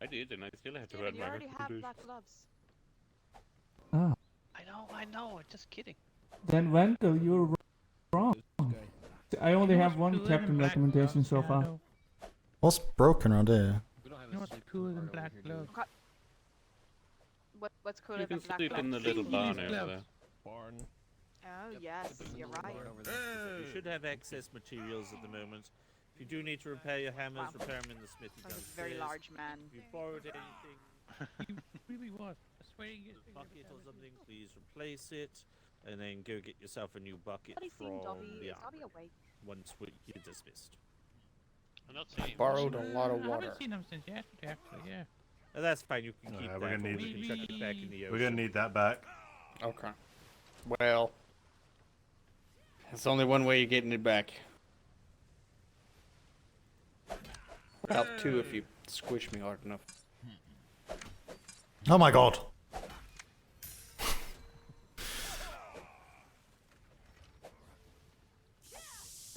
I did, and I still have to Steven, earn you my already have recommendation. black gloves. Ah. I know, just kidding. Then Wendell, you're wrong. I only have one captain recommendation so far. What's broken around here? What's cooler than black gloves? What's cooler You than can black sleep gloves? in the little barn over there. Barn. Oh yes, you're right. You should have excess materials at the moment. If you do need to repair your hammers, Wow. repair them in the smithy I'm a downstairs. very large man. If you borrowed anything, Really was. I swear you bucket or something, please replace it, and then go get yourself a new bucket What do you from think, Dobby? the Is Dobby armory awake? once you're dismissed. I'm not saying. Borrowed a lot of I water. haven't seen them since yesterday, actually, yeah. That's fine, you can keep we're that, gonna or need- we can chuck it back in the ocean. We're gonna need that back. Okay. Well, there's only one way you're getting it back. Well, 2 if you squish me hard enough. Oh my god.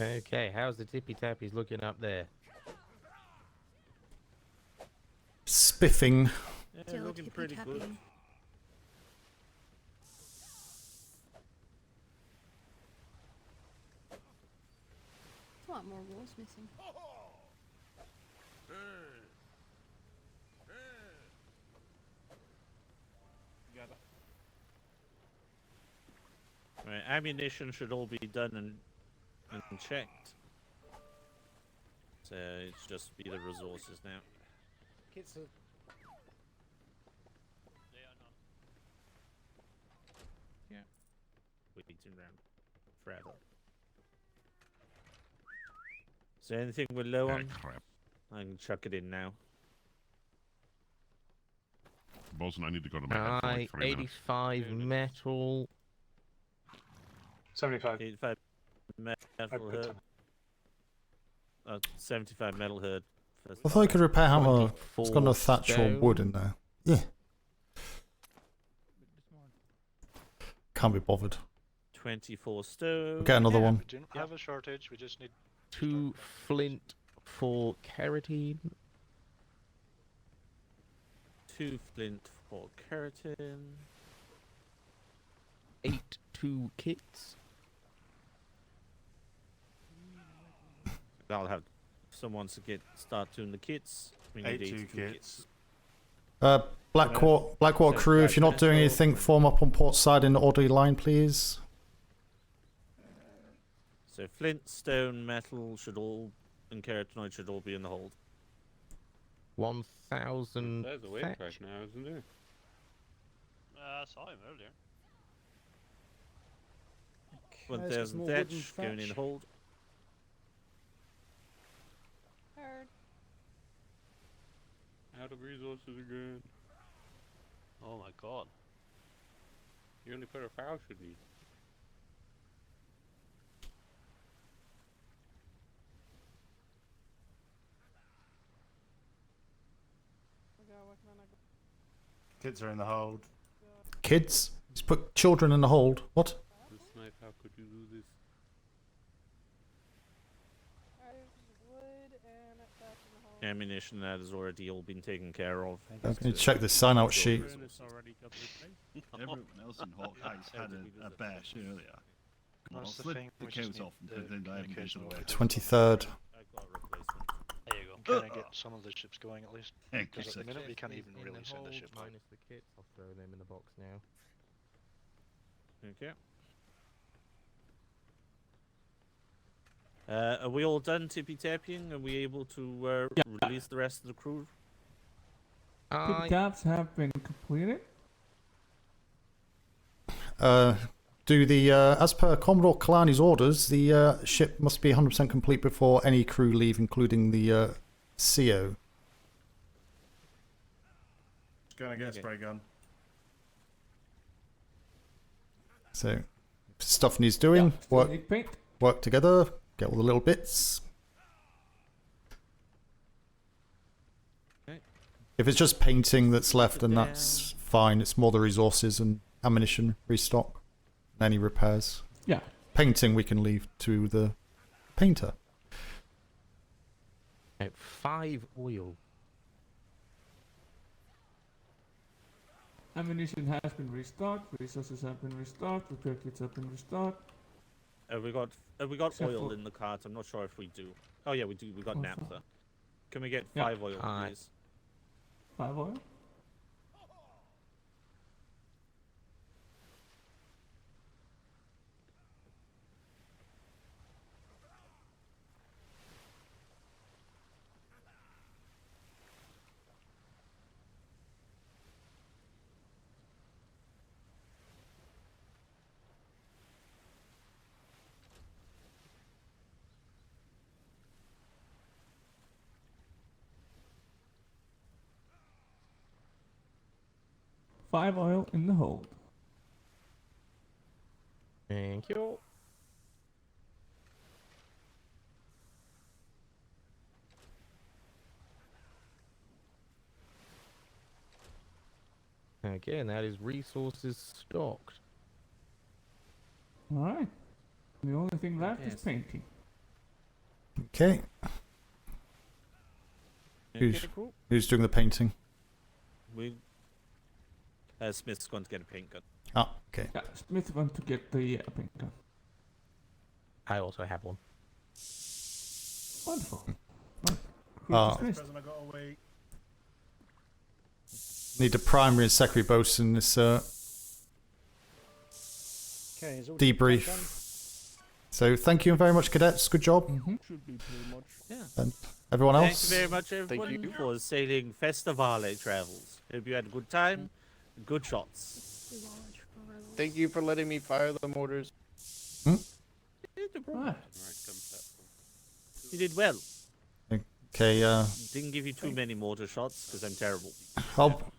Okay, how's the tippy tappies looking up there? Spiffing. Yeah, Still looking pretty good. tippy-tapping. There's a lot more walls missing. Right, ammunition should all be done and checked. So it's just be the resources now. Kids are... Yeah. Waiting around forever. Is there anything we're low on? Crap. I can chuck it in now. Bosun, I need to go to my head for like 3 minutes. 85 metal. 75. 85 metal herd. 75 metal herd. I thought you could repair hammer. It's got no thatch or stone. wood in there. Yeah. Can't be bothered. 24 stone. We'll get another one. We don't have a shortage, we just need 2 flint for keratin. 2 flint for keratin. 8 2 kits. I'll have someone to start doing the kits. We need 82 kits. Blackwater crew, if you're not doing anything, form up on port side in the orderly line, please. So flint, stone, metal should all, and keratinoid should all be in the hold. 1000 There's a wave thatch. crash now, isn't there? I saw him earlier. 1000 thatch going in the hold. Heard. Out of resources again. Oh my god. You only put a foul, should you? Kits are in the hold. Kids? Just put children in the hold. What? The Smythe, how could you do this? Ammunition that has already all been taken care of. Okay, check the sign out sheet. Everyone else in Hawkeye's had a bash earlier. Come on, That's the slip thing, the we just cows need off and the put them down communication away. 23rd. There you go. Can I get some of the ships going at least? Because at the minute we can't even really send a ship out. Minus the kits. I'll throw them in the box now. Okay. Are we all done tippy-tapping? Are we able to release the rest of the crew? Tippy taps have been completed. Do the as per Commodore Kalani's orders, the ship must be 100% complete before any crew leave, including the CO. Just gonna get a spray gun. So, if stuff needs doing, still need paint. work together, get all the little bits. Okay. If it's just painting that's left, then that's fine. It's more the resources and ammunition restock, and any repairs. Yeah. Painting we can leave to the painter. 5 oil. Ammunition has been restocked. Resources have been restocked. Repair kits have been restocked. Have we got Except oil for- in the cart? I'm not sure if we do. Oh yeah, we do. We got Also- naphtha. Can we get Yeah. 5 oil, Alright. please? 5 oil. Five oil in the hold. Thank you. Okay, and that is resources stocked. Alright. The only thing left Yes. is painting. Okay. Who's Okay, cool. who's doing the painting? We. Smith's going to get a paint gun. Ah, okay. Yeah, Smith wants to get the paint gun. I also have one. Wonderful. Ah. Present, I got away. Need a primary and secondary boats in this. Okay, is all debrief. done? So thank you very much, cadets. Good job. Should be pretty much. Yeah. And everyone else. Thank you very much, everyone, for sailing Festivale travels. Hope you had a good time. Good shots. Thank you for letting me fire the mortars. You did well. Okay. Didn't give you too many mortar shots because I'm terrible.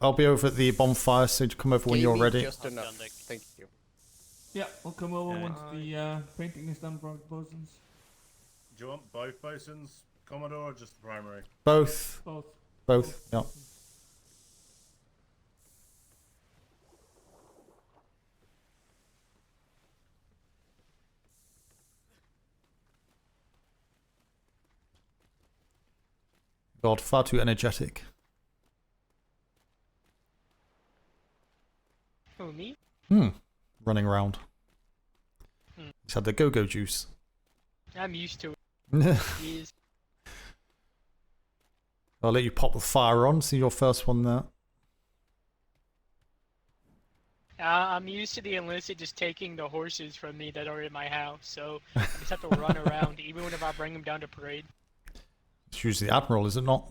I'll be over at the bonfire, so come over when you're ready. Just enough. Thank you. Yeah, we'll come over once the painting is done for the bosuns. Do you want both bosuns, Commodore, or just the primary? Both. Both. Both. Yeah. God, far too energetic. Who, me? Running around. He's had the go-go juice. I'm used to it. Jeez. I'll let you pop the fire on. See your first one there. I'm used to the enlisted just taking the horses from me that are in my house, so I just have to run around even whenever I bring them down to parade. It's usually the Admiral, is it not?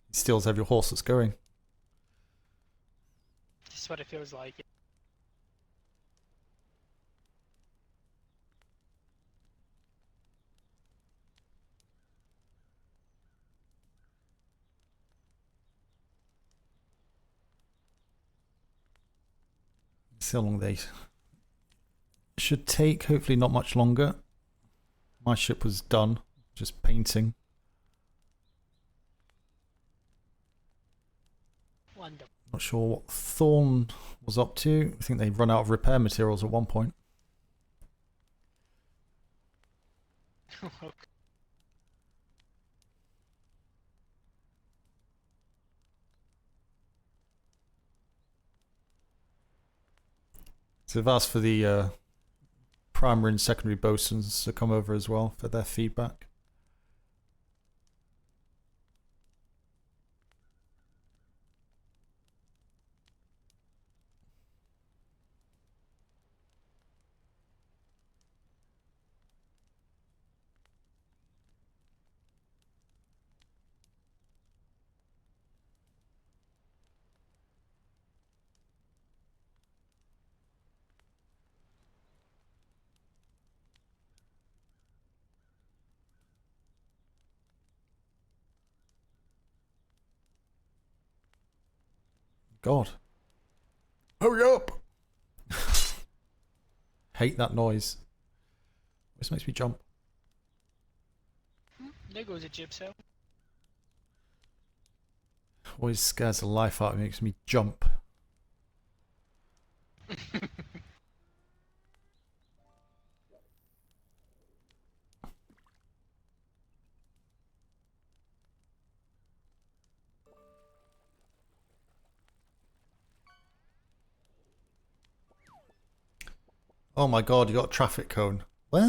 He steals every horse that's going. Just what it feels like. See how long they should take. Hopefully not much longer. My ship was done. Just painting. Wonderful. Not sure what Thorn was up to. I think they run out of repair materials at one point. So they've asked for the primary and secondary bosuns to come over as well for their feedback. God. Hurry up! Hate that noise. This makes me jump. There goes a gypso. Always scares the life out of me, makes me jump. Oh my god, you got a traffic cone. What?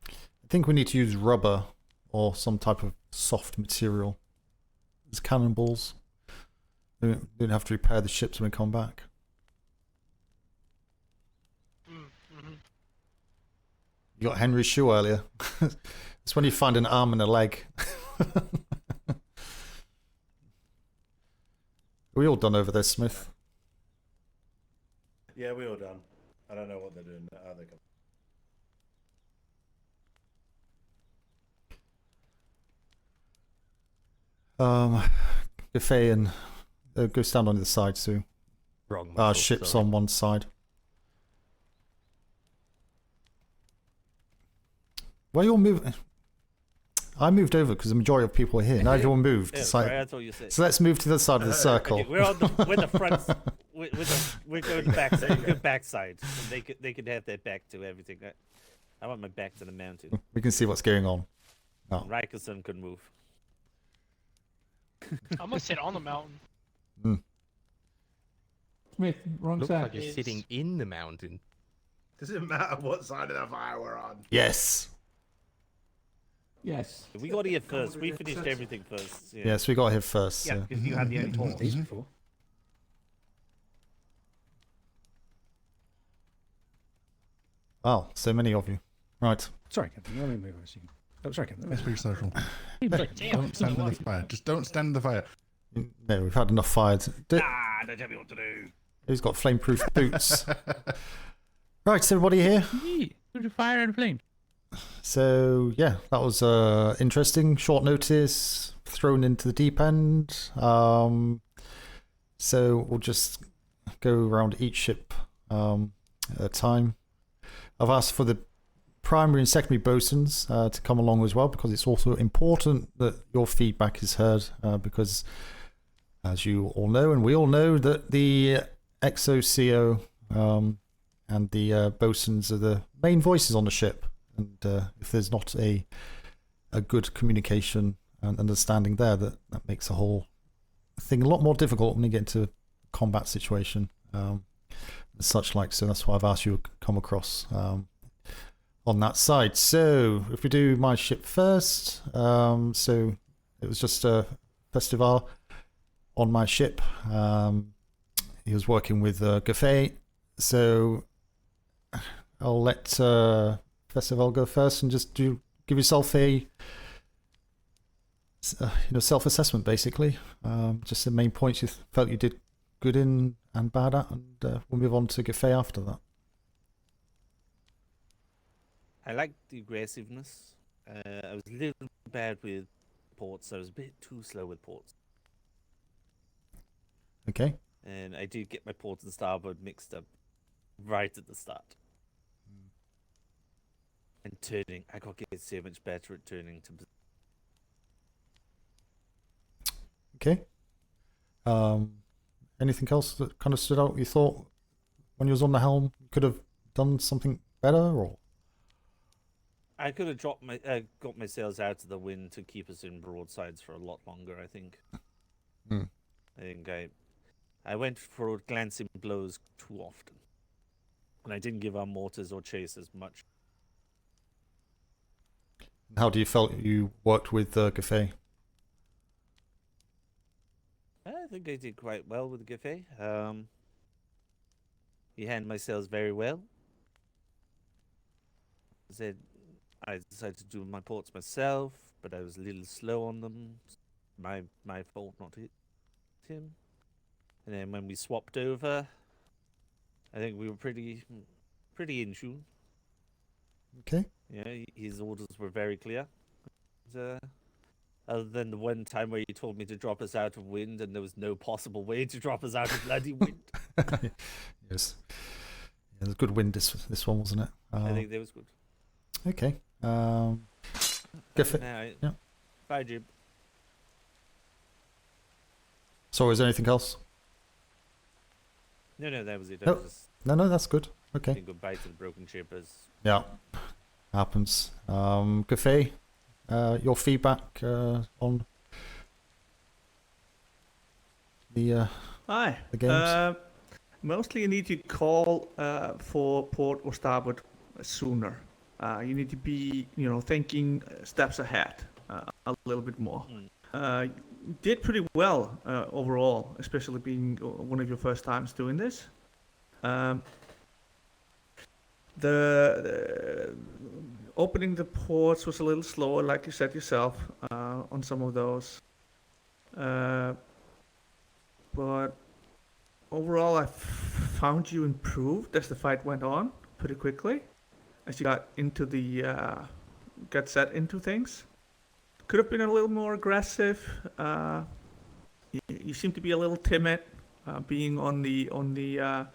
I think we need to use rubber or some type of soft material as cannonballs. We don't have to repair the ships when we come back. You got Henry's shoe earlier. It's when you find an arm and a leg. Are we all done over there, Smith? Yeah, we all done. I don't know what they're doing. How they come. Buffet and go stand on the side, Sue. Wrong. Our ship's on one side. Why you all moving? I moved over because the majority of people are here. Now everyone moved. Yeah, It's like- right, that's what you said. so let's move to the side of the circle. Okay, we're the front. We're going back. We're backside. So they could have their back to everything. I want my back to the mountain. We can see what's going on. Oh. Rykerson could move. I'm gonna sit on the mountain. Smith, wrong Looks side. like you're sitting in the mountain. Does it matter what side of the fire we're on? Yes. Yes. We got here first. We finished everything first. Yeah. Yes, we got here first. Yeah, so. because you had the only horse. These before. Wow, so many of you. Right. Sorry, Captain. Let me move on a second. Oh, sorry, Captain. Let's be social. Damn, Don't stand in the fire. Just don't stand in the fire. No, we've had enough fire. Don't tell me what to do. Who's got flameproof boots? Right, is everybody here? Through the fire and flame. So, yeah, that was interesting. Short notice, thrown into the deep end. So we'll just go around each ship at a time. I've asked for the primary and secondary bosuns to come along as well, because it's also important that your feedback is heard, because as you all know, and we all know, that the XOCO and the bosuns are the main voices on the ship, and if there's not a good communication and understanding there, that makes the whole thing a lot more difficult when you get into a combat situation and such like. So that's why I've asked you to come across on that side. So if we do my ship first, so it was just a festival on my ship. He was working with Gaffey, so I'll let Festival go first and just give yourself a self-assessment, basically. Just the main points you felt you did good in and bad at, and we'll move on to Gaffey after that. I liked the aggressiveness. I was a little bad with ports. I was a bit too slow with ports. Okay. And I did get my port and starboard mixed up right at the start. And turning, I got to get so much better at turning to. Okay. Anything else that kind of stood out? You thought when you was on the helm, you could have done something better, or? I could have dropped my got my sails out of the wind to keep us in broadsides for a lot longer. I think. Hmm. I think I went for glancing blows too often, and I didn't give our mortars or chasers much. How do you felt you worked with Gaffey? I think I did quite well with Gaffey. He handled my sails very well. I decided to do my ports myself, but I was a little slow on them. My fault, not him. And then when we swapped over, I think we were pretty in tune. Okay. Yeah, his orders were very clear. Other than the one time where he told me to drop us out of wind, and there was no possible way to drop us out of bloody wind. Yes. Yeah, there's good wind this one, wasn't it? I think that was good. Okay. Gaffey. Yeah. Bye, Jib. So, is there anything else? No, that was it. No, no, that's good. Okay. Saying goodbye to the broken shippers. Yeah, happens. Gaffey, your feedback on the games? Mostly you need to call for port or starboard sooner. You need to be, thinking steps ahead a little bit more. Did pretty well overall, especially being one of your first times doing this. The opening the ports was a little slower, like you said yourself, on some of those. But overall, I found you improved as the fight went on pretty quickly, as you got into got set into things. Could have been a little more aggressive. You seem to be a little timid, being on the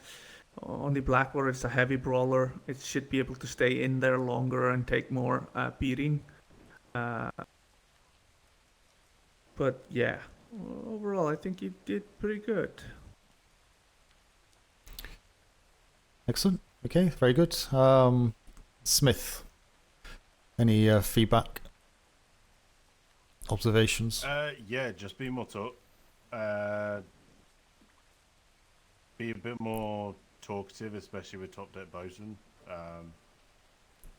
Blackwater. It's a heavy brawler. It should be able to stay in there longer and take more beating. But yeah, overall, I think you did pretty good. Excellent. Okay, very good. Smith, any feedback? observations? Yeah, just be more talk. Be a bit more talkative, especially with top deck bosun.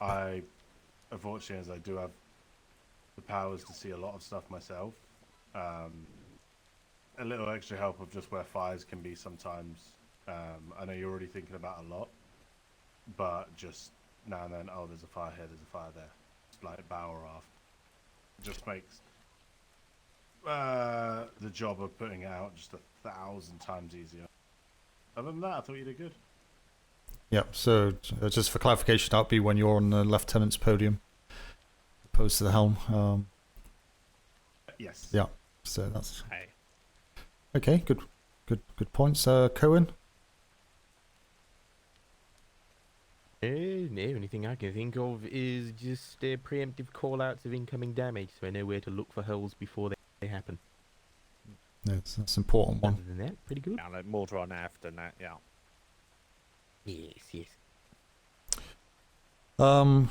I, unfortunately, as I do have the powers to see a lot of stuff myself, a little extra help of just where fires can be sometimes. I know you're already thinking about a lot, but just now and then, oh, there's a fire here, there's a fire there. It's like bow or aft. Just makes the job of putting it out just 1,000 times easier. Other than that, I thought you did good. Yep, so just for clarification, that would be when you're on the lieutenant's podium, opposed to the helm. Yes. Yeah, so that's... Okay, good points. Cohen? No, anything I can think of is just preemptive call-outs of incoming damage, so I know where to look for holes before they happen. No, that's an important one. Other than that, pretty good. Yeah, like mortar on aft and that, yeah. Yes.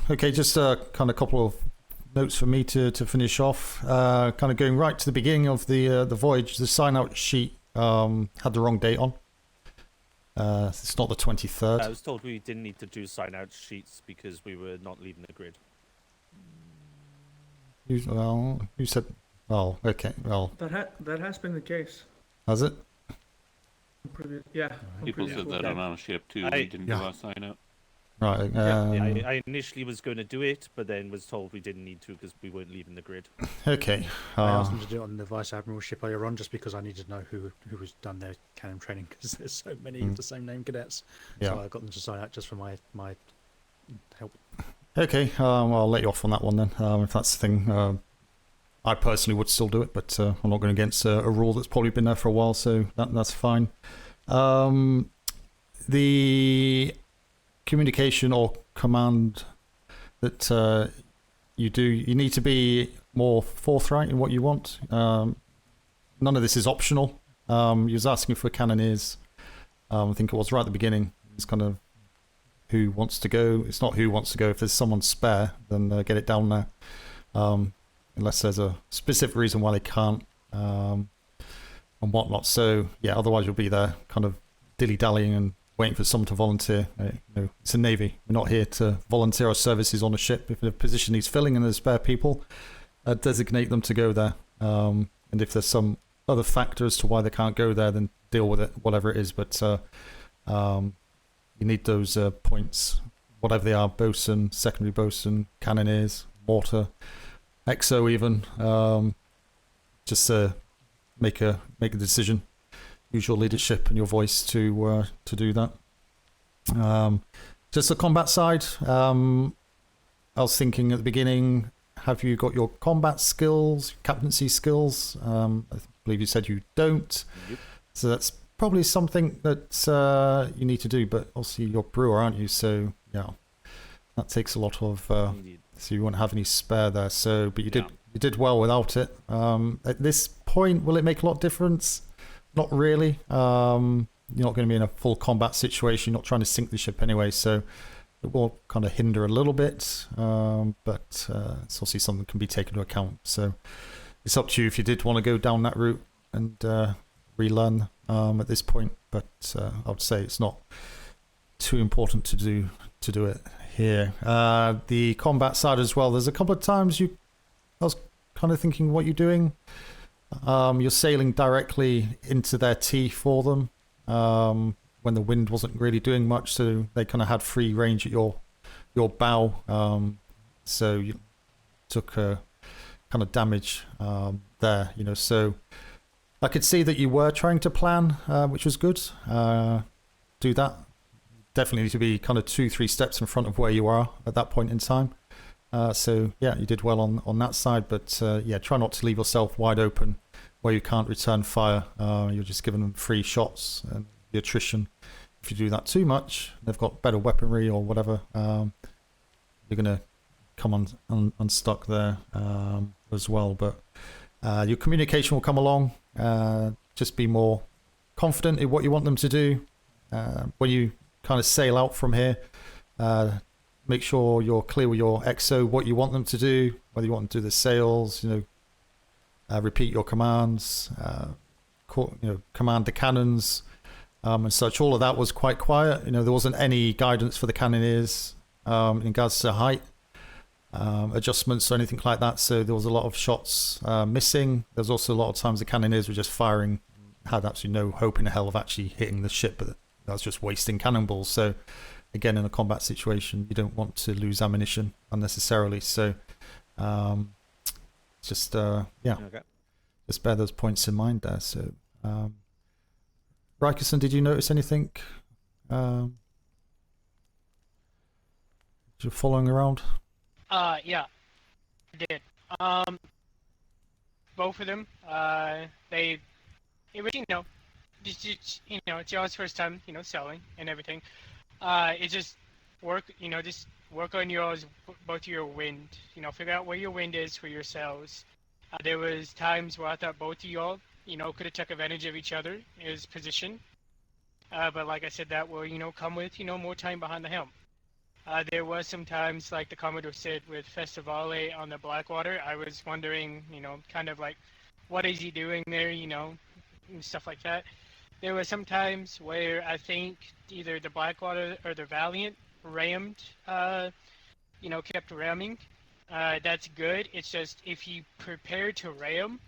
Okay, just kind of a couple of notes for me to finish off. Kind of going right to the beginning of the voyage, the sign-out sheet had the wrong date on. It's not the 23rd. I was told we didn't need to do sign-out sheets because we were not leaving the grid. Who said... Oh, okay, well... That has been the case. Has it? Yeah. People said that on our ship too. We didn't do our sign up. Right. I initially was going to do it, but then was told we didn't need to because we weren't leaving the grid. Okay. I asked them to do it on the Vice Admiral ship earlier on, just because I needed to know who was done their cannon training, because there's so many of the same name cadets. Yeah. So I got them to sign out just for my help. Okay. Well, I'll let you off on that one then. If that's the thing. I personally would still do it, but I'm not going against a rule that's probably been there for a while, so that's fine. The communication or command that you do, you need to be more forthright in what you want. None of this is optional. You was asking for cannoneers. I think it was right at the beginning. It's kind of who wants to go. It's not who wants to go. If there's someone spare, then get it down there. Unless there's a specific reason why they can't, and whatnot. So yeah, otherwise you'll be there kind of dilly-dallying and waiting for someone to volunteer. It's a Navy. We're not here to volunteer our services on a ship. If a position needs filling and there's spare people, designate them to go there. And if there's some other factor as to why they can't go there, then deal with it, whatever it is. But you need those points, whatever they are: bosun, secondary bosun, cannoneers, mortar, XO even, just make a decision. Use your leadership and your voice to do that. Just the combat side. I was thinking at the beginning, have you got your combat skills, captaincy skills? I believe you said you don't. Yep. So that's probably something that you need to do. But obviously you're brewer, aren't you? So yeah, that takes a lot of. So you won't have any spare there. So, but you did well without it. At this point, will it make a lot of difference? Not really. You're not going to be in a full combat situation. You're not trying to sink the ship anyway, so it will kind of hinder a little bit. But it's obviously something that can be taken into account. So it's up to you if you did want to go down that route and relearn at this point. But I would say it's not too important to do it here. The combat side as well. There's a couple of times I was kind of thinking what you're doing. You're sailing directly into their T for them when the wind wasn't really doing much, so they kind of had free range at your bow. So you took kind of damage there, So I could see that you were trying to plan, which was good. Do that. Definitely need to be kind of 2-3 steps in front of where you are at that point in time. So yeah, you did well on that side, but yeah, try not to leave yourself wide open where you can't return fire. You're just giving them free shots and the attrition. If you do that too much, they've got better weaponry or whatever. You're gonna come unstuck there as well. But your communication will come along. Just be more confident in what you want them to do. When you kind of sail out from here, make sure you're clear with your XO what you want them to do, whether you want them to do the sails, repeat your commands, command the cannons, and such. All of that was quite quiet. There wasn't any guidance for the cannoneers in regards to height adjustments or anything like that. So there was a lot of shots missing. There's also a lot of times the cannoneers were just firing, had absolutely no hope in hell of actually hitting the ship, but that's just wasting cannonballs. So again, in a combat situation, you don't want to lose ammunition unnecessarily. So just just bear those points in mind there. So Rikerson, did you notice anything you're following around? Yeah, I did. Both of them, it was, just it's y'all's first time, selling and everything. It just work on both your wind, figure out where your wind is for yourselves. There was times where I thought both of y'all, could have took advantage of each other's position. But like I said, that will, come with, more time behind the helm. There was some times, like the Commodore said, with Festivale on the Blackwater, I was wondering, kind of like, what is he doing there, and stuff like that. There were some times where I think either the Blackwater or the Valiant rammed, kept ramming. That's good. It's just, if you prepare to ram,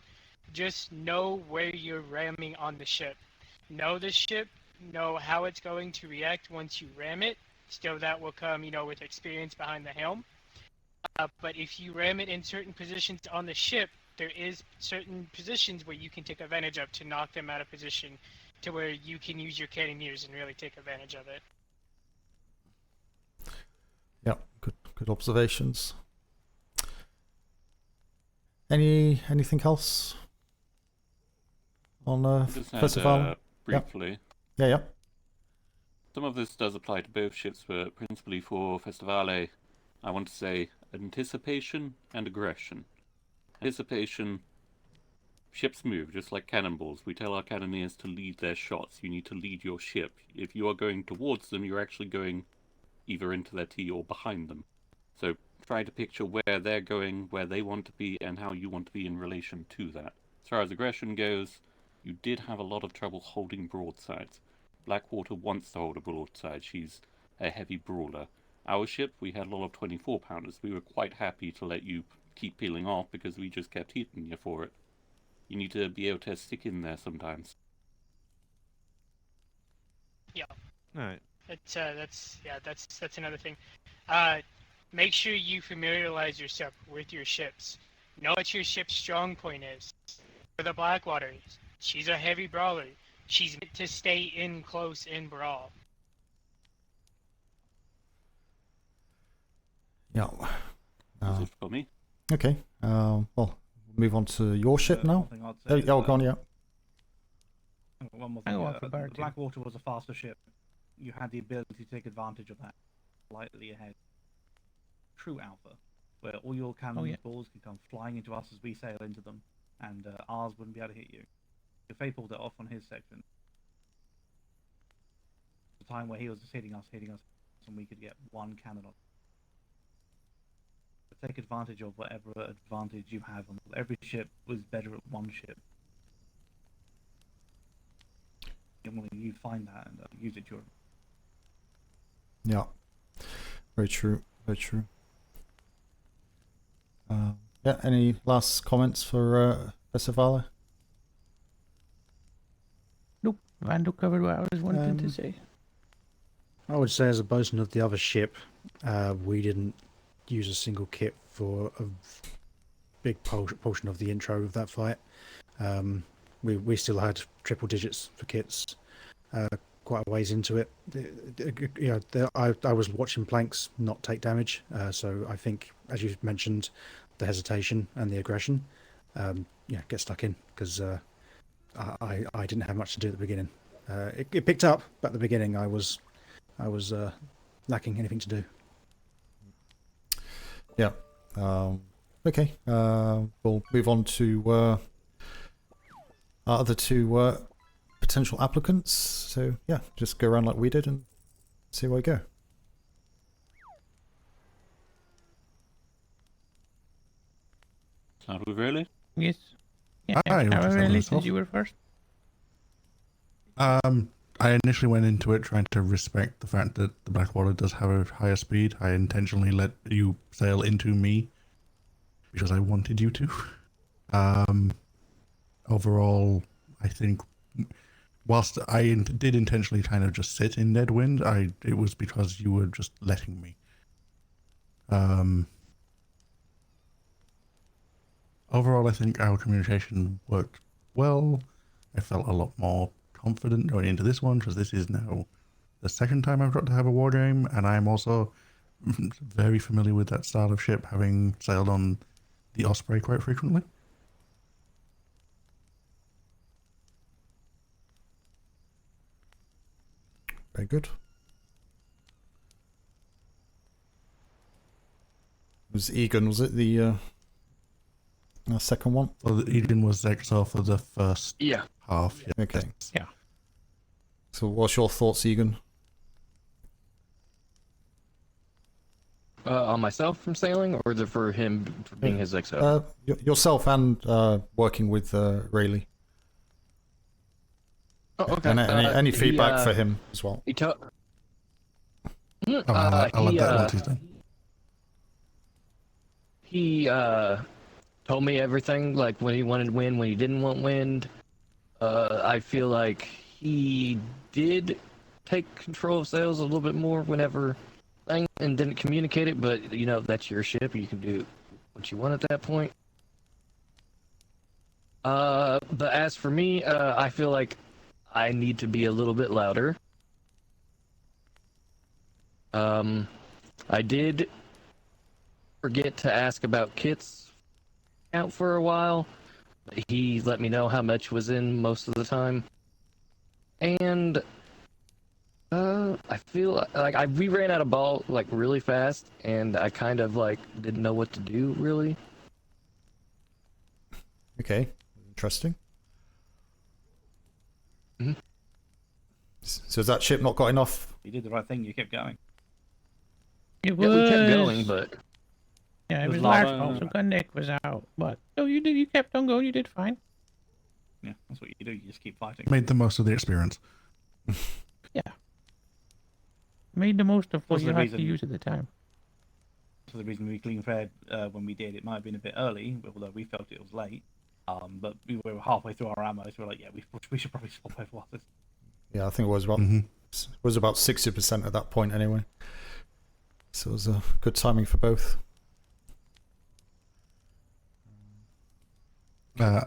just know where you're ramming on the ship. Know the ship, know how it's going to react once you ram it. Still, that will come, with experience behind the helm. But if you ram it in certain positions on the ship, there is certain positions where you can take advantage of to knock them out of position, to where you can use your cannoneers and really take advantage of it. Yeah, good observations. Anything else on Festival? Briefly. Yeah. Some of this does apply to both ships, but principally for Festivale, I want to say anticipation and aggression. Anticipation, ships move just like cannonballs. We tell our cannoneers to lead their shots. You need to lead your ship. If you are going towards them, you're actually going either into their T or behind them. So try to picture where they're going, where they want to be, and how you want to be in relation to that. As far as aggression goes, you did have a lot of trouble holding broadsides. Blackwater wants to hold a broadside. She's a heavy brawler. Our ship, we had a lot of 24-pounders. We were quite happy to let you keep peeling off because we just kept hitting you for it. You need to be able to stick in there sometimes. Yeah. Alright. That's another thing. Make sure you familiarize yourself with your ships. Know what your ship's strong point is. For the Blackwater, she's a heavy brawler. She's meant to stay in close in brawl. Yeah. Is it for me? Okay. Well, we'll move on to your ship now. Go on, yeah. One more thing. The Blackwater was a faster ship. You had the ability to take advantage of that. Slightly ahead. True Alpha, where all your cannonballs can come flying into us as we sail into them, and ours wouldn't be able to hit you. If Faye pulled it off on his section, the time where he was just hitting us, and we could get one cannon on. But take advantage of whatever advantage you have on every ship. Was better at one ship. And when you find that and use it, your. Yeah, very true. Very true. Yeah. Any last comments for Festivala? Nope. Vando covered what I was wanting to say. I would say, as a bosun of the other ship, we didn't use a single kit for a big portion of the intro of that fight. We still had triple digits for kits quite a ways into it. I was watching planks not take damage, so I think, as you mentioned, the hesitation and the aggression, get stuck in, because I didn't have much to do at the beginning. It picked up, but at the beginning I was lacking anything to do. Yeah. Okay. We'll move on to our other two potential applicants. So yeah, just go around like we did and see where we go. Start with Rayleigh? Yes. Yeah, I Rayleigh, myself. since you were first. I initially went into it trying to respect the fact that the Blackwater does have a higher speed. I intentionally let you sail into me because I wanted you to. Overall, I think whilst I did intentionally kind of just sit in dead wind, it was because you were just letting me. Overall, I think our communication worked well. I felt a lot more confident going into this one because this is now the second time I've got to have a war game, and I'm also very familiar with that style of ship, having sailed on the Osprey quite frequently. Very good. It was Egan, was it the second one? Well, Egan was Exile for the first half. Yeah. Okay. Yeah. So what's your thoughts, Egan? On myself from sailing, or is it for him for being his exile? Yourself and working with Rayleigh. Oh, okay. And any feedback for him as well? He I'll let that once he's done. He told me everything, like when he wanted wind, when he didn't want wind. I feel like he did take control of sails a little bit more whenever and didn't communicate it, but you know, that's your ship. You can do what you want at that point. But as for me, I feel like I need to be a little bit louder. I did forget to ask about kits out for a while. He let me know how much was in most of the time. And I feel like we ran out of ball like really fast, and I kind of like didn't know what to do really. Okay, interesting. Mm-hmm. So has that ship not got enough? You did the right thing. You kept going. It Yeah, was. we kept going, but Yeah, it was lava. last so Gunneck was out, but no, you did. You kept on going. You did fine. Yeah, that's what you do. You just keep fighting. Made the most of the experience. Yeah. Made the most of what That's you the had reason- to use at the time. For the reason we clean fed when we did, it might have been a bit early, although we felt it was late. But we were halfway through our ammo, so we're like, yeah, we should probably swap over while this. Yeah, I think it was about 60% at that point anyway. So it was a good timing for both.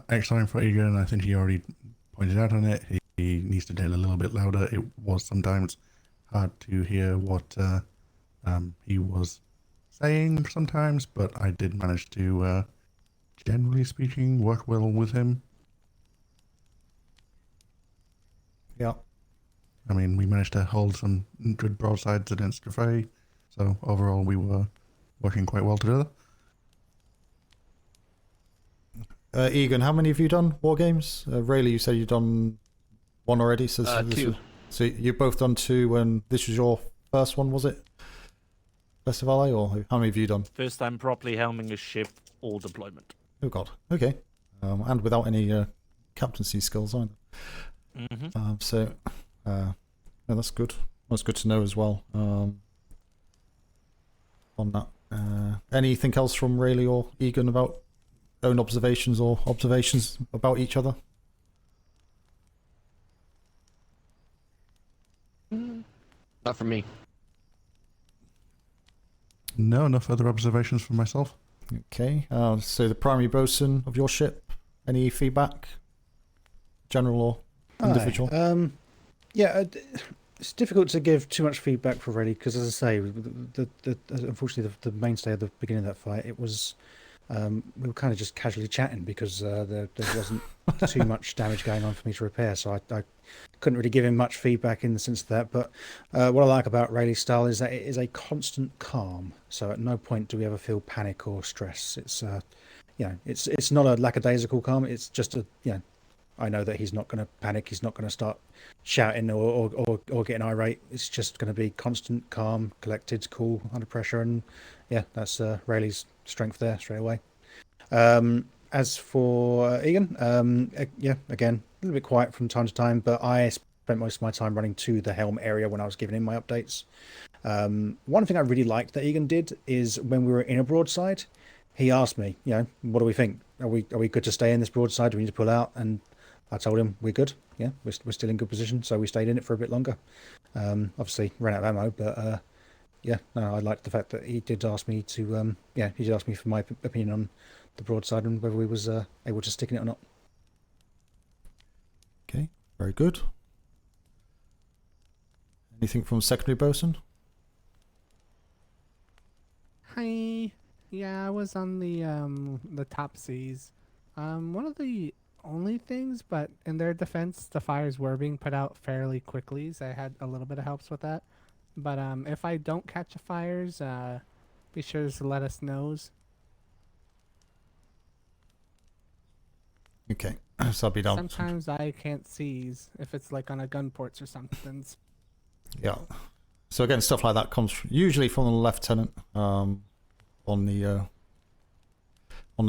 Excellent for Egan, I think he already pointed out on it. He needs to get a little bit louder. It was sometimes hard to hear what he was saying sometimes, but I did manage to, generally speaking, work well with him. Yeah. I mean, we managed to hold some good broadsides against Cdre, so overall we were working quite well together. Egan, how many have you done war games? Rayleigh, you said you've done one already. So two. So you've both done two, and this was your first one, was it? Festivale, or how many have you done? First time properly helming a ship or deployment. Oh god. Okay. And without any captaincy skills either. Mm-hmm. No, that's good. That's good to know as well. On that, anything else from Rayleigh or Egan about own observations or observations about each other? Not for me. No, no further observations from myself. Okay. So the primary bosun of your ship, any feedback? General or individual? Yeah, it's difficult to give too much feedback for Rayleigh because, as I say, unfortunately the mainstay at the beginning of that fight, it was we were kind of just casually chatting because there wasn't too much damage going on for me to repair, so I couldn't really give him much feedback in the sense of that. But what I like about Rayleigh's style is that it is a constant calm. So at no point do we ever feel panic or stress. It's it's not a lackadaisical calm. It's just I know that he's not going to panic. He's not going to start shouting or getting irate. It's just going to be constant, calm, collected, cool, under pressure. And yeah, that's Rayleigh's strength there straight away. as for Egan, yeah, again, a little bit quiet from time to time, but I spent most of my time running to the helm area when I was giving him my updates. One thing I really liked that Egan did is when we were in a broadside, he asked me, you know, what do we think? Are we good to stay in this broadside? Do we need to pull out? And I told him we're good. Yeah, we're still in good position, so we stayed in it for a bit longer. Obviously ran out of ammo, but yeah, no, I liked the fact that he did ask me to, yeah, he did ask me for my opinion on the broadside and whether we was able to stick in it or not. Okay, very good. Anything from secondary bosun? Hi. Yeah, I was on the top seas. One of the only things, but in their defense, the fires were being put out fairly quickly, so I had a little bit of helps with that. But if I don't catch the fires, be sure to let us know. Okay, so I'll be down. Sometimes I can't seize if it's like on a gun ports or something. Yeah. So again, stuff like that comes usually from the lieutenant on the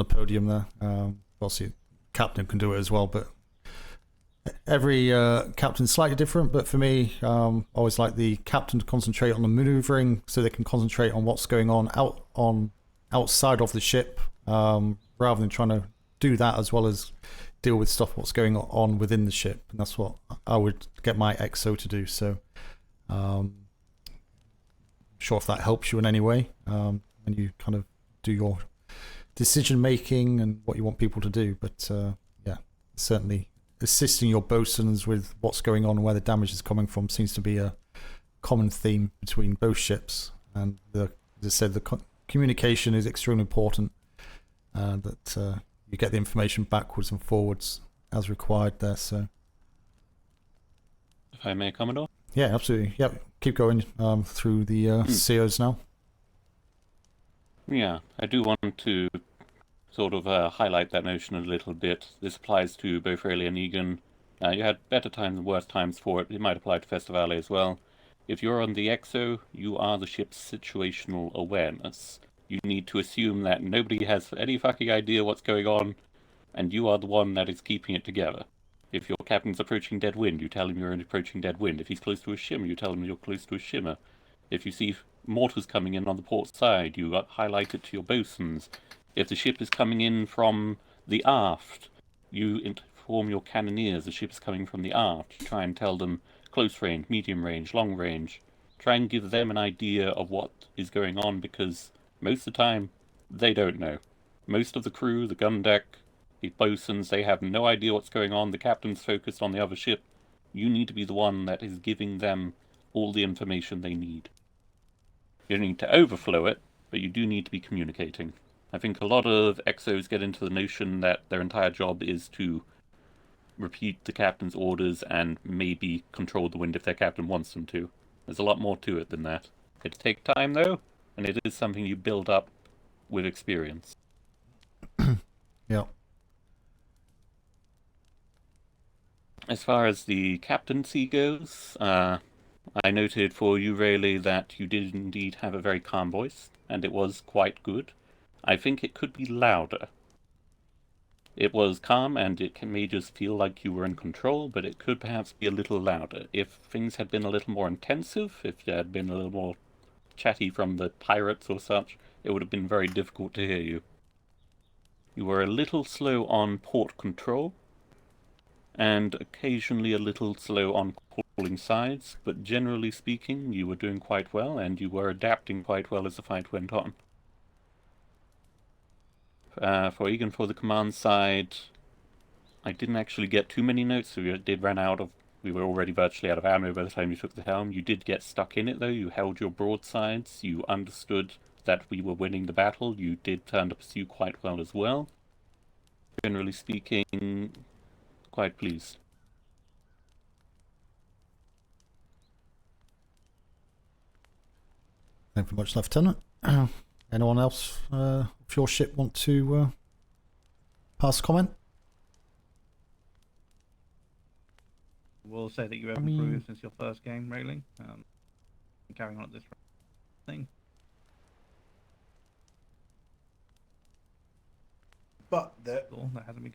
podium there. Obviously, captain can do it as well, but every captain's slightly different. But for me, I always like the captain to concentrate on the manoeuvring, so they can concentrate on what's going on outside of the ship, rather than trying to do that as well as deal with stuff what's going on within the ship. And that's what I would get my XO to do. So sure if that helps you in any way when you kind of do your decision making and what you want people to do. But yeah, certainly assisting your bosuns with what's going on and where the damage is coming from seems to be a common theme between both ships. And as I said, the communication is extremely important, that you get the information backwards and forwards as required there. So if I may, Commodore? Yeah, absolutely. Yep, keep going through the COs now. Yeah, I do want to sort of highlight that notion a little bit. This applies to both Rayleigh and Egan. You had better times and worse times for it. It might apply to Festivale as well. If you're on the XO, you are the ship's situational awareness. You need to assume that nobody has any fucking idea what's going on, and you are the one that is keeping it together. If your captain's approaching dead wind, you tell him you're approaching dead wind. If he's close to a shimmer, you tell him you're close to a shimmer. If you see mortars coming in on the port side, you highlight it to your bosuns. If the ship is coming in from the aft, you inform your cannoneers the ship is coming from the aft. You try and tell them close range, medium range, long range. Try and give them an idea of what is going on, because most of the time, they don't know. Most of the crew, the gun deck, the bosuns, they have no idea what's going on. The captain's focused on the other ship. You need to be the one that is giving them all the information they need. You don't need to overflow it, but you do need to be communicating. I think a lot of XOs get into the notion that their entire job is to repeat the captain's orders and maybe control the wind if their captain wants them to. There's a lot more to it than that. It takes time, though, and it is something you build up with experience. Yeah. As far as the captaincy goes, I noted for you, Rayleigh, that you did indeed have a very calm voice, and it was quite good. I think it could be louder. It was calm, and it may just feel like you were in control, but it could perhaps be a little louder. If things had been a little more intensive, if there had been a little more chatty from the pirates or such, it would have been very difficult to hear you. You were a little slow on port control, and occasionally a little slow on calling sides, but generally speaking, you were doing quite well, and you were adapting quite well as the fight went on. For Egan, for the command side, I didn't actually get too many notes, so we were already virtually out of ammo by the time you took the helm. You did get stuck in it, though. You held your broadsides. You understood that we were winning the battle. You did turn to pursue quite well as well. Generally speaking, quite pleased. Thank you very much, Lieutenant. Anyone else of your ship want to pass a comment? We'll say that you have improved since your first game, Rayleigh. Carrying on at this thing. But there, that hasn't been.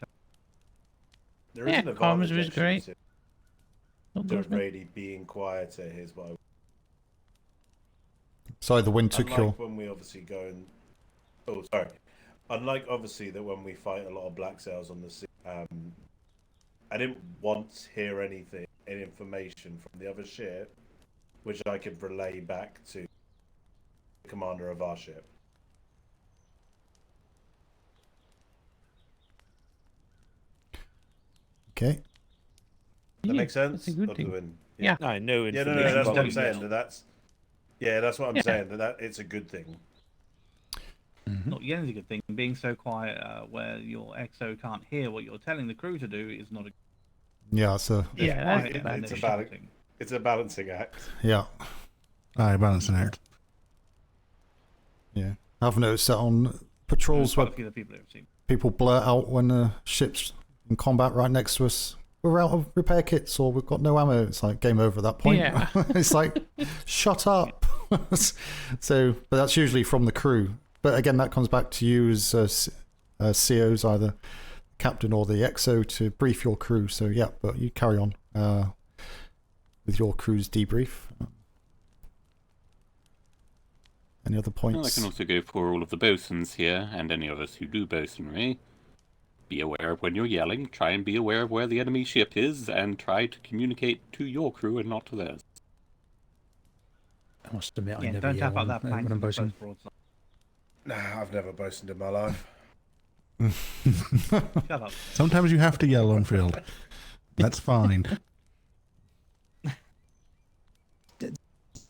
there is Yeah, an comms advantage was actually great. to really being quieter. Here's what I Sorry, the wind took Unlike your... when we obviously go and... Oh, sorry. Unlike, obviously, that when we fight a lot of black sails on the sea, I didn't once hear any information from the other ship, which I could relay back to the commander of our ship. Okay. That makes sense? That's a good Of thing. the wind. Yeah. I know Yeah, information. no, that's about what I'm you saying. now. That's what I'm saying. That it's a good thing. Not the only good thing. Being so quiet where your XO can't hear what you're telling the crew to do is not a. Yeah, so... Yeah, It's a balancing act. Yeah. Aye, balancing act. Yeah. I've noticed that on patrols where Quite a few of the people I've seen. people blurt out when the ship's in combat right next to us, we're out of repair kits or we've got no ammo. It's like game over at that point. Yeah. It's like, shut up. So, but that's usually from the crew. But again, that comes back to you as COs, either captain or the XO, to brief your crew. So yeah, but you carry on with your crew's debrief. Any other Well, I points? can also go for all of the bosuns here, and any of us who do bosunry. Be aware of when you're yelling, try and be aware of where the enemy ship is, and try to communicate to your crew and not to theirs. I must admit, I Yeah, never don't yell tap out when that plank I'm in the boasting. close broadside. Nah, I've never boasted in my life. Shut up. Sometimes you have to yell on field. That's fine.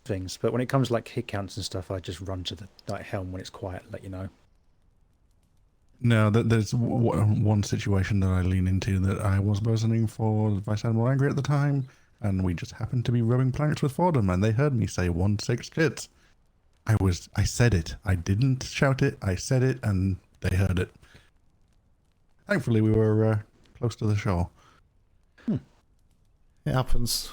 Things, but when it comes to like hit counts and stuff, I just run to the helm when it's quiet, let you know. No, there's one situation that I lean into that I was bosoning for Vice Admiral Angry at the time, and we just happened to be rubbing planks with Fordham, and they heard me say 1-6 hits. I said it. I didn't shout it. I said it, and they heard it. Thankfully, we were close to the shore. It happens.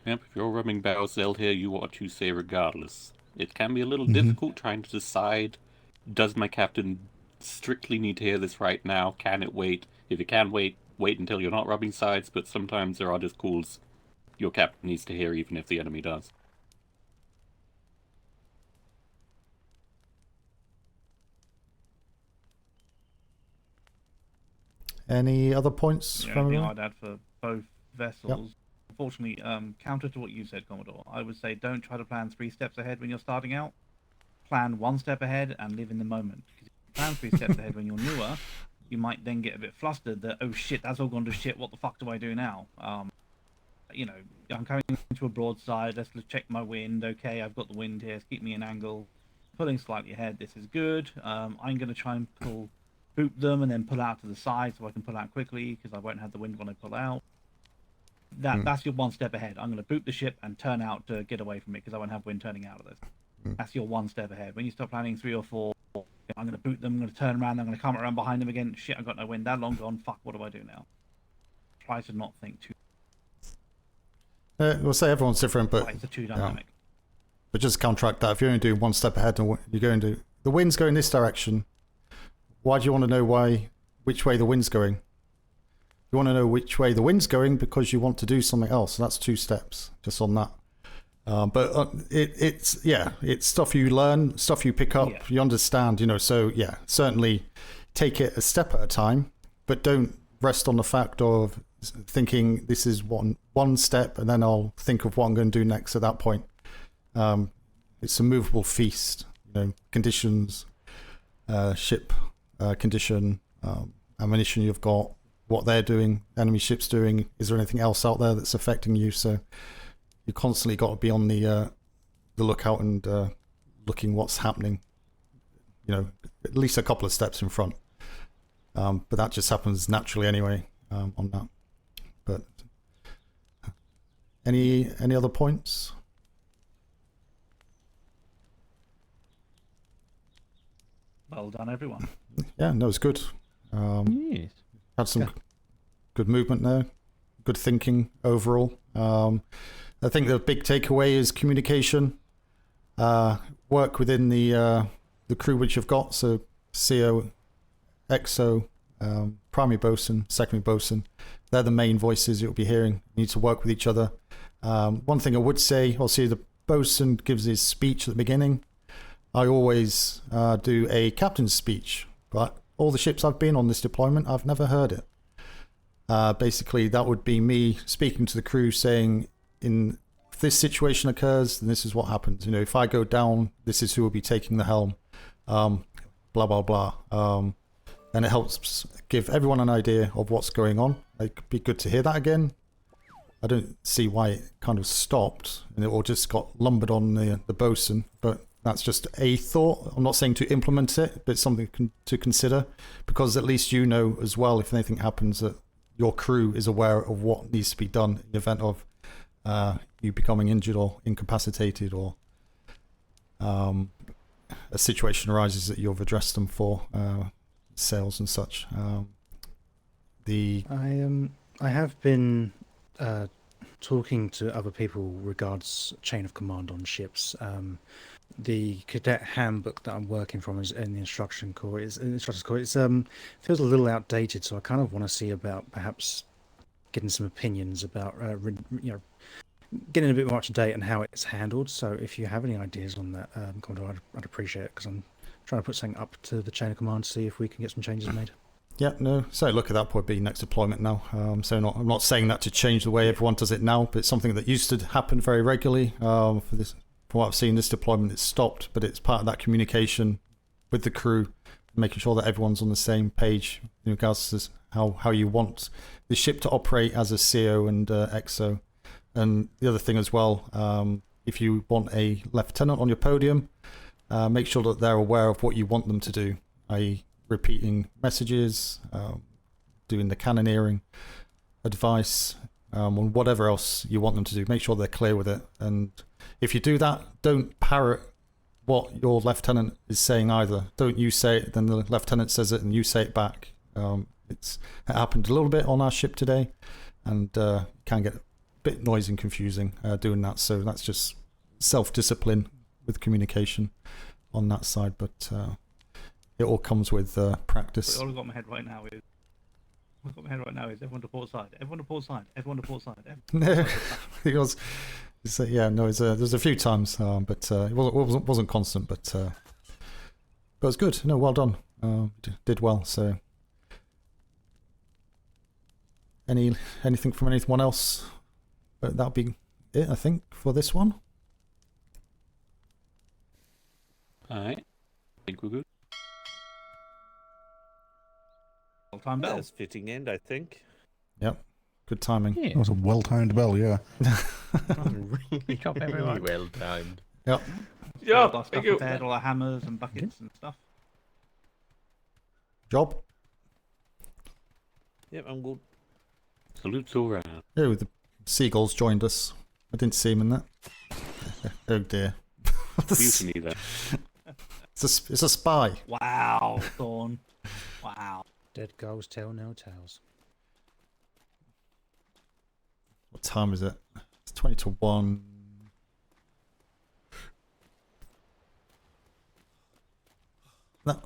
Yep, if you're rubbing bows, they'll hear you what you say regardless. It can be a little difficult trying to decide, does my captain strictly need to hear this right now? Can it wait? If it can wait, wait until you're not rubbing sides, but sometimes there are just calls your captain needs to hear even if the enemy does. Any other points The from only thing anyone? I'd add for both vessels, unfortunately, counter to what you said, Commodore, I would say don't try to plan 3 steps ahead when you're starting out. Plan 1 step ahead and live in the moment. Because if you plan 3 steps ahead when you're newer, you might then get a bit flustered that, oh shit, that's all gone to shit, what the fuck do I do now? You know, I'm coming into a broadside, let's check my wind, okay, I've got the wind here, keep me in angle, pulling slightly ahead, this is good. I'm going to try and boot them and then pull out to the side so I can pull out quickly because I won't have the wind when I pull out. That's your 1 step ahead. I'm going to boot the ship and turn out to get away from it because I won't have wind turning out of this. That's your 1 step ahead. When you start planning 3 or 4, I'm going to boot them, I'm going to turn around, I'm going to come around behind them again. Shit, I've got no wind. That long gone. Fuck, what do I do now? Try to not think too. We'll say everyone's different, but It's too dynamic. but just counteract that. If you're only doing 1 step ahead and you're going to the wind's going this direction, why do you want to know which way the wind's going? You want to know which way the wind's going because you want to do something else. That's 2 steps just on that. But it's stuff you learn, stuff you pick up, you understand, so yeah, certainly take it a step at a time, but don't rest on the fact of thinking this is one step and then I'll think of what I'm going to do next at that point. It's a movable feast, conditions, ship condition, ammunition you've got, what they're doing, enemy ships doing, is there anything else out there that's affecting you? So you constantly got to be on the lookout and looking what's happening, at least a couple of steps in front. But that just happens naturally anyway on that. But any other points? Well done, everyone. Yeah, no, it's good. Yes. Had some good movement there, good thinking overall. I think the big takeaway is communication. Work within the crew which you've got, so CO, XO, Primary bosun, secondary bosun, they're the main voices you'll be hearing. You need to work with each other. One thing I would say, obviously the bosun gives his speech at the beginning. I always do a captain's speech, but all the ships I've been on this deployment, I've never heard it. Basically, that would be me speaking to the crew saying, if this situation occurs, then this is what happens. You know, if I go down, this is who will be taking the helm. Blah, blah, blah. And it helps give everyone an idea of what's going on. It could be good to hear that again. I don't see why it kind of stopped and it all just got lumbered on the bosun, but that's just a thought. I'm not saying to implement it, but it's something to consider, because at least you know as well, if anything happens, that your crew is aware of what needs to be done in the event of you becoming injured or incapacitated, or a situation arises that you've addressed them for, sales and such. I have been talking to other people regards chain of command on ships. The cadet handbook that I'm working from is in the instructor's course. It feels a little outdated, so I kind of want to see about perhaps getting some opinions about getting a bit more up to date and how it's handled. So if you have any ideas on that, Commodore, I'd appreciate it, because I'm trying to put something up to the chain of command to see if we can get some changes made. Yeah, no. So look at that point being next deployment now. So I'm not saying that to change the way everyone does it now, but it's something that used to happen very regularly. For this, from what I've seen, this deployment it's stopped, but it's part of that communication with the crew, making sure that everyone's on the same page in regards to how you want the ship to operate as a CO and XO. And the other thing as well, if you want a lieutenant on your podium, make sure that they're aware of what you want them to do, i.e. repeating messages, doing the cannoneering advice, and whatever else you want them to do. Make sure they're clear with it. And if you do that, don't parrot what your lieutenant is saying either. Don't you say it, then the lieutenant says it, and you say it back. It happened a little bit on our ship today, and can get a bit noisy and confusing doing that. So that's just self-discipline with communication on that side. But it all comes with practice. All I've got in my head right now is everyone to port side, everyone to port side, everyone to port side. No, because there's a few times, but it wasn't constant. But it was good. No, well done. Did well. So, anything from anyone else? But that'll be it, I think, for this one. Alright, I think we're good. Well-timed bell. That's fitting end, I think. Yep, good timing. That was a well-timed bell, yeah. Really Top everyone. well timed. Yep. Yeah, all our stuff prepared, all our hammers and buckets and stuff. Job. Yep, I'm good. Salutes all round. Oh, the seagulls joined us. I didn't see him in that. Oh dear. Mutiny there. It's a spy. Wow, Thorn. Wow. Dead gulls tell no tales. What time is it? It's 20 to 1. That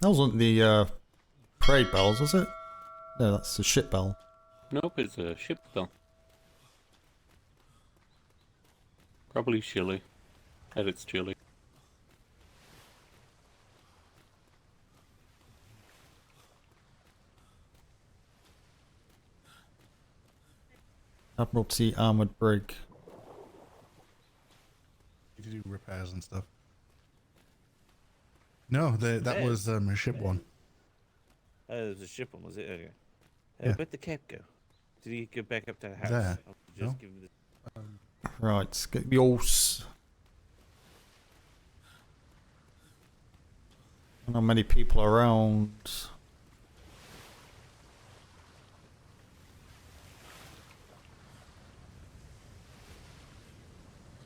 wasn't the parade bells, was it? No, that's the ship bell. Nope, it's a ship bell. Probably chilly. And it's chilly. Admiralty armoured brig. To do repairs and stuff. No, that was a ship one. It was a ship one, was it earlier? Yeah. Where'd the cap go? Did he go back up to the house? There. I'll just No. give him the... Right, get yours. I don't know how many people are around.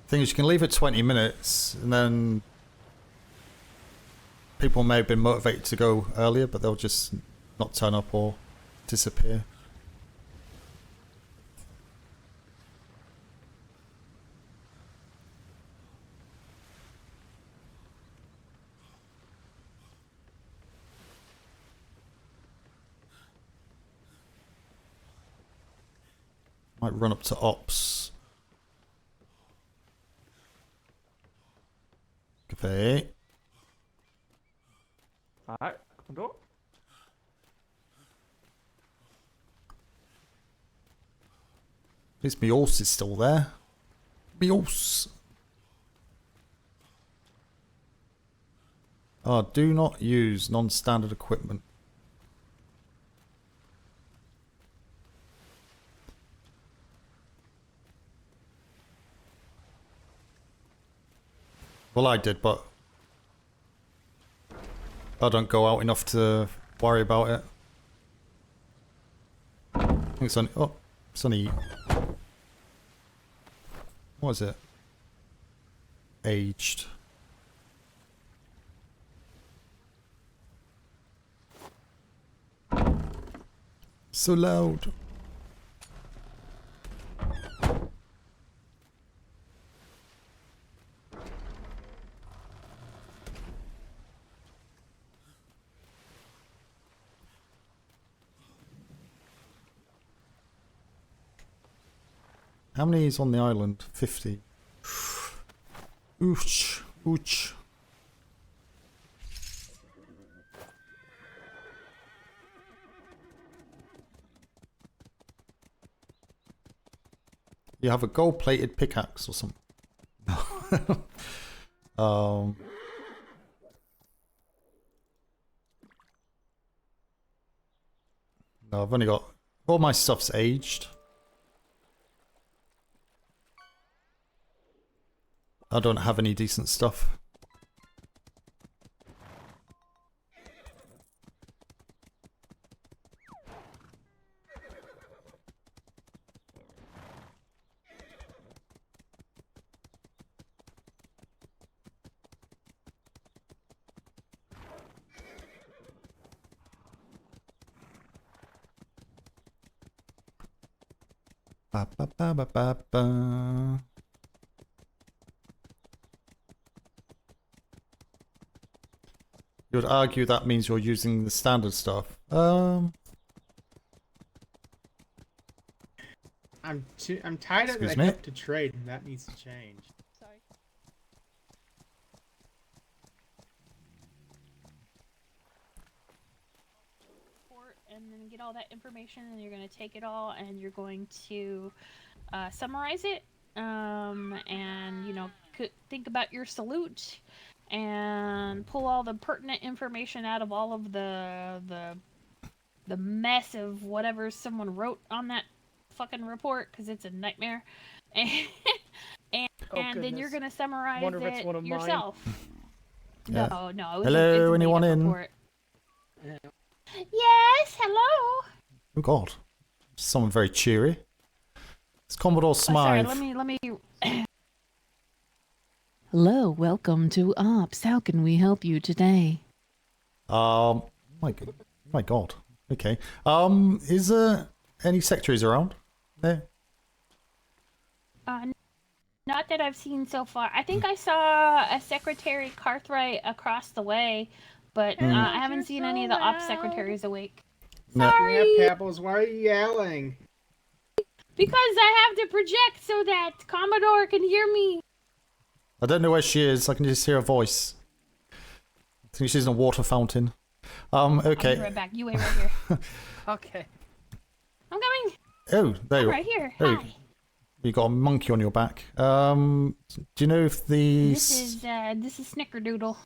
Thing is, you can leave it 20 minutes, and then people may have been motivated to go earlier, but they'll just not turn up or disappear. Might run up to ops. Okay. Alright, Commodore. At least my horse is still there. My horse. Do not use non-standard equipment. Well, I did, but I don't go out enough to worry about it. I think it's only... Oh, it's only... What is it? Aged. So loud. How many is on the island? 50. Ooch. Ooch. You have a gold-plated pickaxe or something. No, I've only got... All my stuff's aged. I don't have any decent stuff. Ba ba ba ba ba ba. You would argue that means you're using the standard stuff. I'm tired of Excuse that me? hip to trade, and that needs to change. Sorry. And then get all that information, and you're going to take it all, and you're going to summarize it, and you know, think about your salute, and pull all the pertinent information out of all of the mess of whatever someone wrote on that fucking report, because it's a nightmare. And then you're going to summarize Wonder if it's it one of mine. yourself. Yeah. No, it was Hello, it's a anyone made-up in? report. Yes, hello. Oh God, someone very cheery. It's Commodore Oh, sorry, Smythe. let me. Hello, welcome to Ops. How can we help you today? My God. Okay. Is there any secretaries around there? Not that I've seen so far. I think I saw a Secretary Cartwright across the way, but I haven't seen any of the ops secretaries awake. No. Sorry! Yeah, Pebbles, why are you yelling? Because I have to project so that Commodore can hear me. I don't know where she is. I can just hear her voice. I think she's in a water fountain. I'll Okay. be right back. You wait right here. Okay. I'm coming. Oh, there you I'm are. right here. Oh, Hi. you got a monkey on your back. Do you know if the... This is Snickerdoodle.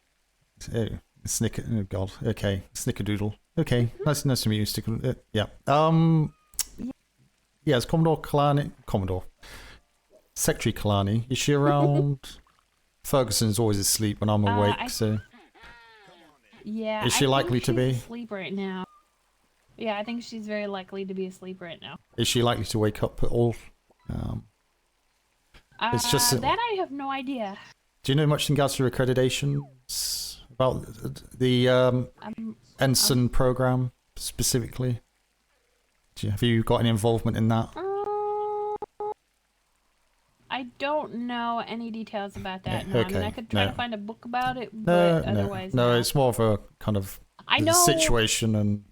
Oh, Snicker... Oh, God. Okay. Snickerdoodle. Okay. Nice to meet you, Snicker... yeah. Yeah, it's Commodore Kalani... Commodore. Secretary Kalani. Is she around? Ferguson's always asleep when I'm awake, so... Yeah. Is she I likely think to be? she's asleep right now. Yeah, I think she's very likely to be asleep right now. Is she likely to wake up at all? It's just... That I have no idea. Do you know much in regards to accreditations about the Ensign program specifically? Have you got any involvement in that? I don't know any details about that. No, Okay, I mean, I could try no. to find a book about it, No, but otherwise, no. It's more of a kind of I know- situation and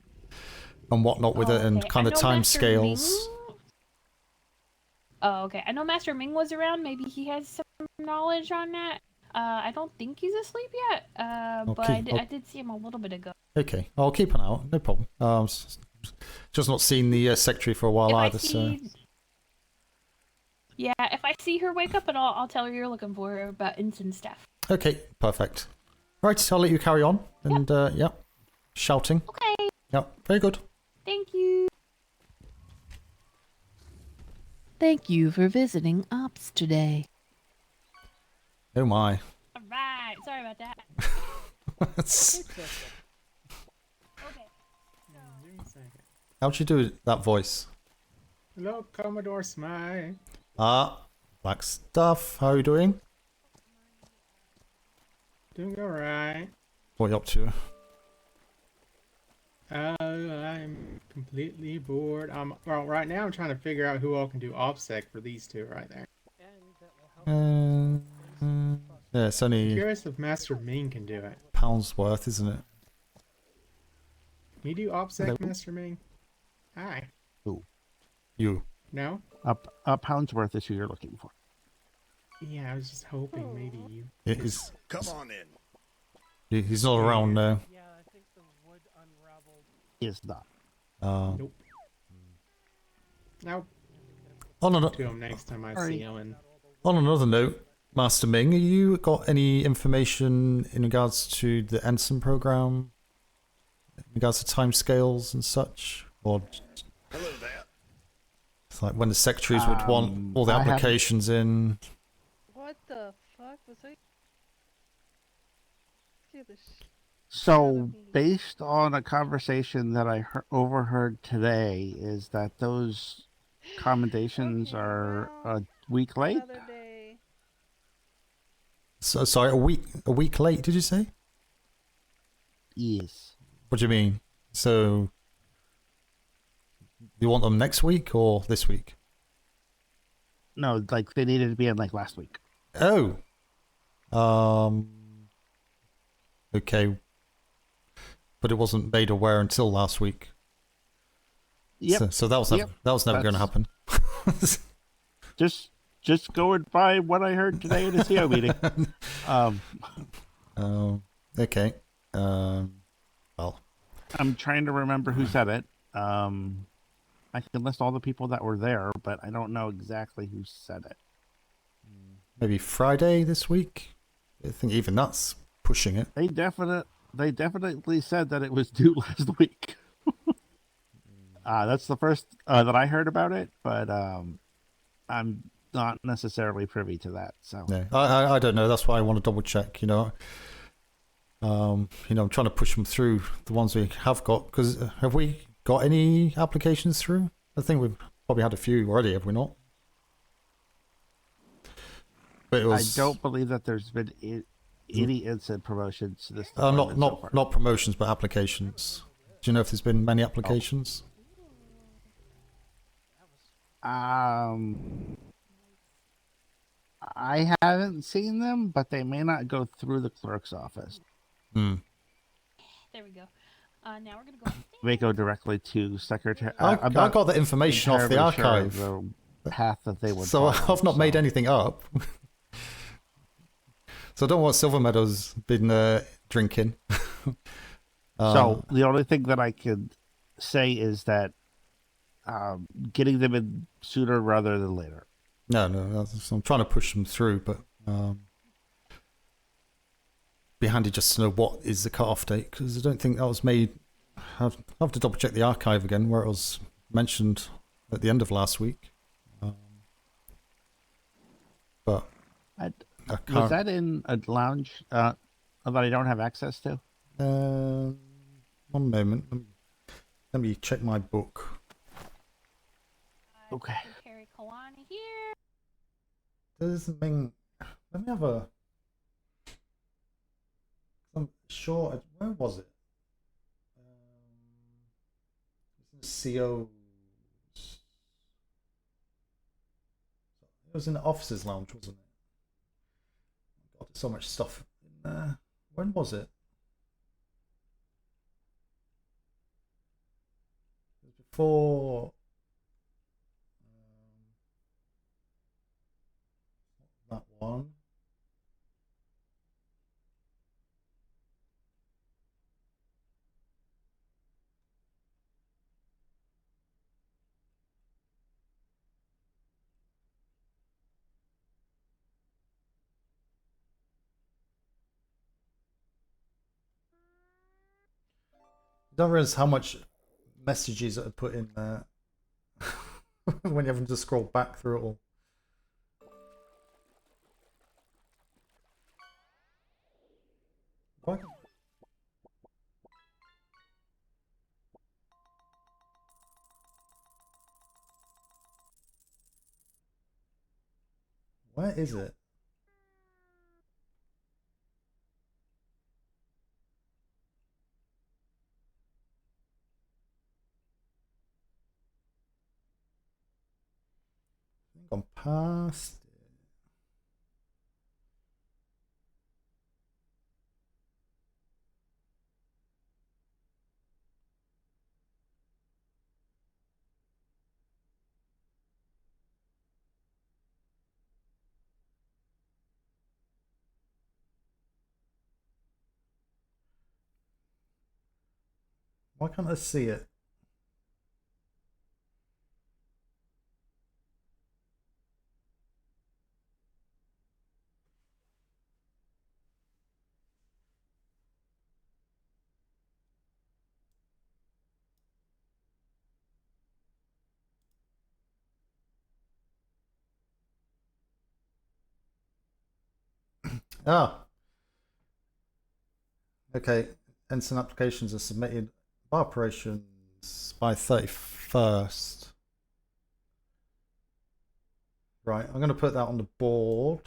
whatnot with it, and okay. kind I of know time Master scales. Oh, okay. I know Master Ming was around. Maybe he has some knowledge on that. I don't think he's asleep yet. But I did see him a little bit ago. Okay, I'll keep an eye out. No problem. Just not seen the secretary for a while If I either. see, yeah, if I see her wake up at all, I'll tell her you're looking for her about instant stuff. So okay, perfect. Right, I'll let you carry on. And yeah, shouting. Okay. Yep, very good. Thank you. Thank you for visiting Ops today. Oh my. All right. Sorry about that. How'd you do that voice? Hello, Commodore Smythe. Ah, black stuff. How are you doing? Doing alright. What are you up to? I'm completely bored. Well, right now I'm trying to figure out who all can do OPSEC for these two right there. Yeah, it's I'm only curious if Master Ming can do it. pounds worth, isn't it? Can you do OPSEC, Hello? Master Ming? Hi. Who? You. No? A pound's worth is who you're looking for. Yeah, I was just hoping maybe you. He's, Come on in. he's not around now. He is not. Nope. Nope. On another, To him next time I see him. And on another note, Master Ming, have you got any information in regards to the Ensign program? In regards to timescales and such? Or Hello there. it's like when the secretaries would want all the I haven't- applications in. What the fuck was I? Scared the So, based on a conversation that I overheard today, is that those commendations are a week late? Another day. So, sorry, a week late, did you say? Yes. What do you mean? So, you want them next week or this week? No, like they needed to be in like last week. Oh. Okay. But it wasn't made aware until last week. Yep. So that was never, going to happen. just going by what I heard today in the CO meeting. Okay. Well, I'm trying to remember who said it. I can list all the people that were there, but I don't know exactly who said it. maybe Friday this week. I think even that's pushing it. They definitely said that it was due last week. That's the first that I heard about it, but I'm not necessarily privy to that. So Yeah, I don't know. That's why I want to double check. I'm trying to push them through the ones we have got. Because have we got any applications through? I think we've probably had a few already, have we not? But it was, I don't believe that there's been any instant promotions to this. Department so far. not promotions, but applications. Do you know if there's been many applications? I haven't seen them, but they may not go through the clerk's office. Hmm. There we go. Now we're gonna go. They go directly to secretary. I got the information off the archive. Sure the path that they would. So follow, I've not made anything up. So I don't know what Silver Meadow's been drinking. So the only thing that I could say is that getting them in sooner rather than later. No, I'm trying to push them through, but be handy just to know what is the cut-off date, because I don't think that was made. I'll have to double check the archive again where it was mentioned at the end of last week. But was that in a lounge that I don't have access to? One moment. Let me check my book. Okay. Carry Kalani here. Doesn't mean. Let me have a. I'm sure. Where was it? It's in CO. It was in the officers' lounge, wasn't it? God, there's so much stuff in there. When was it? It was before. on. Don't realize how much messages are put in there when you're having to scroll back through it all. What? Where is it? I think I'm past it. Why can't I see it? Ah, okay. Ensign applications are submitted by operations by 31st. Right, I'm going to put that on the board.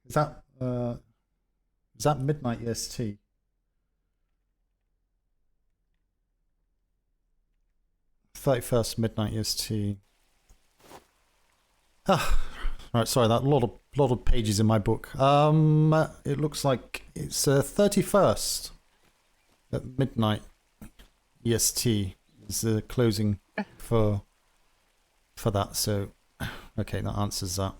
Is that midnight EST? '31st midnight EST. Ah, right. Sorry, that lot of pages in my book. It looks like it's 31st at midnight EST is the closing for that. So, okay, that answers that.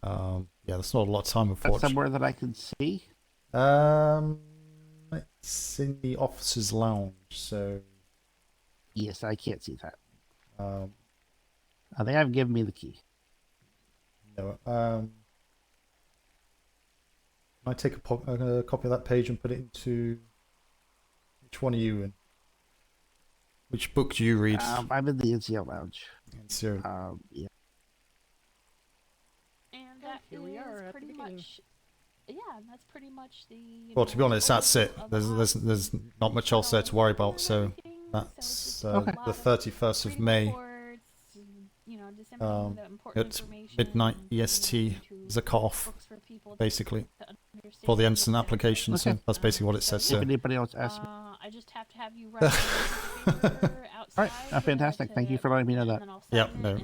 Yeah, that's not a lot of time, That's unfortunately. somewhere that I can see. It's in the officers' lounge. So, yes, I can't see that. They I haven't given me the key. No. I take a copy of that page and put it into. Which one are you in? Which book do you read? I'm in the NCO lounge. NCO. Yeah. And that Here we are at the pretty beginning. much. Yeah, that's pretty much the. Well, to be honest, that's it. There's not much else there to worry about. So that's the 31st of May. At midnight EST is a cut-off, basically, for the instant application. So Okay. that's basically what it says. If So anybody else asks me. I just have to have you write All right, fantastic. Thank you for letting me know that. yeah, no,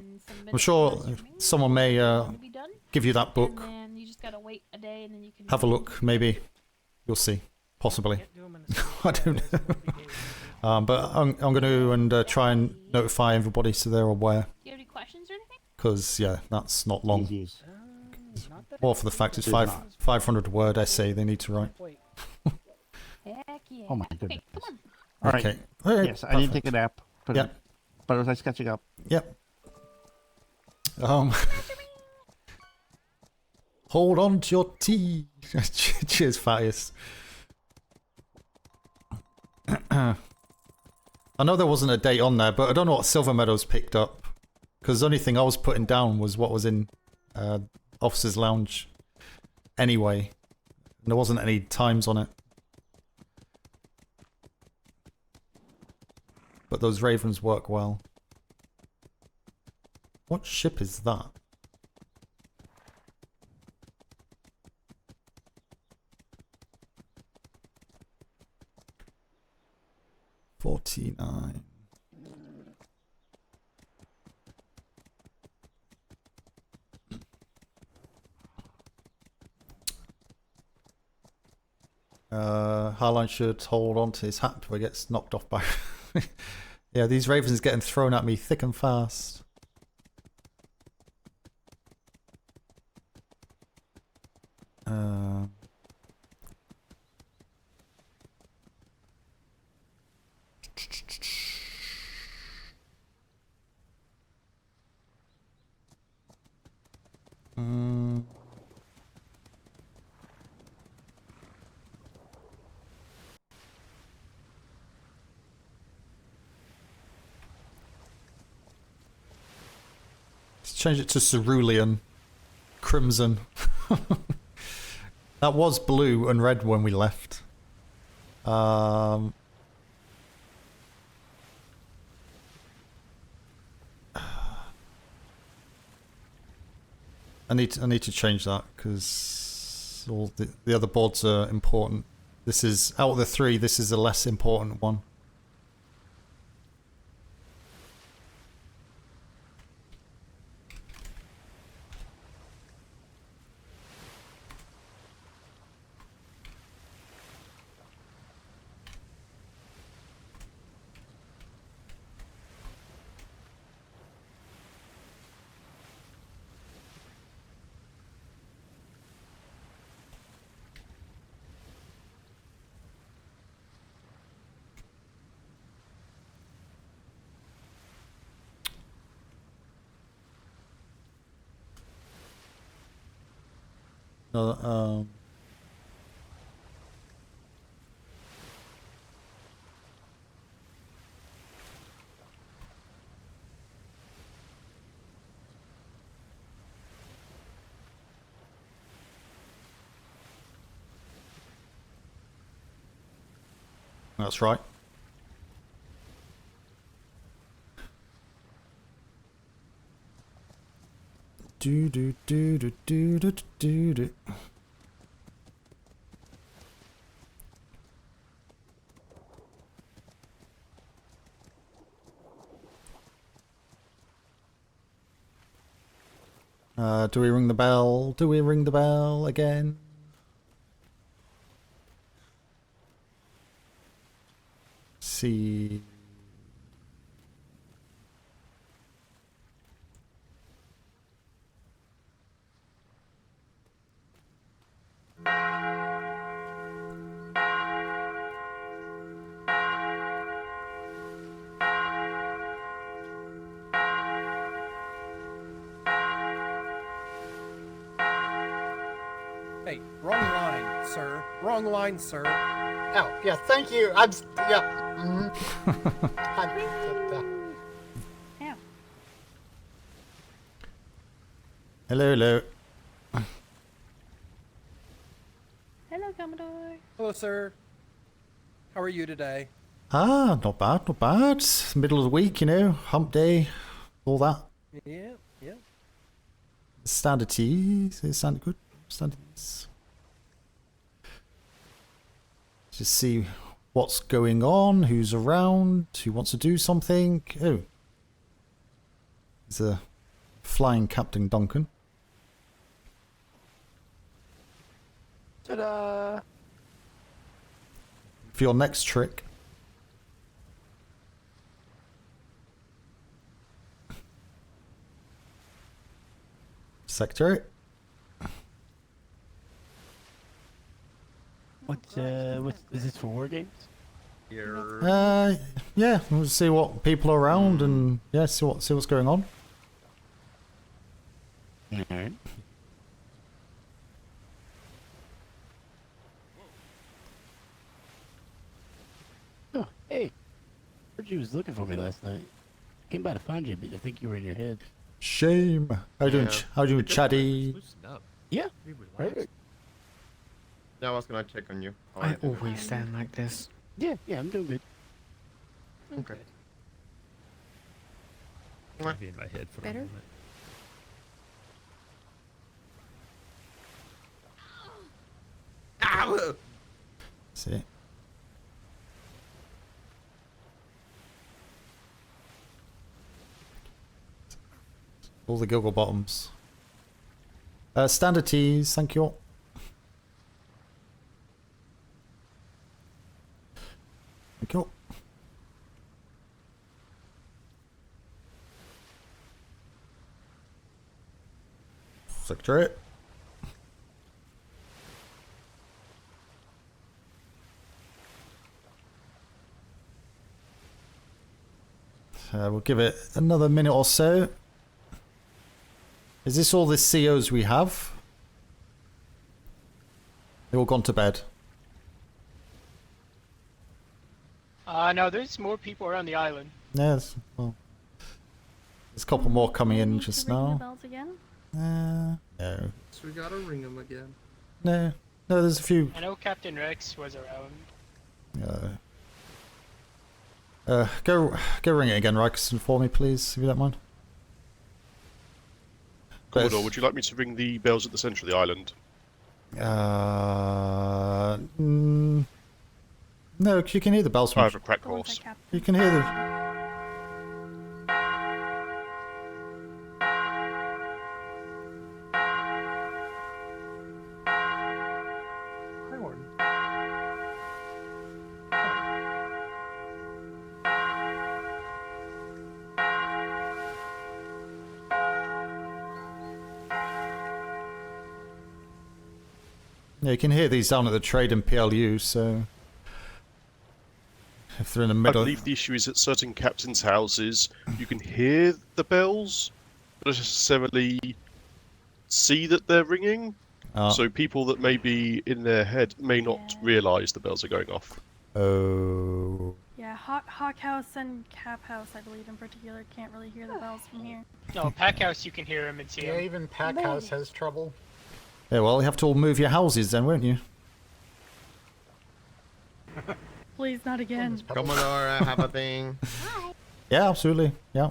I'm sure someone may give you that book. And you just gotta wait a day, and then you can Have a look, maybe. You'll see. Possibly. I don't know. But I'm going to try and notify everybody so they're aware. Do you have any questions or anything? Because, yeah, that's not long. More for the fact it's 500 word essay they need to write. Heck yeah. Oh my goodness. Okay, come on. All right. Okay. Alright, Yes, I need to take a nap. But, Yep. but it was nice catching up. Yep. Hold on to your tea. Cheers, Fatius. I know there wasn't a date on there, but I don't know what Silver Meadows picked up. Because the only thing I was putting down was what was in Officers' Lounge anyway. And there wasn't any times on it. But those ravens work well. What ship is that? $49. Harline should hold on to his hat before he gets knocked off by... Yeah, these ravens getting thrown at me thick and fast. Let's change it to cerulean. Crimson. That was blue and red when we left. I need to change that because all the other boards are important. This is out of the three. This is the less important one. No, that's right. Do do do do do do do do. Do we ring the bell? Do we ring the bell again? See. Hey, wrong line, sir. Wrong line, sir. Oh, yeah, thank you. Yeah. Hello, hello. Hello, Commodore. Hello, sir. How are you today? Ah, not bad, not bad. Middle of the week, you know, hump day, all that. Yeah, yeah. Standard teas, standard good, standard teas. Just see what's going on, who's around, who wants to do something. Oh, there's a flying Captain Duncan. Ta-da! For your next trick. Secretary. What is this for wargames? Yeah, we'll see what people are around and yeah, see what's going on. Alright. Oh, hey. Heard you was looking for me last night. Came by to find you, but I think you were in your head. Shame. How you doing? How you doing, Chatty? Yeah. Right. Yeah, I was gonna check on you. I always stand like this. Yeah, I'm doing good. Okay. I'll be in my head for Better? a moment. Ow! See. All the giggle bottoms. Standard teas, thank you. Secretary. We'll give it another minute or so. Is this all the COs we have? They all gone to bed. No, there's more people around the island. Yes. Well, there's a couple more coming in just Ring the now. bells again? No. So we gotta ring them again. No. No, there's a few. I know Captain Rex was around. Go ring it again, Rex, for me, please, if you don't mind. Commodore, would you like me to ring the bells at the centre of the island? No, you can hear the bells from... I have a crack horse. You can hear them. Yeah, you can hear these down at the trade and PLU, so if they're in the middle... I believe the issue is at certain captains' houses, you can hear the bells, but not necessarily see that they're ringing. So people that may be in their head may not realise the bells are going off. Oh. Yeah, Hawk House and Cap House, I believe in particular, can't really hear the bells from here. No, Pack House you can hear him and see him. Yeah, even Pack House has trouble. Yeah, well, you have to all move your houses then, won't you? Please, not again. Commodore, I have a thing. Yeah, absolutely. Yeah.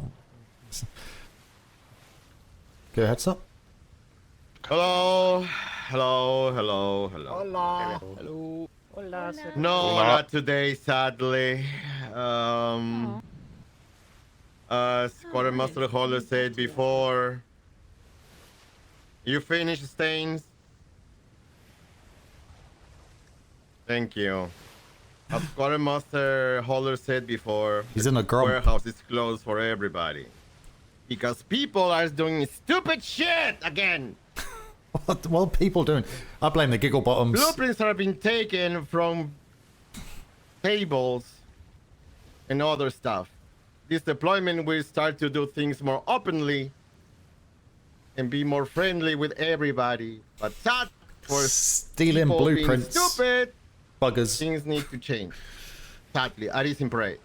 Go ahead, sir. Hello. Hello, hello, hello. Hola. Hello. Hola. No, not today, sadly. As Quartermaster Holler said before, you finished, Stains? Thank you. As Quartermaster Holler said before, he's in a grump. Warehouse is closed for everybody. Because people are doing stupid shit again. What are people doing? I blame the giggle bottoms. Blueprints are being taken from tables and other stuff. This deployment will start to do things more openly and be more friendly with everybody. But that for stealing people being blueprints. stupid, buggers. Things need to change. Sadly, at least in parade.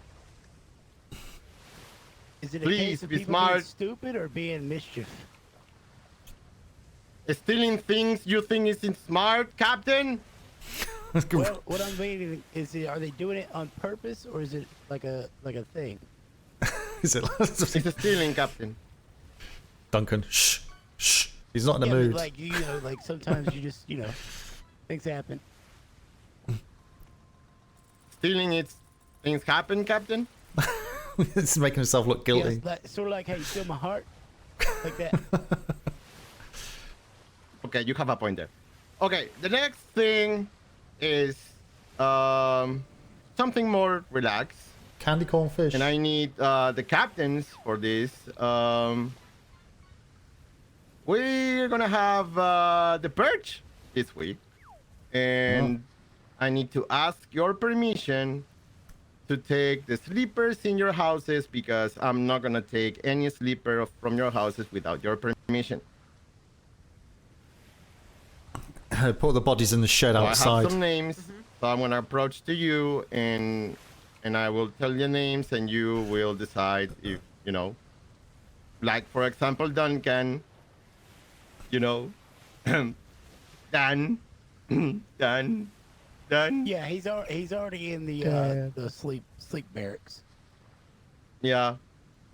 Is it a Please case of be people being smart. stupid or being mischief? Stealing things you think isn't smart, Captain? Well, what I'm meaning is, are they doing it on purpose or is it like a thing? Is it? It's a stealing, Captain. Duncan, shh, shh. He's not in the Yeah, but mood. like you know, like sometimes you just things happen. Stealing, things happen, Captain? He's making himself look guilty. Yeah, sort of like how you steal my heart, like that. Okay, you have a point there. Okay, the next thing is something more relaxed. Candy corn fish. And I need the captains for this. We're gonna have the purge this week, and I need to ask your permission to take the sleepers in your houses because I'm not gonna take any sleeper from your houses without your permission. Put the bodies in the shed So outside. I have some names, so I'm gonna approach to you and I will tell you names, and you will decide if like for example Duncan, Dan. Yeah, he's already in the sleep barracks. Yeah,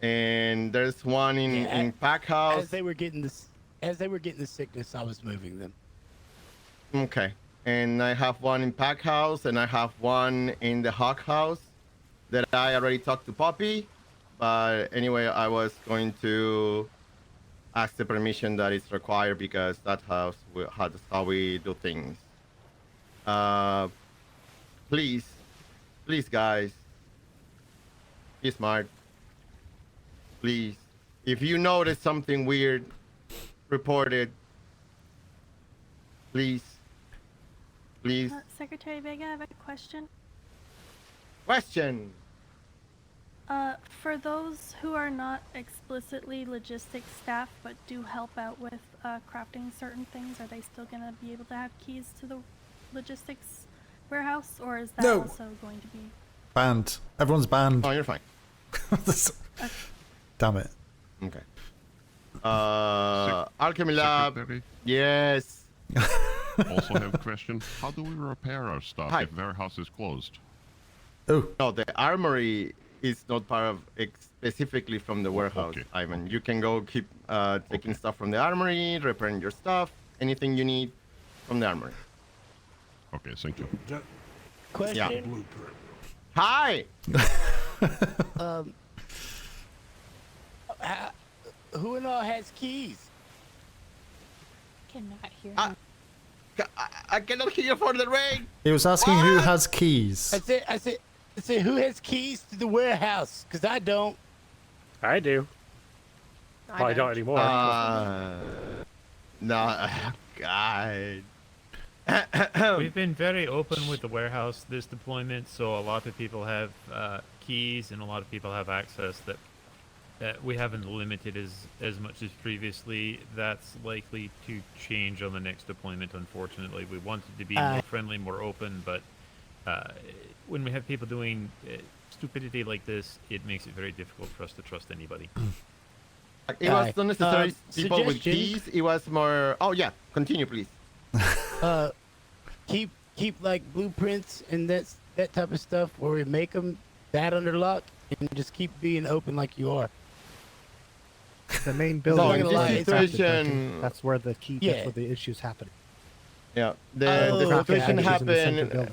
and there's one in Pack House. As they were getting the sickness, I was moving them. Okay, and I have one in Pack House, and I have one in the Hawk House that I already talked to Poppy. But anyway, I was going to ask the permission that is required because that's how we do things. Please guys, be smart. Please, if you notice something weird, report it. Please. Please. Secretary Vega, I have a question. Question. For those who are not explicitly logistics staff but do help out with crafting certain things, are they still going to be able to have keys to the logistics warehouse, or is that also going to be Banned. Everyone's banned. Oh, you're fine. Damn it. Okay. Alchemy Lab. Secretary? Yes. Also have a question. How do we repair our stuff Hi. if warehouse is closed? Oh. No, the armory is not part of specifically from the warehouse, Ivan. You can go keep taking stuff from the armory, repairing your stuff, anything you need from the armory. Okay, thank you. Question. Hi. Who and all has keys? Cannot hear. I cannot hear you for the rain. He was asking who has keys. I said, who has keys to the warehouse? Because I don't. I do. Probably don't anymore. No, God. We've been very open with the warehouse this deployment, so a lot of people have keys and a lot of people have access that we haven't limited as much as previously. That's likely to change on the next deployment, unfortunately. We wanted to be more friendly, more open, but when we have people doing stupidity like this, it makes it very difficult for us to trust anybody. It was not necessarily people with keys. It was more. Oh yeah, continue, please. Keep like blueprints and that type of stuff where we make them that under lock, and just keep being open like you are. The main building. That's where the key. Yeah. That's where the issues happen. Yeah, the situation happened.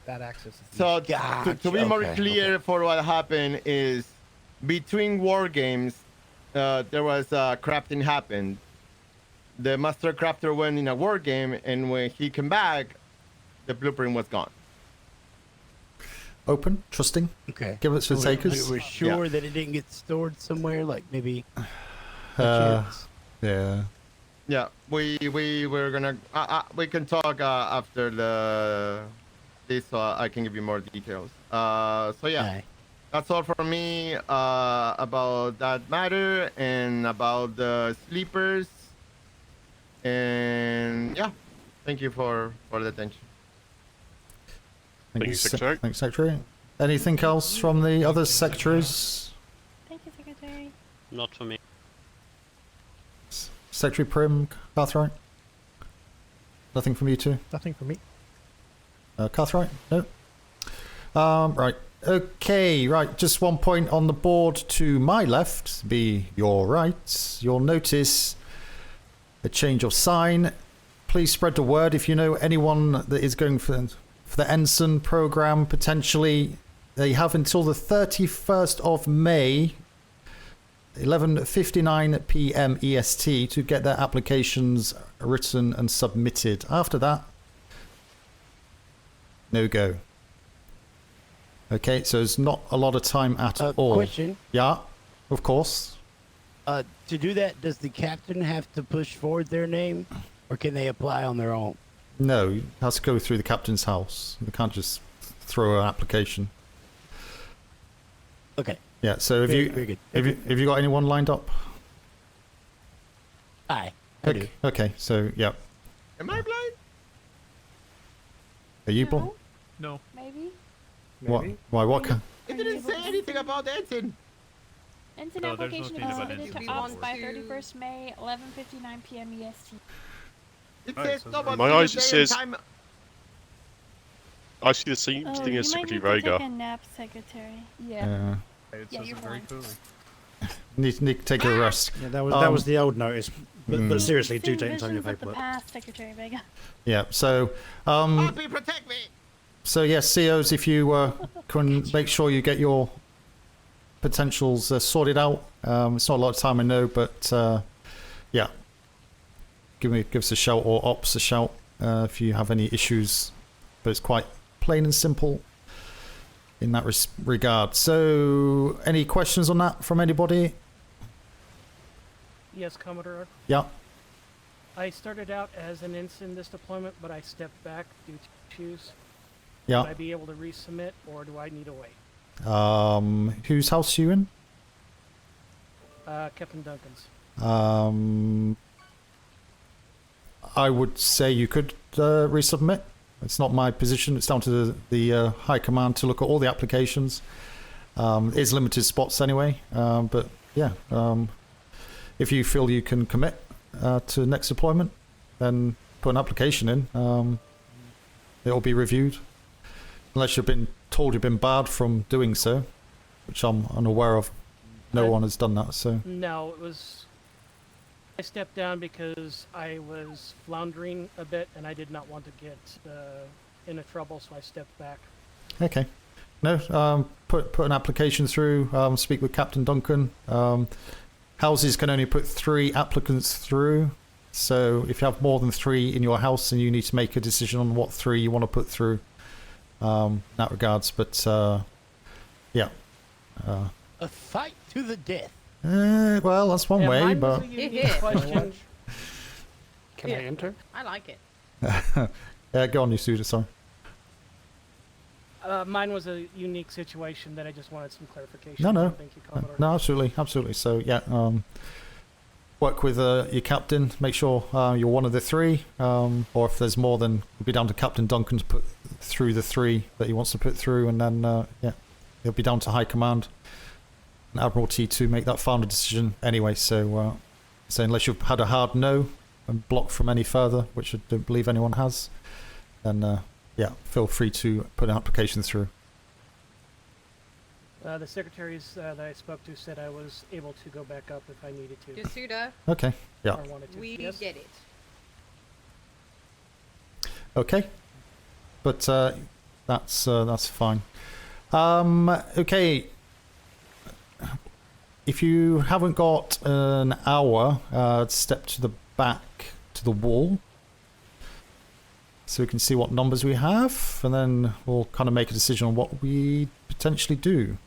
That access. So to be more clear for what happened is between war games, there was crafting happened. The master crafter went in a war game, and when he came back, the blueprint was gone. Open, trusting. Okay. Give it for the takers. We're sure that it didn't get stored somewhere, like maybe. Yeah. Yeah, we were gonna. We can talk after this, so I can give you more details. So yeah, that's all for me about that matter and about the sleepers. And yeah, thank you for the attention. Thank you, Secretary. Thanks, Secretary. Anything else from the other secretaries? Thank you, Secretary. Not for me. Secretary Prim, Cartwright? Nothing from you two? Nothing from me. Cartwright? No? Right. Okay, right. Just 1 point on the board to my left, be your right. You'll notice a change of sign. Please spread the word if you know anyone that is going for the ensign program. Potentially, they have until the 31st of May, 11:59 p.m. EST, to get their applications written and submitted. After that, no go. Okay, so there's not a lot of time at all. Question. Yeah, of course. To do that, does the captain have to push forward their name, or can they apply on their own? No, it has to go through the captain's house. They can't just throw an application. Okay. Yeah. So have you got anyone lined up? Aye. Okay. Okay. So yeah. Am I blind? Are you blind? No. Maybe. What? Why? What? It didn't say anything about ensign. Ensign No, there's no application thing is about submitted ensign to ops by before. 31st May, 11:59 p.m. EST. It says no, but My eyes, it day and says. time. I see the same Oh, thing you as might Secretary need to Vega. take a nap, Secretary. Yeah. It Yeah, says you're it very fine. clearly. Need to take a rest. Yeah, that was the old notice. But seriously, do Seen take time to visions of the paperwork. past, Secretary Vega. Yeah. So Poppy, protect me. So yes, COs, if you can make sure you get your potentials sorted out. It's not a lot of time, I know, but yeah, give us a shout, or ops a shout if you have any issues. But it's quite plain and simple in that regard. So, any questions on that from anybody? Yes, Commodore. Yeah. I started out as an ensign this deployment, but I stepped back due to issues. Yeah. Would I be able to resubmit, or do I need to wait? Whose house are you in? Captain Duncan's. I would say you could resubmit. It's not my position. It's down to the high command to look at all the applications. It is limited spots anyway, but yeah, if you feel you can commit to next deployment, then put an application in. It'll be reviewed, unless you've been told you've been barred from doing so, which I'm unaware of. No one has done that. So No, it was. I stepped down because I was floundering a bit, and I did not want to get into trouble, so I stepped back. okay, no, put an application through. Speak with Captain Duncan. Houses can only put 3 applicants through. So if you have more than 3 in your house, then you need to make a decision on what 3 you want to put through. In that regards, but yeah. A fight to the death. Well, that's one way, mine but was a unique question. Can I enter? I like it. yeah, go on, Yasuda. Sorry. Mine was a unique situation that I just wanted some clarification. No. I think you covered it. No, absolutely. So yeah, work with your captain. Make sure you're one of the 3, or if there's more, then it'll be down to Captain Duncan to put through the 3 that he wants to put through, and then yeah, it'll be down to high command and Admiralty to make that final decision anyway. So, so unless you've had a hard no and blocked from any further, which I don't believe anyone has, then yeah, feel free to put an application through. The secretaries that I spoke to said I was able to go back up if I needed to. Yasuda, Okay. Yeah. Or wanted to. we Yes? get it. Okay, but that's fine. Okay, if you haven't got an hour, step to the back to the wall, so we can see what numbers we have, and then we'll kind of make a decision on what we potentially do.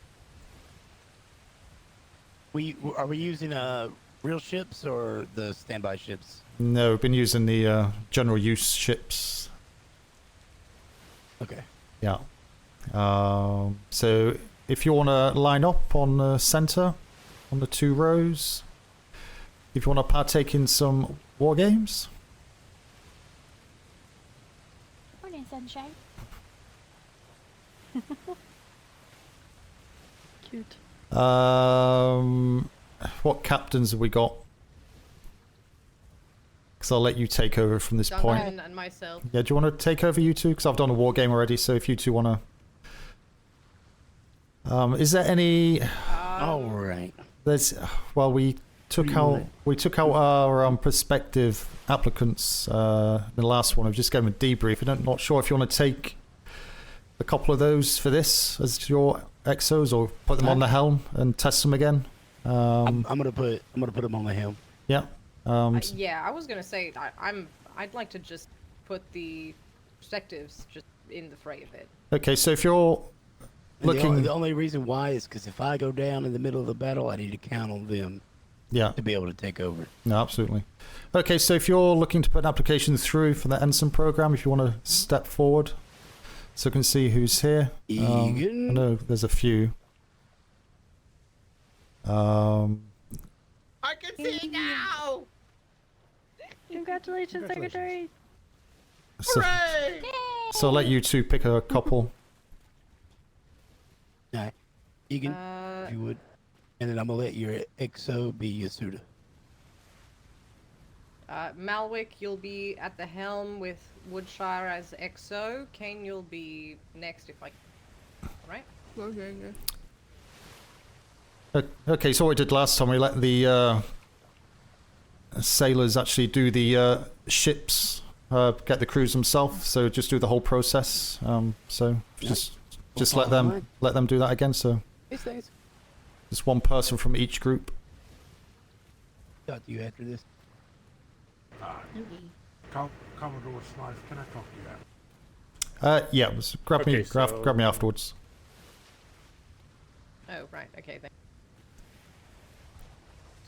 Are we using real ships or the standby ships? No, we've been using the general use ships. Okay. Yeah. So if you want to line up on the center, on the 2 rows, if you want to partake in some war games. Morning, sunshine. Cute. What captains have we got? Because I'll let you take over from this point. Duncan and myself. Yeah, do you want to take over, you two? Because I've done a war game already, so if you two want to... is there any... All right. There's... Well, we took out our prospective applicants in the last one. I've just gave them a debrief. I'm not sure if you want to take a couple of those for this as your exos, or put them on the helm and test them again. I'm gonna put them on the helm. Yeah. Yeah, I was gonna say I'd like to just put the perspectives just in the fray of it. Okay, so if you're looking, The only reason why is because if I go down in the middle of the battle, I need to count on them. Yeah. To be able to take over. No, absolutely. Okay, so if you're looking to put an application through for the ensign program, if you want to step forward, so we can see who's here. I know there's a few. I can see now. Congratulations, Secretary. So, so I'll let you two pick a couple. Alright. Egan, if you would. And then I'm gonna let your XO be Yasuda. Malwick, you'll be at the helm with Woodshire as XO. Kane, you'll be next if I... Right? Okay. Okay, so what we did last time, we let the sailors actually do the ships, get the crews themselves. So just do the whole process. So just let them do that again. So just one person from each group. Talk to you after this. Commodore Smythe, can I talk to you? Yeah, grab me afterwards. Oh, right. Okay, then.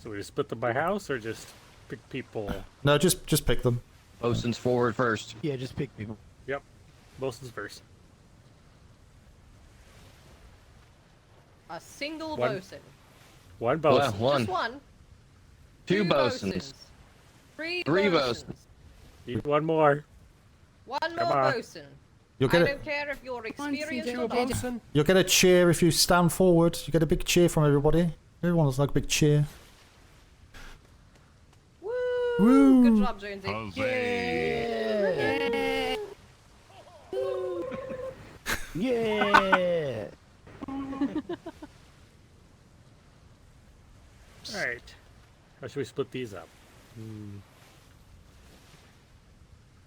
So we just split them by house, or just? pick people. No, just pick them. Bosun's forward first. Yeah, just pick people. Yep. Bosun's first. A single One. bosun. One bosun. One. Just one. Two bosuns. bosuns. Three Three bosuns. bosuns. Need one more. One Come more on. bosun. You'll I get don't it. care if you're experienced Two or not. bosun. You'll get a cheer if you stand forward. You get a big cheer from everybody. Everyone's like a big cheer. Woo! Woo! Good job, Jonesy. Yeah. Alright. How should we split these up?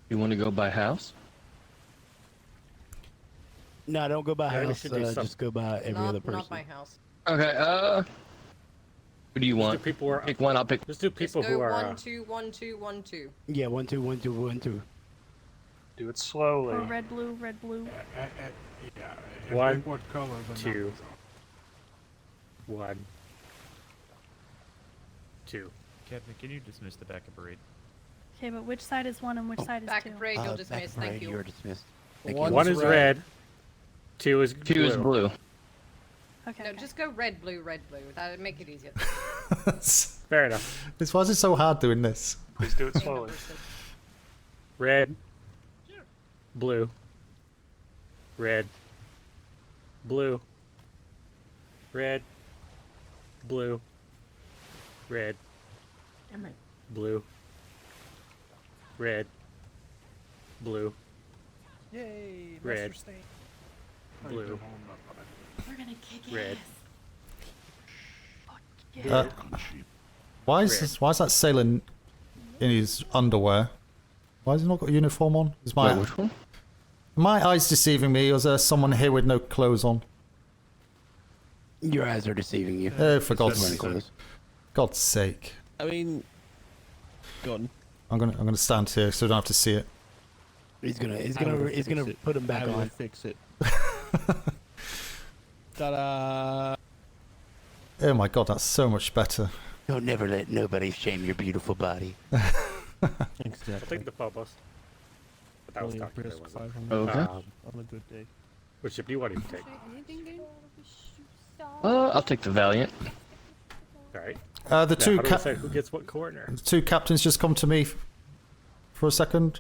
You want to go by house? No, don't go by Yeah, we house. should do something. Just go by every other person. Not my house. Okay, who do you want? Do people who are, Pick one, I'll pick. Just do Just people go who are. 1, 2, 1, 2, 1, 2. Yeah, 1, 2, 1, 2, 1, 2. Do it slowly. Or red, blue, red, blue. Yeah. if One, they what color the two. numbers are. 1, 2. Captain, can you dismiss the back of parade? Okay, but which side is 1 and which side is Back 2? parade, you're dismissed. Thank you. You're dismissed. One is red. 2 is blue. 2 is blue. Okay. No, just go red, blue, red, blue. That'd make it easier. Fair enough. Why is it so hard doing this? Please do it slowly. Red. Blue. Red. Blue. Red. Blue. Red. Blue. Red. Blue. Yay, Red. Master State. Blue. We're gonna kick Red. Uh, why is that sailor in his underwear? Why has he not got a uniform on? Is my Wait, which one? my eyes deceiving me? Or is there someone here with no clothes on? Your eyes are deceiving you. For God's sake! I mean, go on. I'm gonna stand here so I don't have to see it. He's gonna fix it. put him back I will on. fix it. Ta-da! Oh my God, that's so much better. Don't never let nobody shame your beautiful body. I'll take the Phobos. But that was Only Dr. risk wasn't it? 500 Okay. on a good day. Which ship do you want to take? I'll take the Valiant. Alright. The Now, two how do we decide who gets what corner? the two captains just come to me for a second,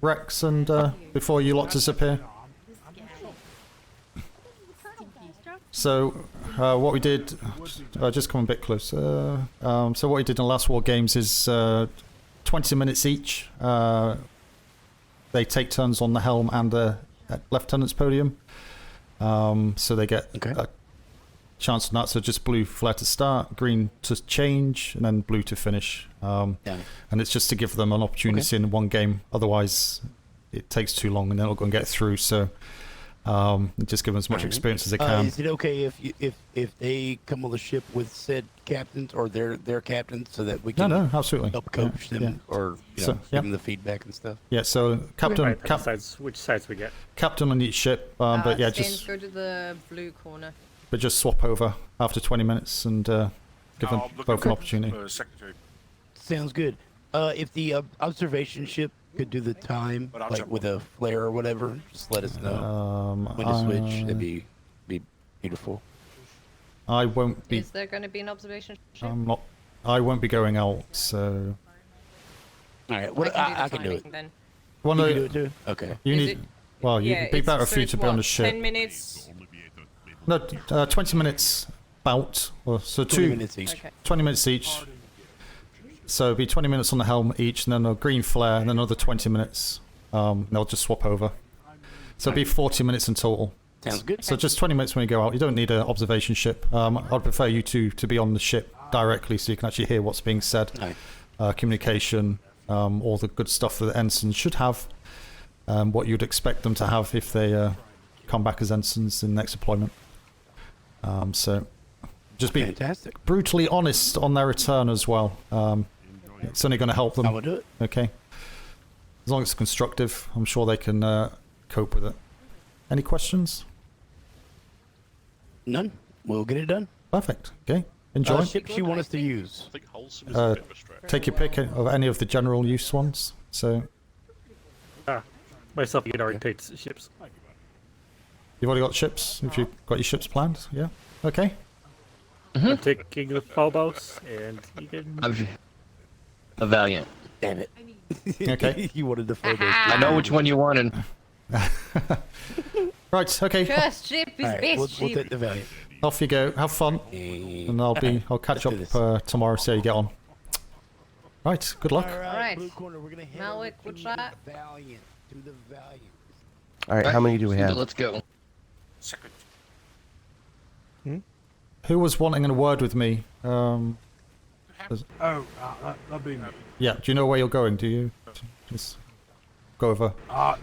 Rex, and before you lot disappear. So what we did, just come a bit closer. So what we did in the last War Games is 20 minutes each. They take turns on the helm and the lieutenant's podium. So they get a chance on that. So just blue flare to start, green to change, and then blue to finish. And it's just to give them an opportunity in one game. Otherwise, it takes too long and they're not going to get through. So just give them as much experience as they can. Is it okay if they come on the ship with said captains or their captains so that we can No, absolutely. help coach them or give them the feedback and stuff? Yeah, so captain, which sides we get? Captain on each ship, but yeah, Stains, just go to the blue corner. but just swap over after 20 minutes and give them both an opportunity. Secretary. Sounds good. If the observation ship could do the time, like with a flare or whatever, just let us know when to switch. That'd be beautiful. I won't be. Is there going to be an observation ship? I won't be going out, so. All right, what I can do it. Then. Well, You no, can do it too? Okay. You Is need. it- Well, it'd be better for you to be on the ship. 10 minutes. No, 20 minutes bout. So 20 minutes each. Okay. 20 minutes each. So it'd be 20 minutes on the helm each, and then a green flare, and then another 20 minutes. They'll just swap over. So it'd be 40 minutes in total. Sounds good. So just 20 minutes when you go out. You don't need an observation ship. I'd prefer you two to be on the ship directly so you can actually hear what's being said. Communication, all the good stuff that the ensigns should have. What you'd expect them to have if they come back as ensigns in the next deployment. So just be brutally honest on their return as well. It's only going to help them. I will do it. Okay. As long as it's constructive, I'm sure they can cope with it. Any questions? None. We'll get it done. Perfect. Okay. enjoy. Ships you want us to use? I think wholesome is a bit of a stretch. Take your pick of any of the general use ones. So Myself, you can already take ships. you've already got ships. If you've got your ships planned, yeah. Okay. I'm taking the Phobos, and you can. A Valiant. Damn it. Okay. You wanted the Phobos. I know which one you wanted. Right. Okay. First ship is Alright, best we'll ship. take the Valiant. Off you go. Have fun. And I'll catch up tomorrow. See how you get on. Right. Good luck. Alright. Blue corner, we're gonna head Malwick, over good to shot. the Valiant. To the Valiant. All right, how many do we have? Let's go. Who was wanting a word with me? Oh, that'd be me. Yeah. Do you know where you're going? Do you? Just go over.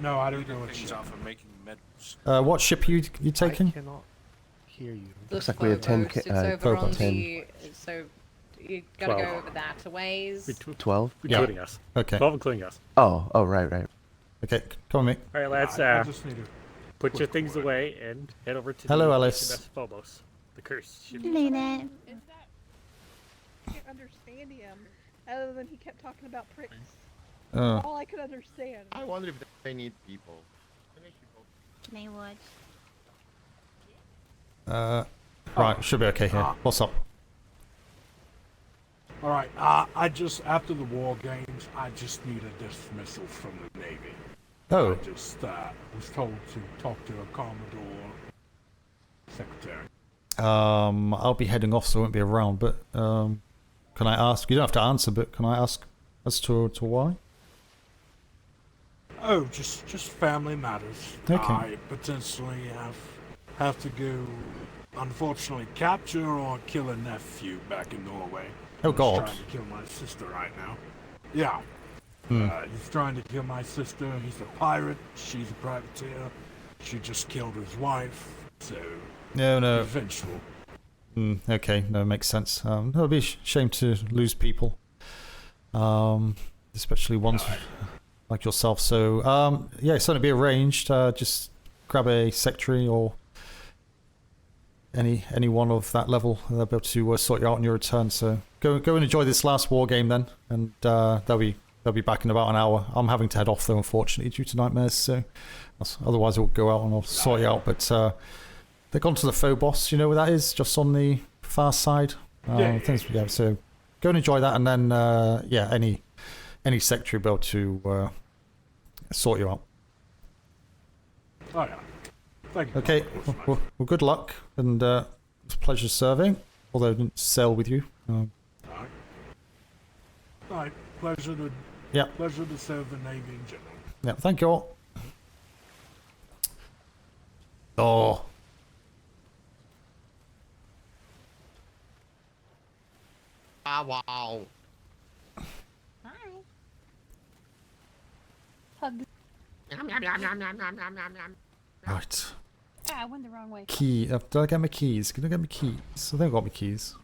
No, I don't know what she's off of making medals. What ship you taking? cannot hear you. The Looks like we have 10. Phobos, it's over on 10. the, so you gotta 12. go over that a ways. 12? Including us. Okay. 12 including us. Oh, right. Okay. Come on, mate. Alright, lads, I just need to put your things away and head over to Hello, the Alice. HMS Phobos. The cursed ship. Hello there. I can't understand him, other than he kept talking about pricks. Oh. All I could understand. I wonder if they need people. Can I watch? Right. Should be okay here. What's up? All right. I just after the war games, I just need a dismissal from the Navy. Oh. I just was told to talk to a Commodore secretary. I'll be heading off, so I won't be around. But can I ask? You don't have to answer, but can I ask as to why? Oh, just family matters. Okay. I potentially have to go, unfortunately, capture or kill a nephew back in Norway. Oh, God. He's trying to kill my sister right now. Yeah. He's trying to kill my sister. He's a pirate. She's a privateer. She just killed his wife. So. No. He's vengeful. Okay. No, makes sense. It would be a shame to lose people, especially ones like yourself. So, yeah, it's going to be arranged. Just grab a secretary or any one of that level. They'll be able to sort you out on your return. So go and enjoy this last war game then, and they'll be back in about an hour. I'm having to head off though, unfortunately, due to nightmares. So otherwise, I'll go out and I'll sort you out. But they've gone to the Phobos. You know where that is? Just on the far side. Yeah. So go and enjoy that, and then any secretary will be able to sort you out. Oh yeah. Thank you. Okay. Well, good luck, and it's a pleasure serving. Although I didn't sail with you. All right. Pleasure to serve the Navy in general. Yeah. Thank you all. Oh. Wow. Hi. Hugs. Right. Ah, I went the wrong way. Key. Did I get my keys? Can I get my keys? I think I got my keys.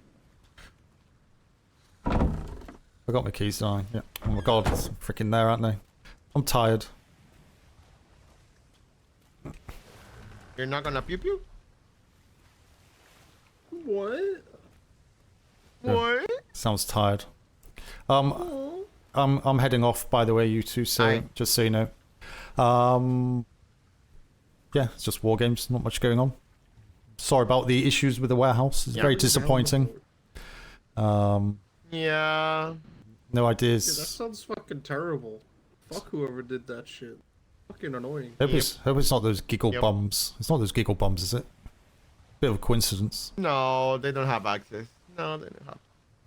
I got my keys, didn't I? Yeah. Oh my god, it's freaking there, aren't they? I'm tired. You're not gonna pew pew? What? Yeah. What? Sounds tired. I'm heading off, by the way, you two. So just so you know. Yeah, it's just war games. Not much going on. Sorry about the issues with the warehouse. It's very disappointing. Yeah. No ideas. Yeah, that sounds fucking terrible. Fuck whoever did that shit. Fucking annoying. Hope it's not those giggle bums. It's not those giggle bums, is it? Bit of a coincidence. No, they don't have access. No, they don't have.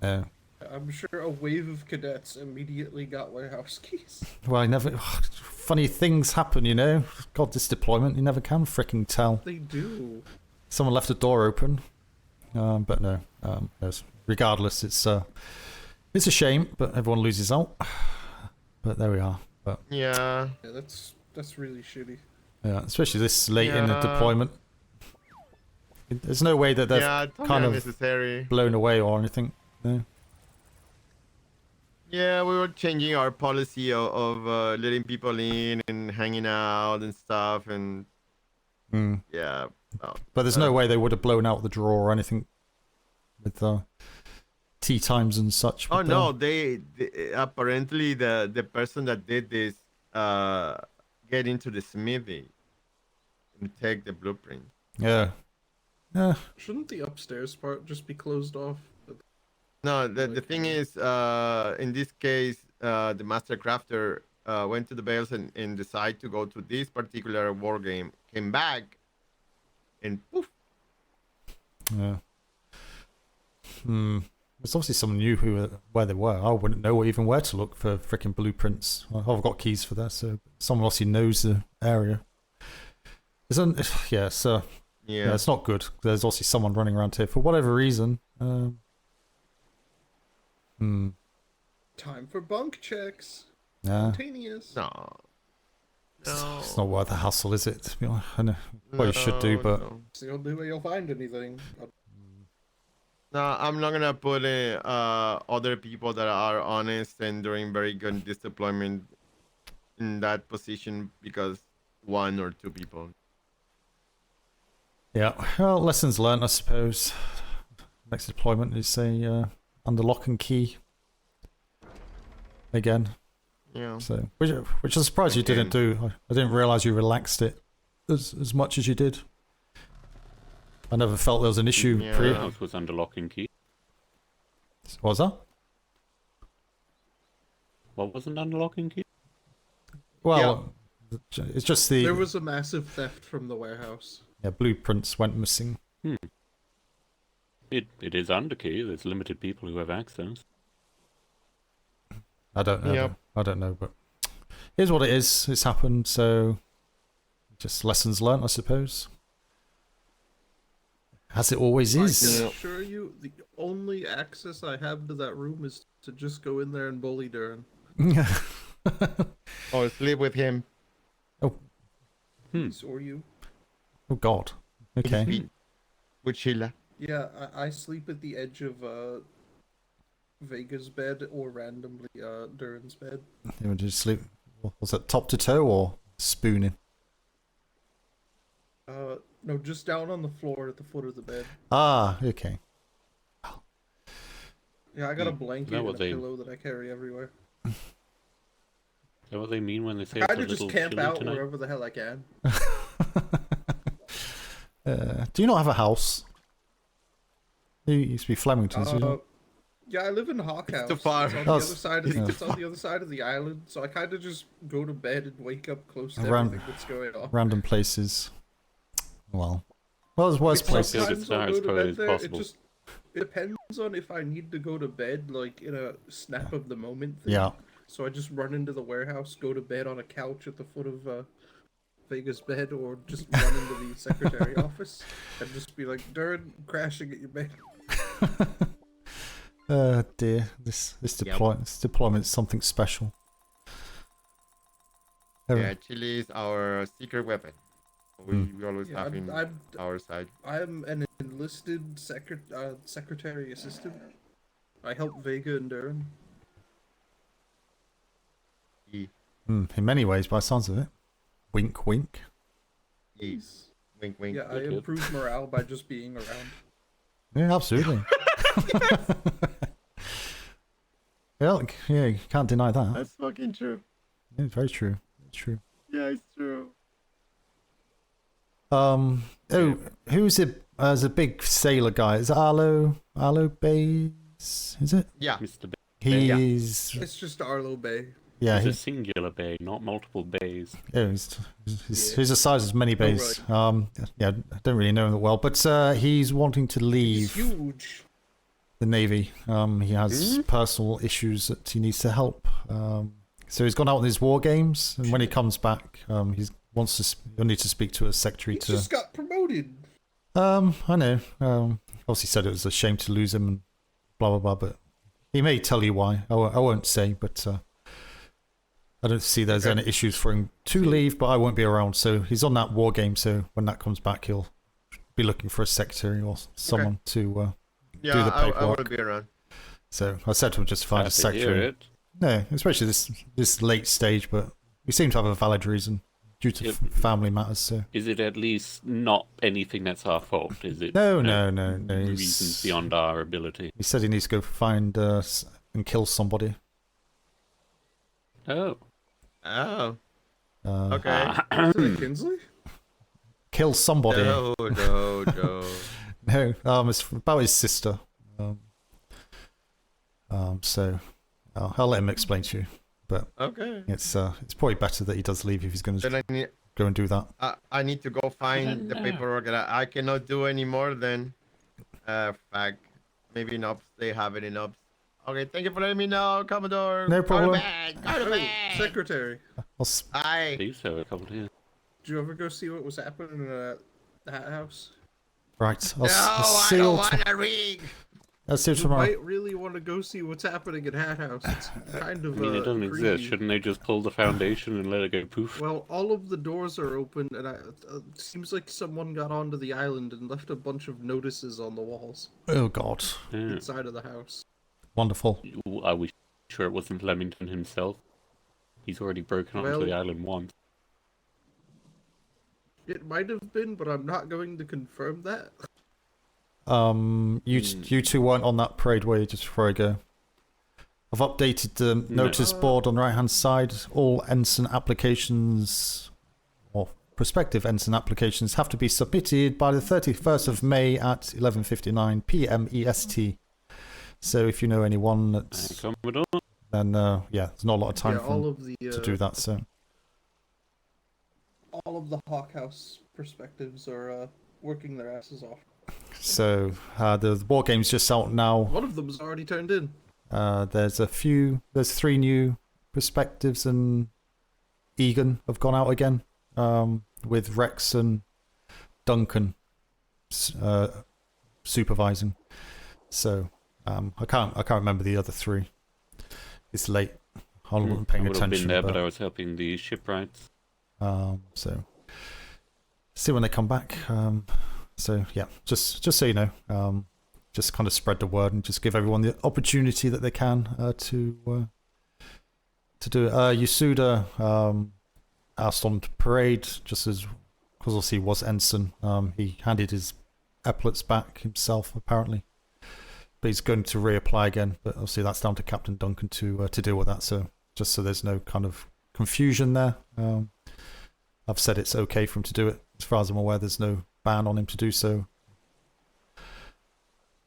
Yeah. I'm sure a wave of cadets immediately got warehouse keys. Well, I never. Funny things happen, you know. God, this deployment, you never can fricking tell. They do. Someone left a door open, but no. Regardless, it's a shame, but everyone loses out. But there we are. But yeah, that's really shitty. Yeah, especially this late in the deployment. There's no way that they're kind of unnecessary. blown away or anything. No. Yeah, we were changing our policy of letting people in and hanging out and stuff, and yeah. But there's no way they would have blown out the drawer or anything with tea times and such. Oh but, no, they apparently the person that did this get into the smithy and take the blueprint. Yeah. Yeah. Shouldn't the upstairs part just be closed off? No, the thing is, in this case, the master crafter went to the bales and decided to go to this particular war game, came back, and poof. Yeah. There's obviously someone knew where they were. I wouldn't know even where to look for freaking blueprints. I've got keys for that, so someone else knows the area. Yeah, it's not good. There's obviously someone running around here for whatever reason. Time for bunk checks. Yeah. Spontaneous. No. It's not worth the hassle, is it? To be honest, I know what you should do, but It's the only way you'll find anything. No, I'm not gonna put other people that are honest and doing very good in this deployment in that position because 1 or 2 people. yeah. Well, lessons learned, I suppose. Next deployment is under lock and key again. Yeah. So, which I'm surprised you didn't do. I didn't realize you relaxed it as much as you did. I never felt there was an issue. The house was under lock and key. What was that? What wasn't under lock and key? Well, it's just the... There was a massive theft from the warehouse. Yeah, blueprints went missing. It is under key. There's limited people who have access. I don't know. Yep. I don't know, but here's what it is. It's happened, so just lessons learned, I suppose. As it always is. I can assure you, the only access I have to that room is to just go in there and bully Duran. Or sleep with him. Oh. Or you. Oh God. Okay. With Sheila. Yeah, I sleep at the edge of Vega's bed or randomly Duran's bed. You would just sleep. Was it top to toe or spooning? No, just down on the floor at the foot of the bed. Ah, okay. Yeah, I got a blanket and a pillow that I carry everywhere. Is that what they mean when they say I it's a kind of little just camp chilly out tonight? wherever the hell I can. Do you not have a house? You used to be Flemington's. Yeah, I live in Hawk House. too far. It's on the other side of it's on the other side of the island, so I kind of just go to bed and wake up close to everything that's going on. Random places. Well, there's worse places. Sometimes I'll go to bed there. It depends on if I need to go to bed, like in a snap of the moment thing. Yeah. So I just run into the warehouse, go to bed on a couch at the foot of Vega's bed, or just run into the secretary office and just be like, Duran, crashing at your bed. Dear, this deployment is something special. Yeah, chili is our secret weapon. We always have in our side. I'm an enlisted secretary assistant. I help Vega and Duran. In many ways, by the sounds of it. Wink, wink. Yes. Wink, wink. Yeah, I improve morale by just being around. Yeah, absolutely. Yeah, you can't deny that. That's fucking true. Yeah, very true. It's true. Yeah, it's true. Who's it? There's a big sailor guy. Is it Arlo Bays? Is it? Yeah. Mr. Bay. He's. It's just Arlo Bay. Yeah, It's a singular bay, not multiple bays. Yeah, he's the size of many bays. Right. Yeah, I don't really know him that well, but he's wanting to leave. He's huge. The Navy. He has personal issues that he needs to help. So he's gone out on his war games, and when he comes back, he'll need to speak to a secretary. He just got promoted. I know. Obviously said it was a shame to lose him, and blah blah blah. But he may tell you why. I won't say, but I don't see there's any issues for him to leave. But I won't be around, so he's on that war game. So when that comes back, he'll be looking for a secretary or someone to do the paperwork. I will be around. So I said to him just find a secretary. It. No, especially this late stage, but we seem to have a valid reason due to family matters. So Is it at least not anything that's our fault? Is it? no. Reasons beyond our ability. He said he needs to go find and kill somebody. Oh. Oh. Okay. Is it Kinsley? Kill somebody. No. No, it's about his sister. So I'll let him explain to you. But Okay. it's probably better that he does leave if he's going Then to go and do that. I need to go find the paperwork that I cannot do anymore then. Fuck. Maybe in ops, they have it in ops. Okay, thank you for letting me know, Commodore. No problem. Go to bed. Go to bed. Secretary. Aye. Please, so a couple here. Did you ever go see what was happening at that house? Right. No, I don't want a ring. I'll see you You tomorrow. might really want to go see what's happening at Hat House. It's kind of I mean, it doesn't creepy. exist. Shouldn't they just pull the foundation and let it go poof? Well, all of the doors are open, and it seems like someone got onto the island and left a bunch of notices on the walls Oh God. inside of the house. Wonderful. Are we sure it wasn't Leamington himself? He's already broken onto Well- the island once. It might have been, but I'm not going to confirm that. You two weren't on that parade, were you? Just before I go, I've updated the notice board on the right hand side. All ensign applications, or prospective ensign applications, have to be submitted by the 31st of May at 11:59 p.m. EST. So if you know anyone that's, then yeah, there's not a lot of time Yeah, for all them of the, to do that. So All of the Hawk House perspectives are working their asses off. So the war game's just out now. One of them's already turned in. There's 3 new perspectives, and Egan have gone out again, with Rex and Duncan supervising. So I can't remember the other 3. It's late. I wasn't paying I would have attention. been there, but I was helping the shipwrights. So see when they come back. So yeah, just so you know, just kind of spread the word and just give everyone the opportunity that they can to do it. Yasuda asked on parade, just as because obviously he was ensign. He handed his epaulets back himself apparently, but he's going to reapply again. But obviously that's down to Captain Duncan to deal with that. So just so there's no kind of confusion there. I've said it's okay for him to do it. As far as I'm aware, there's no ban on him to do so.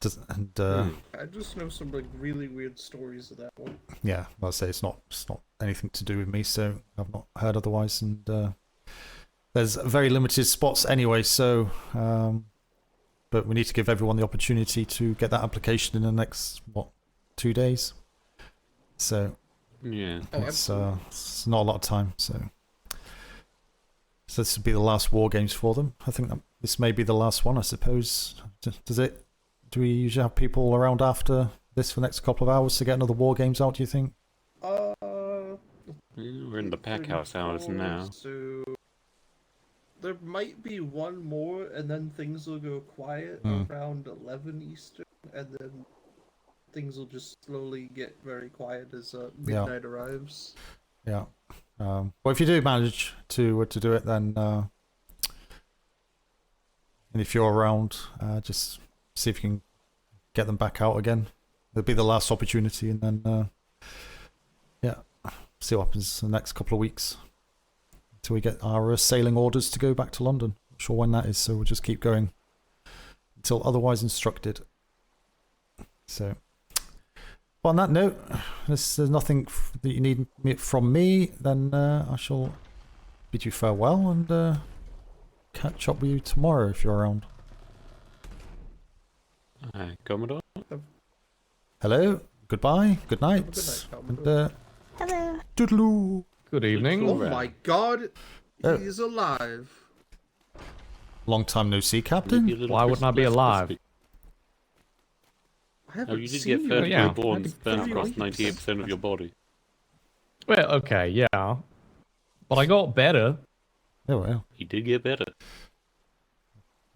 I just know some like really weird stories of that one. Yeah, I'll say it's not anything to do with me, so I've not heard otherwise. And there's very limited spots anyway, so but we need to give everyone the opportunity to get that application in the next 2 days. So yeah, it's not a lot of time. So this would be the last war games for them. I think that this may be the last one, I suppose. Do we usually have people around after this for the next couple of hours to get another war games out, do you think? We're in the pack house hours now. So there might be one more, and then things will go quiet around 11 Eastern, and then things will just slowly get very quiet as midnight arrives. Yeah. Well, if you do manage to do it, then and if you're around, just see if you can get them back out again. It'll be the last opportunity, and then yeah, see what happens in the next couple of weeks until we get our sailing orders to go back to London. Not sure when that is, so we'll just keep going until otherwise instructed. So. On that note, there's nothing that you need from me, then I shall bid you farewell and catch up with you tomorrow if you're around. Hi, Commodore. Hello, goodbye, good night, and hello. Doodaloo. Good evening. Oh my god, he's alive. Long time no see, Captain. Why wouldn't I be alive? Oh, you did get 30 newborns burnt across 98% of your body. Well, okay, yeah. But I got better. Oh, well. He did get better.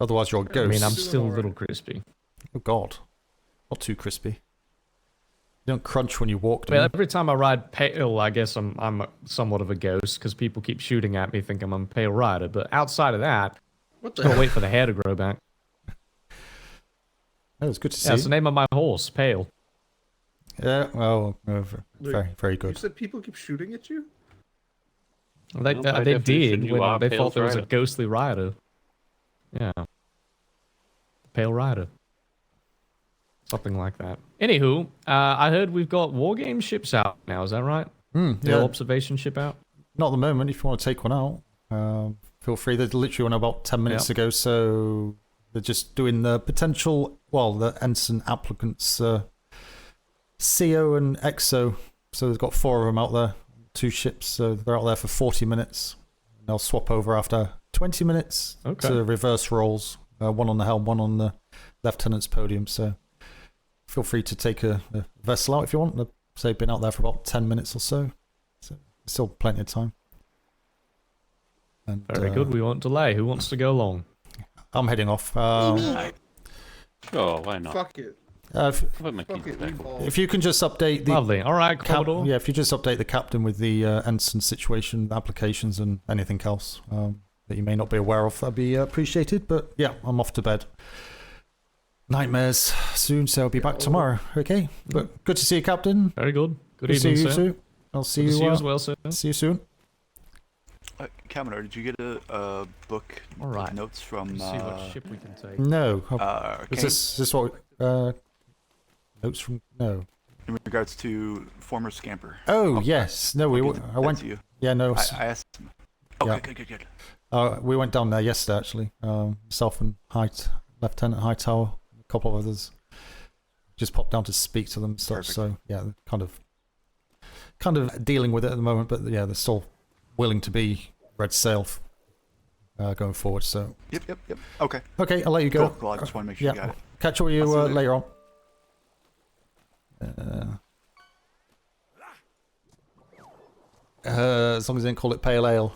Otherwise you're a ghost. I mean, I'm still a little crispy. Oh god. Not too crispy. don't crunch when you walk, do Well, you? every time I ride Pale, I guess I'm somewhat of a ghost because people keep shooting at me thinking I'm a Pale Rider. But outside of that, What just gotta wait for the hair to grow back. That was good to see. Yeah, it's the name of my horse, Pale. Yeah, well, very, very You good. said people keep shooting at you? They, No, by they definition, did you when are they Pale's thought there was a rider. ghostly rider. Yeah. Pale Rider. Something like that. Anywho, I heard we've got wargame ships out now, is that right? The Yeah. observation ship out? Not at the moment. If you want to take one out, feel free. There's literally one about 10 minutes ago, so they're just doing the potential, well, the ensign applicants, CO and EXO. So they've got 4 of them out there, 2 ships, so they're out there for 40 minutes. They'll swap over after 20 minutes to reverse roles. One on the helm, one on the lieutenant's podium. So feel free to take a vessel out if you want. They've, say, been out there for about 10 minutes or so. So still plenty of time. And, Very good. We won't delay. Who wants to go along? I'm heading off. Oh, why not? Fuck it. If you can just update the Lovely. All right, Commodore. Yeah, if you just update the captain with the ensign situation, applications, and anything else that you may not be aware of, that'd be appreciated. But yeah, I'm off to bed. Nightmares soon, so I'll be back tomorrow. Okay, but good to see you, Captain. Very good. Good to evening, see you sir. too. I'll see Good you. to see you as well, sir. See you soon. Commodore, did you get a book with notes from? Let's see what ship we can take. No. Okay. Is this what? Notes from no. In regards to former scamper. Oh yes, no. I went. To you. Yeah, no. I asked him. Oh, Yeah. good. We went down there yesterday actually. Myself and Lieutenant Hightower, a couple of others. Just popped down to speak to them and stuff. Perfect. So yeah, they're kind of dealing with it at the moment, but yeah, they're still willing to be red sail going forward. So Yep. Okay. Okay, I'll let you go. Cool. I just want to make sure you got it. Catch up with you I'll see you later on. As long as they didn't call it pale ale.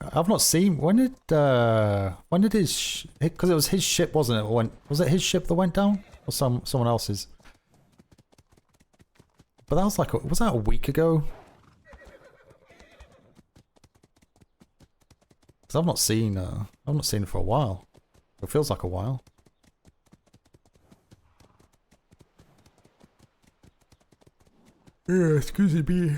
I've not seen when did his because it was his ship, wasn't it? Was it his ship that went down or someone else's? But that was was that a week ago? Because I've not seen it for a while. It feels like a while. Yeah, excuse me.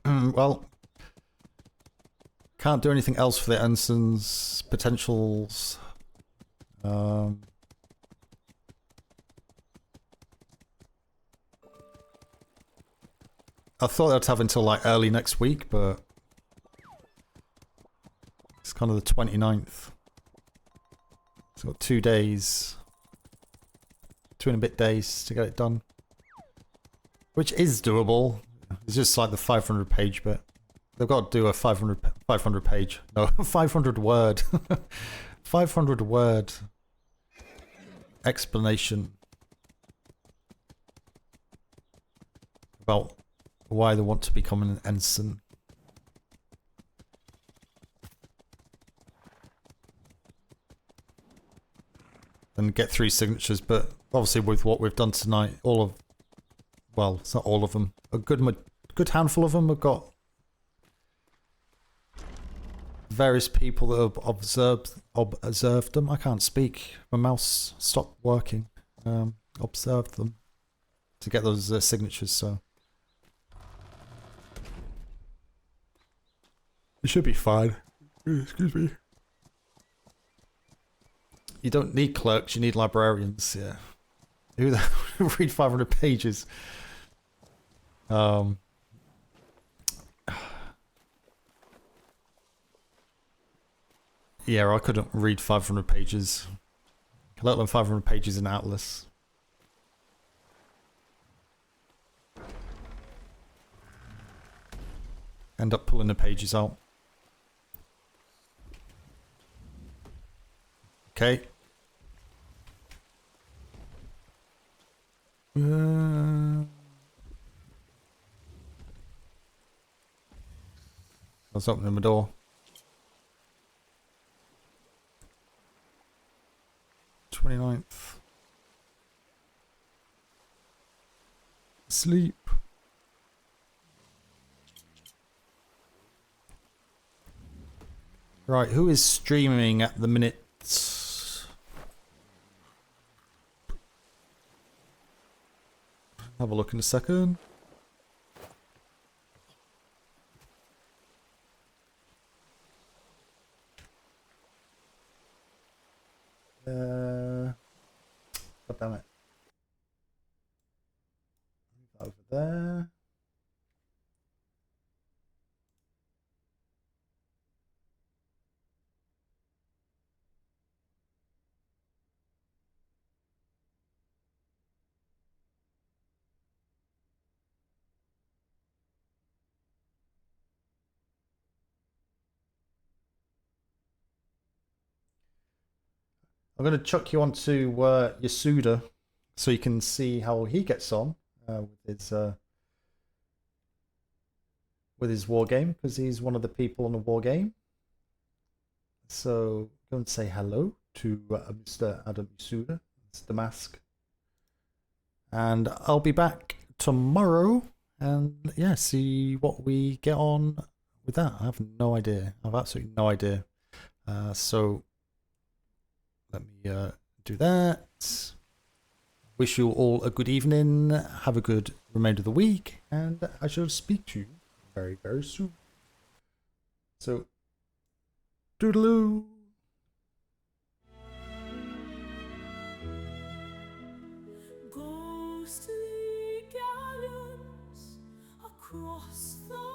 Well, can't do anything else for the ensign's potentials. I thought I'd have until like early next week, but it's kind of the 29th. It's got 2 days, 2 and a bit days to get it done, which is doable. It's just like the 500 page bit. They've got to do a 500 page, no, 500 word, 500 word explanation about why they want to become an ensign. And get 3 signatures, but obviously with what we've done tonight, well, it's not all of them. A good handful of them have got various people that have observed them. I can't speak. My mouse stopped working. Observed them to get those signatures. So it should be fine. Excuse me. You don't need clerks. You need librarians. Yeah. Who read 500 pages? Yeah, I couldn't read 500 pages. Let alone 500 pages in Atlas. End up pulling the pages out. Okay. Let's open my door. Sleep. Right, who is streaming at the minute? Have a look in a second. God damn it. Over there. I'm going to chuck you onto Yasuda so you can see how he gets on with his war game, because he's one of the people on the war game. So go and say hello to Mr. Adam Yasuda. It's the mask. And I'll be back tomorrow and yeah, see what we get on with that. I have no idea. I have absolutely no idea. So let me do that. Wish you all a good evening. Have a good remainder of the week, and I shall speak to you very, very soon. So, toodaloo. Ghostly galleons across the